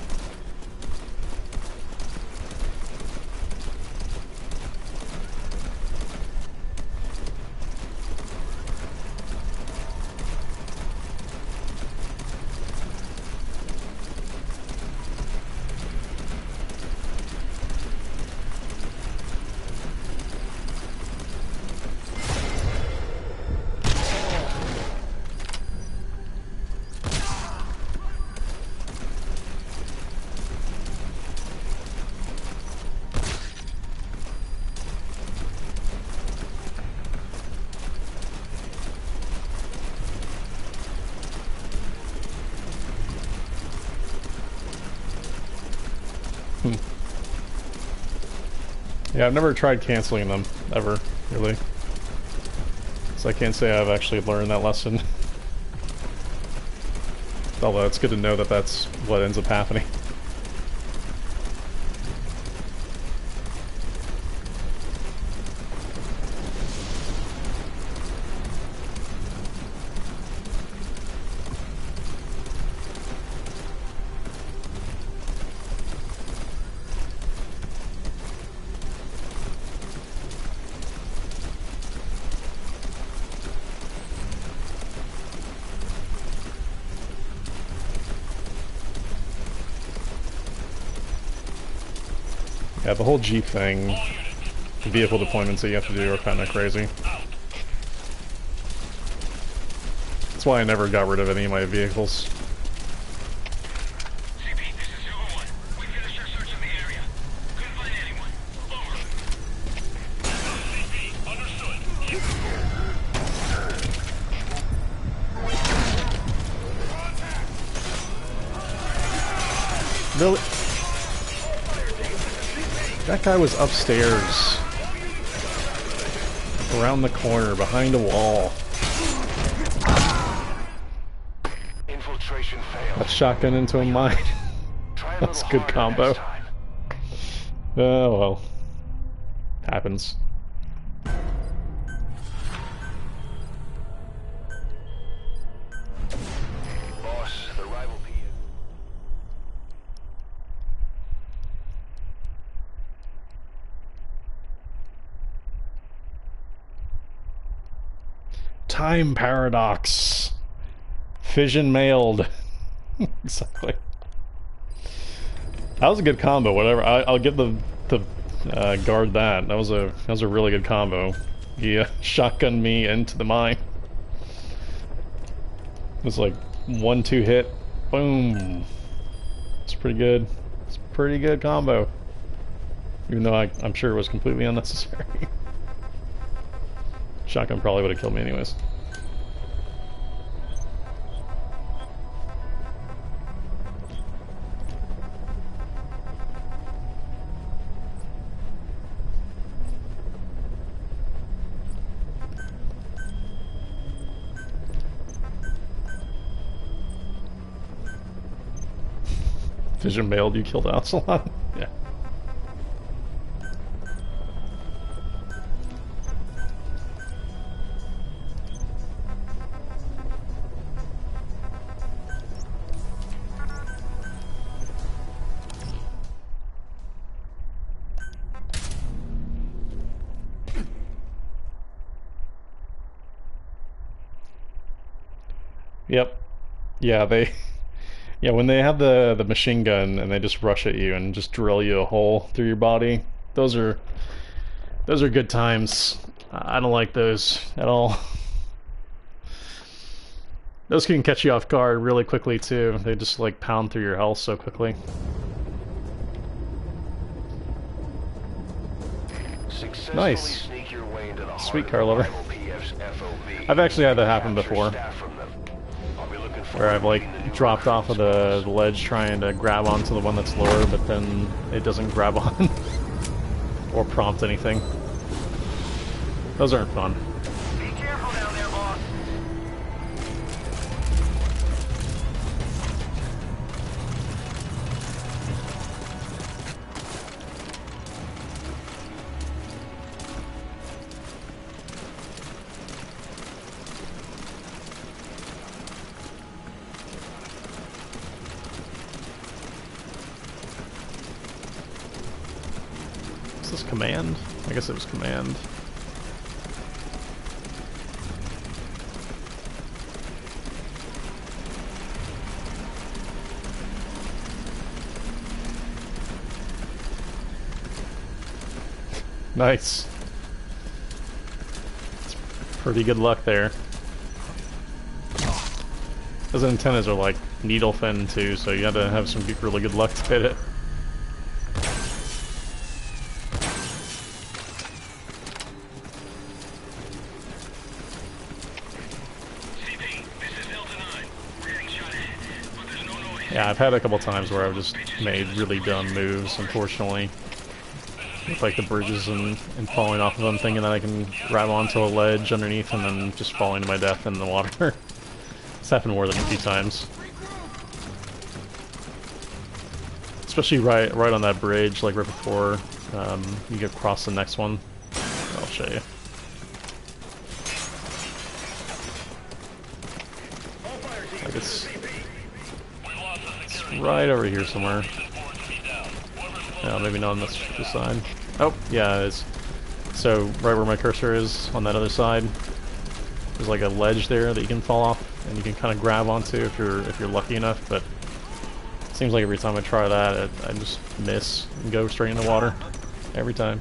Yeah, I've never tried canceling them, ever, really. So I can't say I've actually learned that lesson. Although it's good to know that that's what ends up happening. Yeah, the whole Jeep thing, the vehicle deployments that you have to do are kind of crazy. That's why I never got rid of any of my vehicles. CP, this is 01. We finished our search of the area. Couldn't find anyone. Over. CP, understood. Really? That guy was upstairs. Around the corner, behind a wall. Infiltration failed. That shotgun into a mine. That's a good combo. Oh well. Happens. Boss, the rival PF. Time paradox. Fission mailed. Exactly. That was a good combo. Whatever. I'll give the guard that. That was a really good combo. He shotgunned me into the mine. It was like 1-2 hit. Boom. It's pretty good. It's a pretty good combo. Even though I'm sure it was completely unnecessary. Shotgun probably would have killed me anyways. Vision mailed you killed Absalom? Yeah. Yep. Yeah, yeah, when they have the machine gun and they just rush at you and just drill you a hole through your body, those are good times. I don't like those at all. Those can catch you off guard really quickly too. They just like pound through your health so quickly. Nice. Sweet car lover. I've actually had that happen before. Where I've like dropped off of the ledge trying to grab onto the one that's lower, but then it doesn't grab on or prompt anything. Those aren't fun. Be careful down there, boss. Is this command? I guess it was command. Nice. It's pretty good luck there. Those antennas are like needle fin too, so you have to have some really good luck to hit it. Yeah, I've had a couple times where I've just made really dumb moves, unfortunately. With like the bridges and falling off of them, thinking that I can grab onto a ledge underneath and then just falling to my death in the water. It's happened more than a few times. Especially right on that bridge, like right before you get across the next one. I'll show you. Like it's right over here somewhere. No, maybe not on this side. Oh, yeah, it is. So, right where my cursor is, on that other side, there's like a ledge there that you can fall off, and you can kind of grab onto if you're lucky enough, but it seems like every time I try that, I just miss and go straight in the water. Every time.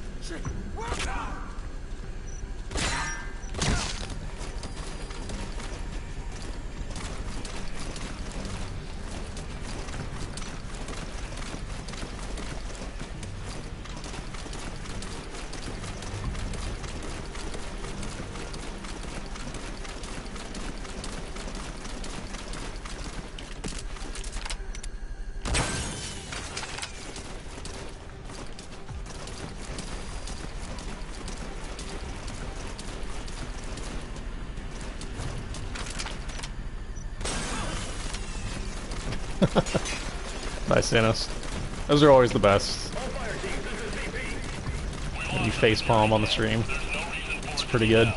Nice, Thanos. Those are always the best. When you facepalm on the stream. It's pretty good.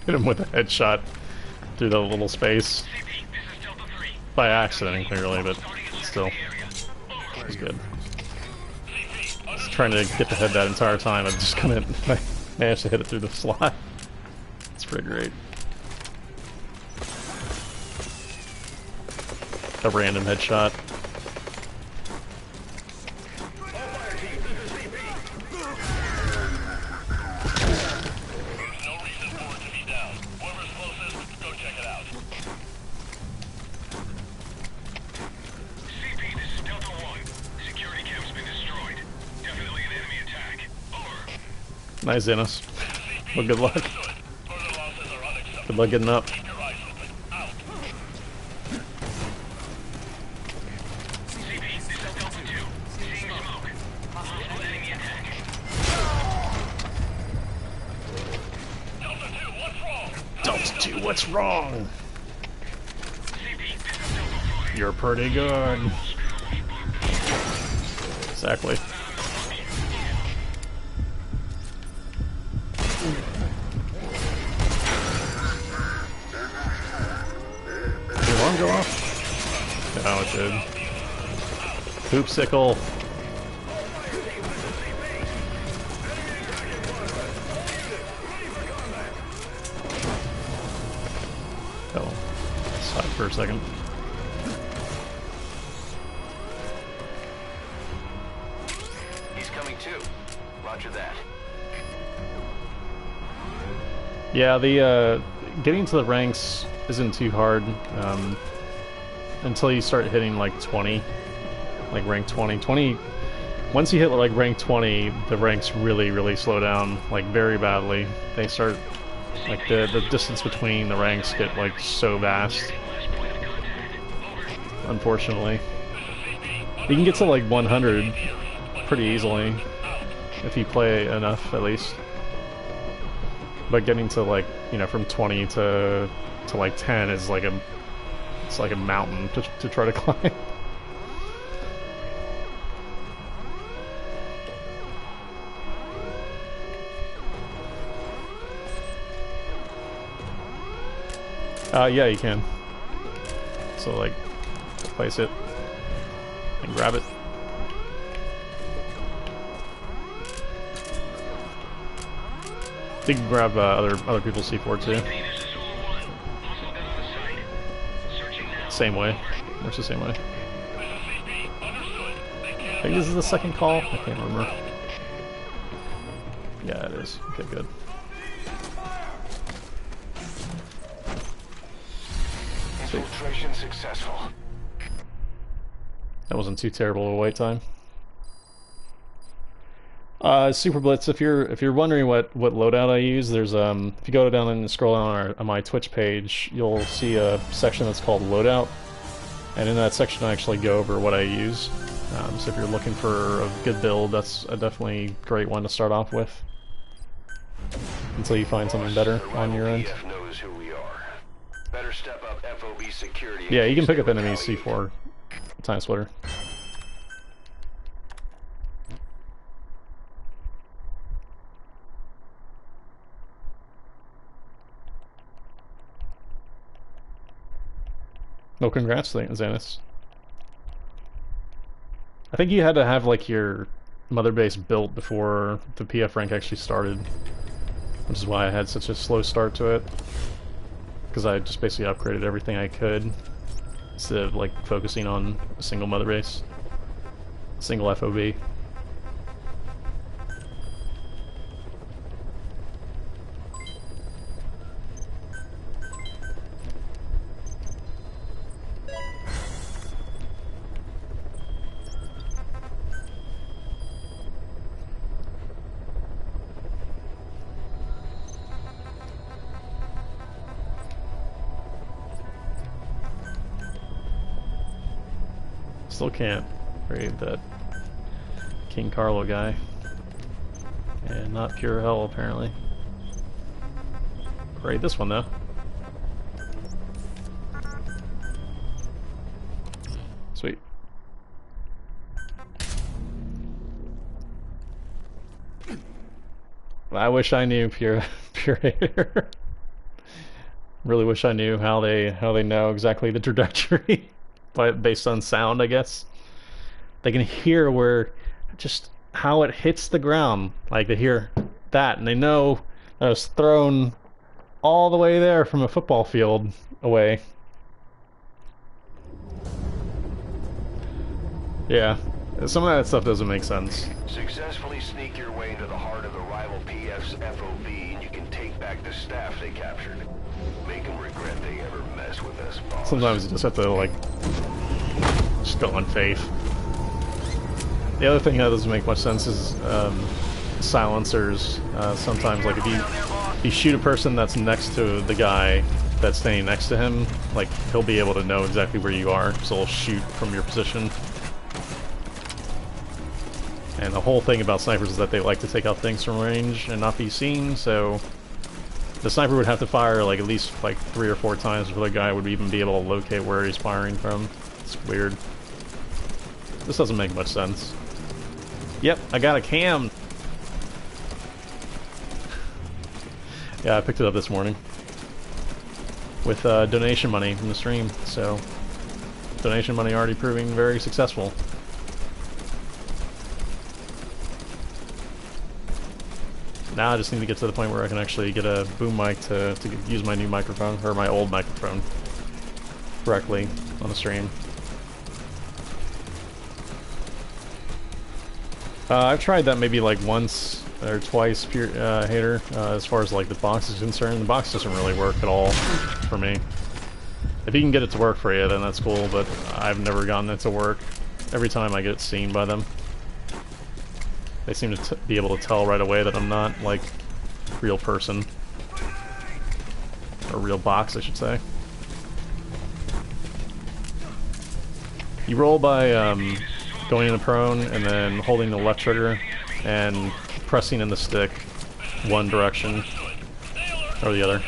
Hit him with a headshot through the little space. CP, this is Delta 3. By accident, clearly, but still. It was good. I was trying to get the head that entire time. I just couldn't. I managed to hit it through the slot. It's pretty great. A random headshot. There's no reason for it to be down. Whoever's closest, go check it out. CP, this is Delta 1. Security camp's been destroyed. Definitely an enemy attack. Over. Nice, Dennis. Well, good luck. Further losses are unacceptable. Good luck getting up. Keep your eyes open. Out. CP, this is Delta 2. Seeing smoke. Hostile enemy attack. Delta 2, what's wrong? Delta 2, what's wrong? CP, this is Delta 5. You're pretty good. Exactly. Did the alarm go off? No, it did. Hoopsicle. Oh, stop for a second. He's coming too. Roger that. Yeah, the getting to the ranks isn't too hard until you start hitting like 20, like rank 20. 20. Once you hit like rank 20, the ranks really slow down like very badly. They start like the distance between the ranks get like so vast. Unfortunately, you can get to like 100 pretty easily if you play enough at least. But getting to like, you know, from 20 to like 10 is like it's like a mountain to try to climb. Yeah, you can. So like, place it and grab it. You can grab other people's C4 too. Same way. Works the same way. I think this is the second call. I can't remember. Yeah, it is. Okay, good. Infiltration successful. That wasn't too terrible of a wait time. Super Blitz, if you're wondering what loadout I use, there's if you go down and scroll down on my Twitch page, you'll see a section that's called loadout, and in that section I actually go over what I use. So if you're looking for a good build, that's a definitely great one to start off with until you find something better on your end. Knows who we are. Better step up FOB security. Yeah, you can pick up enemies C4 time splitter. No, congrats, Xanis. I think you had to have like your mother base built before the PF rank actually started, which is why I had such a slow start to it. Because I just basically upgraded everything I could instead of like focusing on a single mother base, single FOB. Still can't raid that King Carlo guy. And not pure hell, apparently. Raid this one, though. Sweet. I wish I knew pure hater. Really wish I knew how they know exactly the trajectory, but based on sound, I guess. They can hear where just how it hits the ground. Like they hear that, and they know that it was thrown all the way there from a football field away. Yeah, some of that stuff doesn't make sense. Successfully sneak your way into the heart of the rival PF's FOB, and you can take back the staff they captured. Make them regret they ever mess with us, boss. Sometimes you just have to, like, just go on faith. The other thing that doesn't make much sense is silencers. Sometimes, like, if you shoot a person that's next to the guy that's standing next to him, like, he'll be able to know exactly where you are, so he'll shoot from your position. And the whole thing about snipers is that they like to take out things from range and not be seen, so the sniper would have to fire like at least like 3 or 4 times before the guy would even be able to locate where he's firing from. It's weird. This doesn't make much sense. Yep, I got a cam! Yeah, I picked it up this morning. With donation money from the stream, so donation money already proving very successful. Now I just need to get to the point where I can actually get a boom mic to use my new microphone, or my old microphone, correctly on the stream. I've tried that maybe like once or twice, Hater, as far as like the box is concerned. The box doesn't really work at all for me. If you can get it to work for you, then that's cool, but I've never gotten it to work. Every time I get seen by them. They seem to be able to tell right away that I'm not, like, a real person. Or a real box, I should say. You roll by going into prone and then holding the left trigger and pressing in the stick one direction or the other.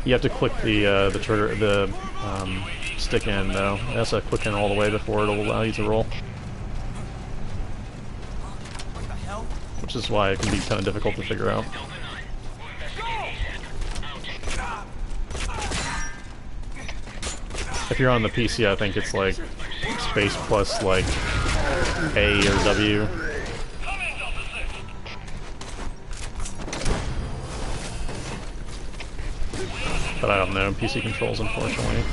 You have to click the trigger, the stick in though. It has to click in all the way before it'll allow you to roll. Which is why it can be kind of difficult to figure out. If you're on the PC, I think it's like space plus like A or W. But I don't know PC controls, unfortunately,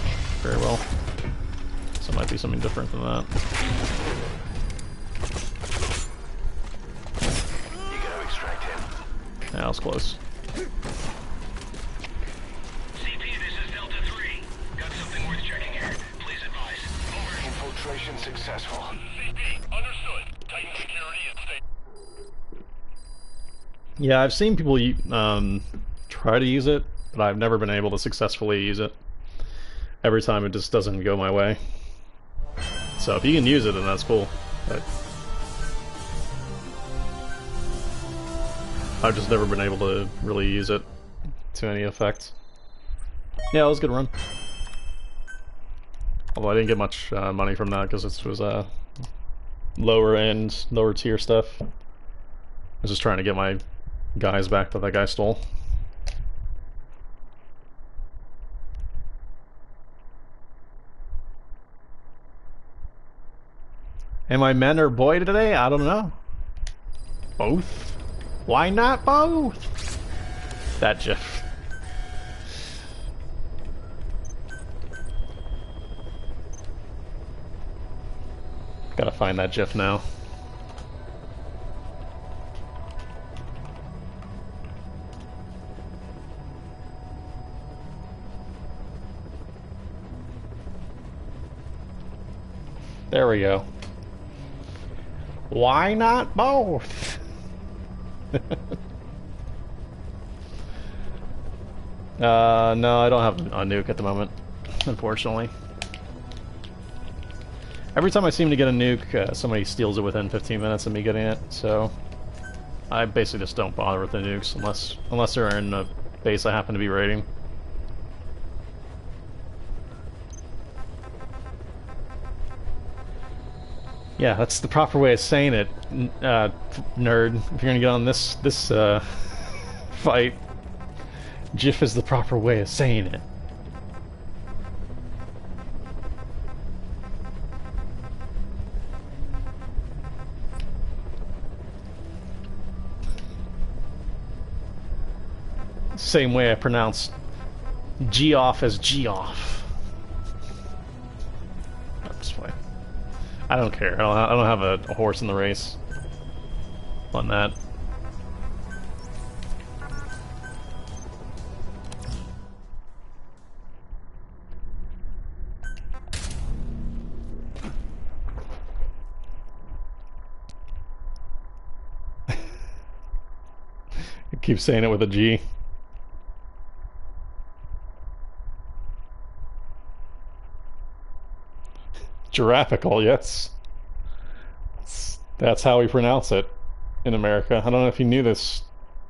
very well. So it might be something different than that. Yeah, that was close. CP, this is Delta 3. Got something worth checking here. Please advise. Over. Infiltration successful. CP, understood. Tighten security and stay. Yeah, I've seen people try to use it, but I've never been able to successfully use it. Every time it just doesn't go my way. So if you can use it, then that's cool. But I've just never been able to really use it to any effect. Yeah, it was a good run. Although I didn't get much money from that because this was lower end, lower tier stuff. I was just trying to get my guys back that guy stole. Am I men or boy today? I don't know. Both? Why not both? That GIF. Gotta find that GIF now. There we go. Why not both? No, I don't have a nuke at the moment, unfortunately. Every time I seem to get a nuke, somebody steals it within 15 minutes of me getting it, so I basically just don't bother with the nukes unless they're in a base I happen to be raiding. Yeah, that's the proper way of saying it, nerd. If you're gonna get on this fight, GIF is the proper way of saying it. Same way I pronounce G-off as G-off. I'm just playing. I don't care. I don't have a horse in the race on that. I keep saying it with a G. Giraffical, yes. That's how we pronounce it in America. I don't know if you knew this,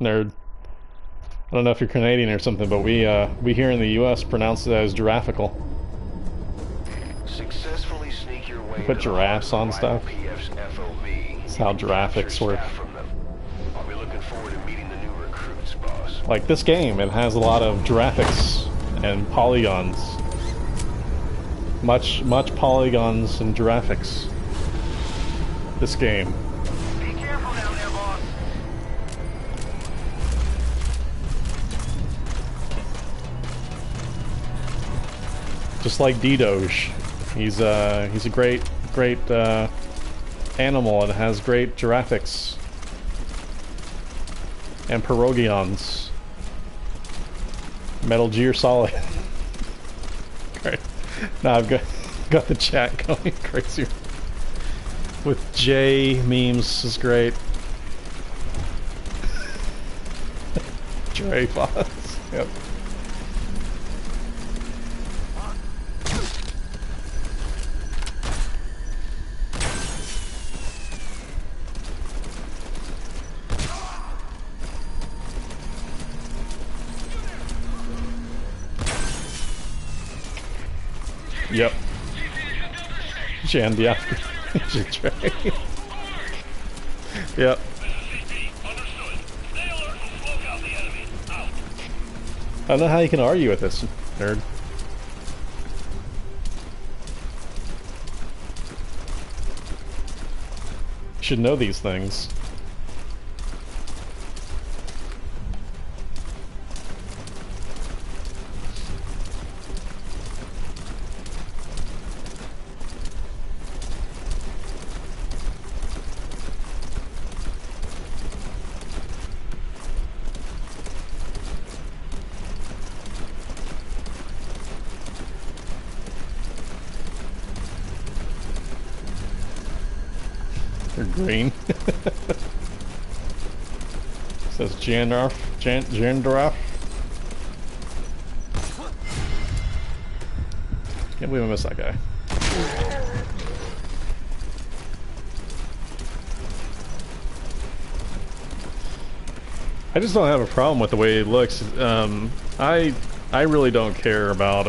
nerd. I don't know if you're Canadian or something, but we here in the U.S. pronounce it as giraffical. Successfully sneak your way Put giraffes on stuff. FOB. That's how giraffics work. I'll be looking forward to meeting the new recruits, boss. Like this game, it has a lot of giraffics and polygons. Much polygons and giraffics. This game. Be careful down there, boss. Just like D-Doge. He's a great animal and has great giraffics. And pierogions. Metal Gear Solid. Great. Now I've got the chat going crazy. With J memes is great. Dre boss. Yep. Yep. Jan Diafra. Yep. I don't know how you can argue with this, nerd. You should know these things. They're green. Says Jandarf. Jandarf. Can't believe I missed that guy. I just don't have a problem with the way it looks. I really don't care about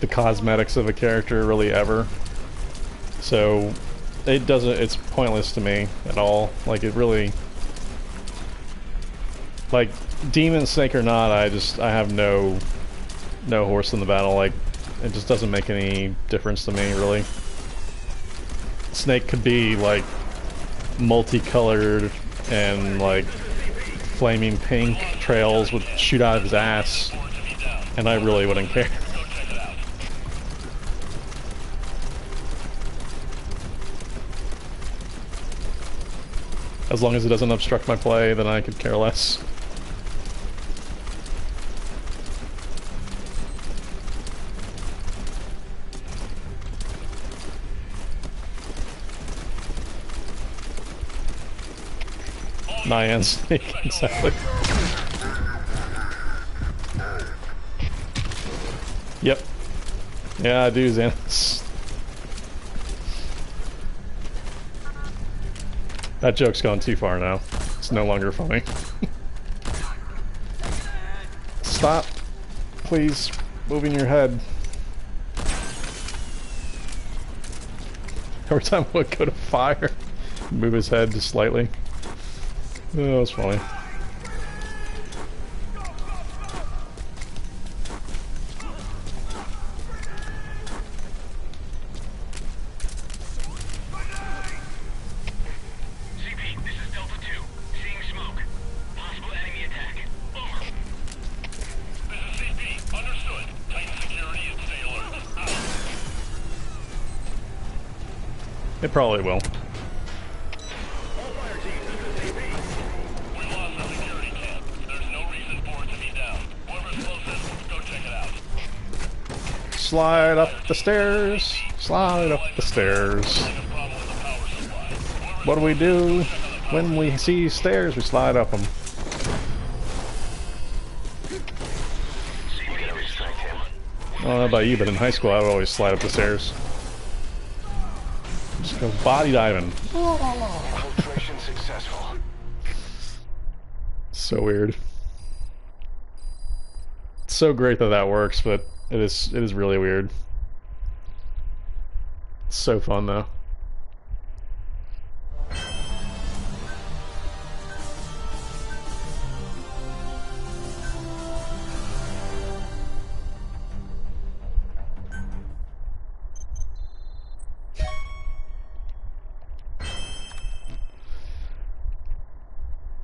the cosmetics of a character really ever. So it's pointless to me at all. Like it really, like demon snake or not, I have no horse in the battle. Like it just doesn't make any difference to me really. Snake could be like multicolored and like flaming pink trails would shoot out of his ass, and I really wouldn't care. As long as it doesn't obstruct my play, then I could care less. Nyan snake, exactly. Yep. Yeah, I do, Xanis. That joke's gone too far now. It's no longer funny. Stop. Please. Moving your head. Every time I would go to fire, move his head just slightly. Oh, that was funny. It probably will. All fire teams, this is CP. We lost the security camp. There's no reason for it to be down. Whoever's closest, go check it out. Slide up the stairs. Slide up the stairs. What do we do when we see stairs? We slide up them. I don't know about you, but in high school I would always slide up the stairs. Just go body diving. Infiltration successful. So weird. It's so great that that works, but it is really weird. It's so fun though.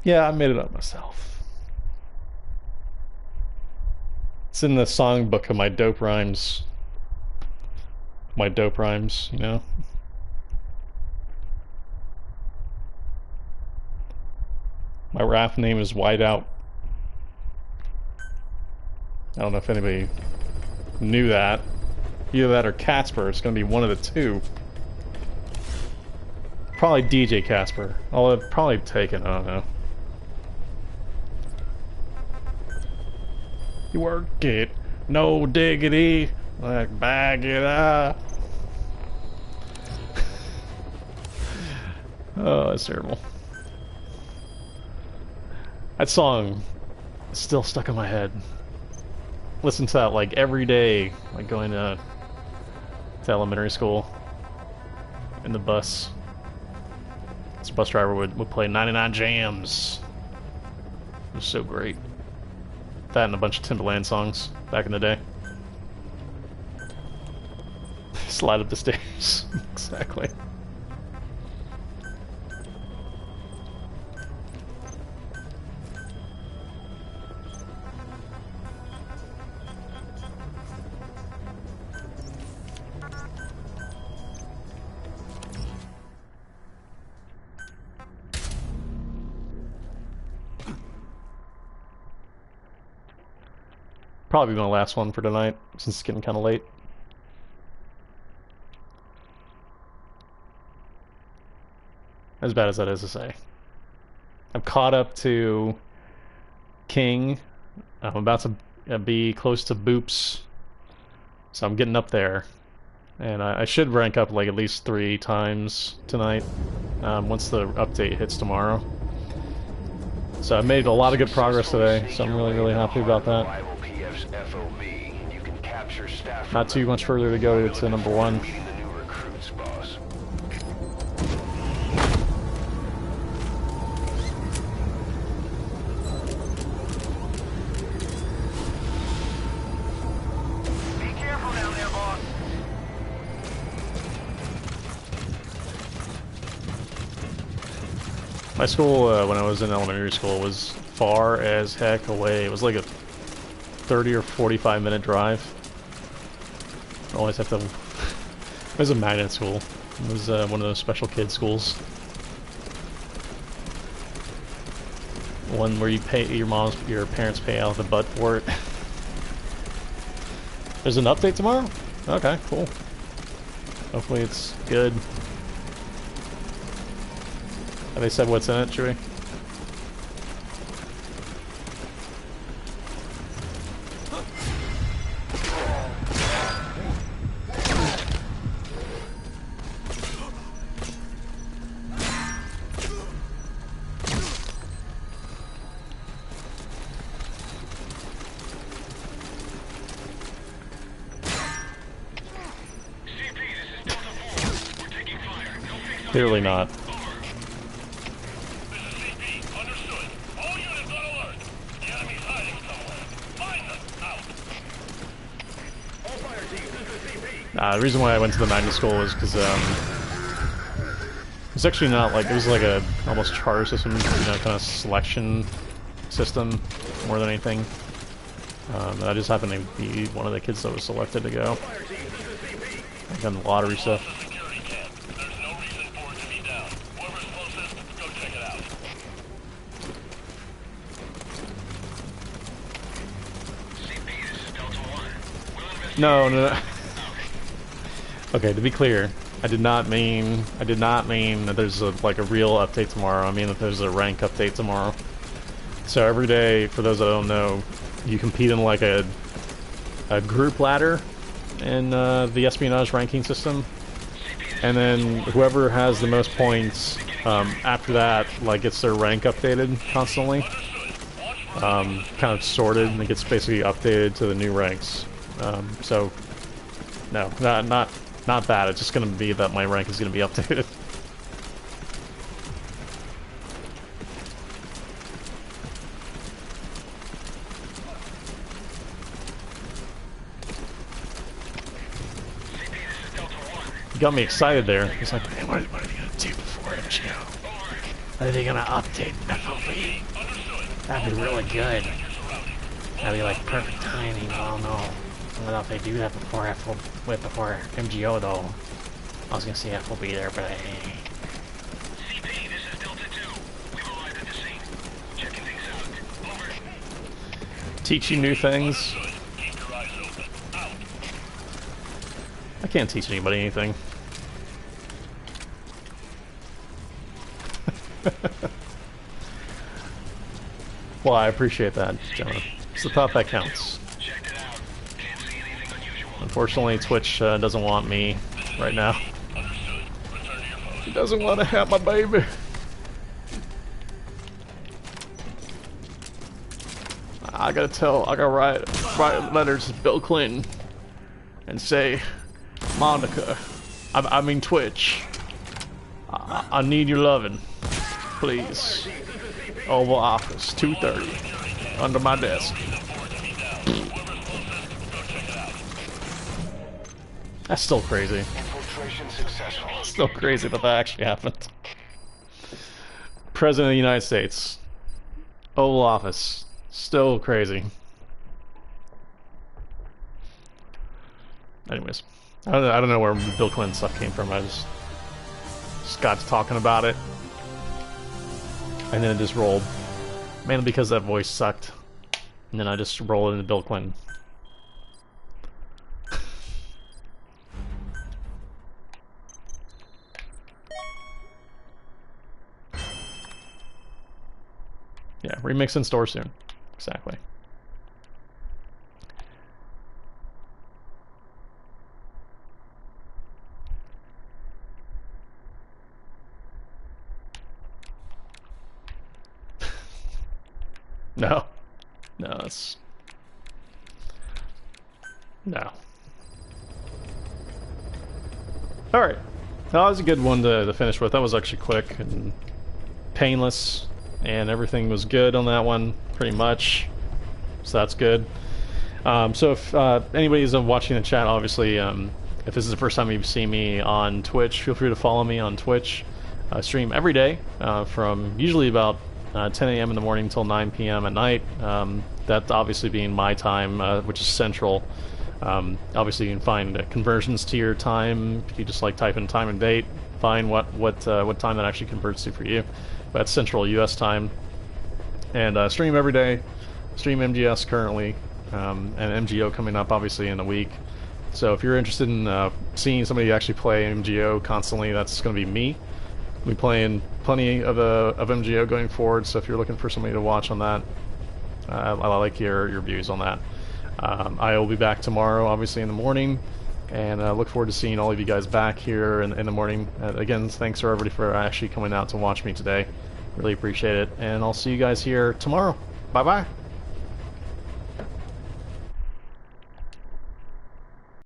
Yeah, I made it up myself. It's in the songbook of my dope rhymes. My dope rhymes, you know? My rap name is Whiteout. I don't know if anybody knew that. Either that or Casper. It's gonna be one of the two. Probably DJ Casper. I'll have probably taken, I don't know. You work it, no diggity, like bag it up. Oh, that's terrible. That song is still stuck in my head. Listen to that like every day, like going to elementary school in the bus. This bus driver would play 99 Jams. It was so great. That and a bunch of Timberland songs back in the day. Slide up the stairs. Exactly. Probably my last one for tonight, since it's getting kind of late. As bad as that is to say. I'm caught up to King. I'm about to be close to Boops. So I'm getting up there. And I should rank up like at least 3 times tonight, once the update hits tomorrow. So I made a lot of good progress today, so I'm really happy about that. FOB. You can capture staff. Not too much further to go to number 1. Meeting the new recruits, boss. Be careful down there, boss. My school, when I was in elementary school, was far as heck away. It was like a 30 or 45 minute drive. I always have to... It was a magnet school. It was one of those special kid schools. One where you pay your parents pay out of the butt for it. There's an update tomorrow? Okay, cool. Hopefully it's good. Have they said what's in it, Chewie? Clearly not. This is CP. Understood. All units on alert. The enemy's hiding somewhere. Find them. Out. All fire teams, this is CP. The reason why I went to the magnet school was because it's actually not like, it was like a almost charter system, you know, kind of selection system more than anything. And I just happened to be one of the kids that was selected to go. I've done lottery stuff. Security camp. There's no reason No, no, no. Okay, to be clear, I did not mean that there's like a real update tomorrow. I mean that there's a rank update tomorrow. So every day, for those that don't know, you compete in like a group ladder in the espionage ranking system, and then whoever has the most points after that like gets their rank updated constantly, kind of sorted, and it gets basically updated to the new ranks. So no, not bad. It's just going to be that my rank is going to be updated. You got me excited there. It's like, man, what are they going to do before MGO? Are they going to update FOB? That'd be really good. That'd be like perfect timing. I don't know. I don't know if they do that before before MGO though. I was gonna say FOB there, but hey. CP, this is Delta 2. We've arrived at the scene. Checking things out. Over. Teach you new things. Keep your eyes open. Out. I can't teach anybody anything. Well, I appreciate that, Jonah. It's the thought that counts. Checked it out. Can't see anything unusual. Unfortunately, Twitch doesn't want me right now. Understood. Return to your post. He doesn't want to have my baby. I gotta write letters to Bill Clinton and say, Monica, I mean Twitch, I need your loving, please. Oval Office, 2:30, under my desk. That's still crazy. Infiltration successful. Still crazy that that actually happened. President of the United States, Oval Office, still crazy. Anyways, I don't know where Bill Clinton stuff came from. I just got to talking about it, and then it just rolled. Mainly because that voice sucked, and then I just rolled into Bill Clinton. Yeah, remix in store soon. Exactly. No. No, that's... No. Alright. That was a good one to finish with. That was actually quick and painless, and everything was good on that one, pretty much. So that's good. So if anybody's watching the chat, obviously, if this is the first time you've seen me on Twitch, feel free to follow me on Twitch. I stream every day from usually about 10 a.m. in the morning till 9 p.m. at night. That obviously being my time, which is central. Obviously, you can find conversions to your time. If you just like type in time and date, find what time that actually converts to for you. But that's central U.S. time. And stream every day. Stream MGS currently, and MGO coming up obviously in a week. So if you're interested in seeing somebody actually play MGO constantly, that's going to be me. We'll be playing plenty of MGO going forward, so if you're looking for somebody to watch on that, I like your views on that. I will be back tomorrow, obviously, in the morning, and look forward to seeing all of you guys back here in the morning. Again, thanks for everybody for actually coming out to watch me today. Really appreciate it, and I'll see you guys here tomorrow. Bye-bye.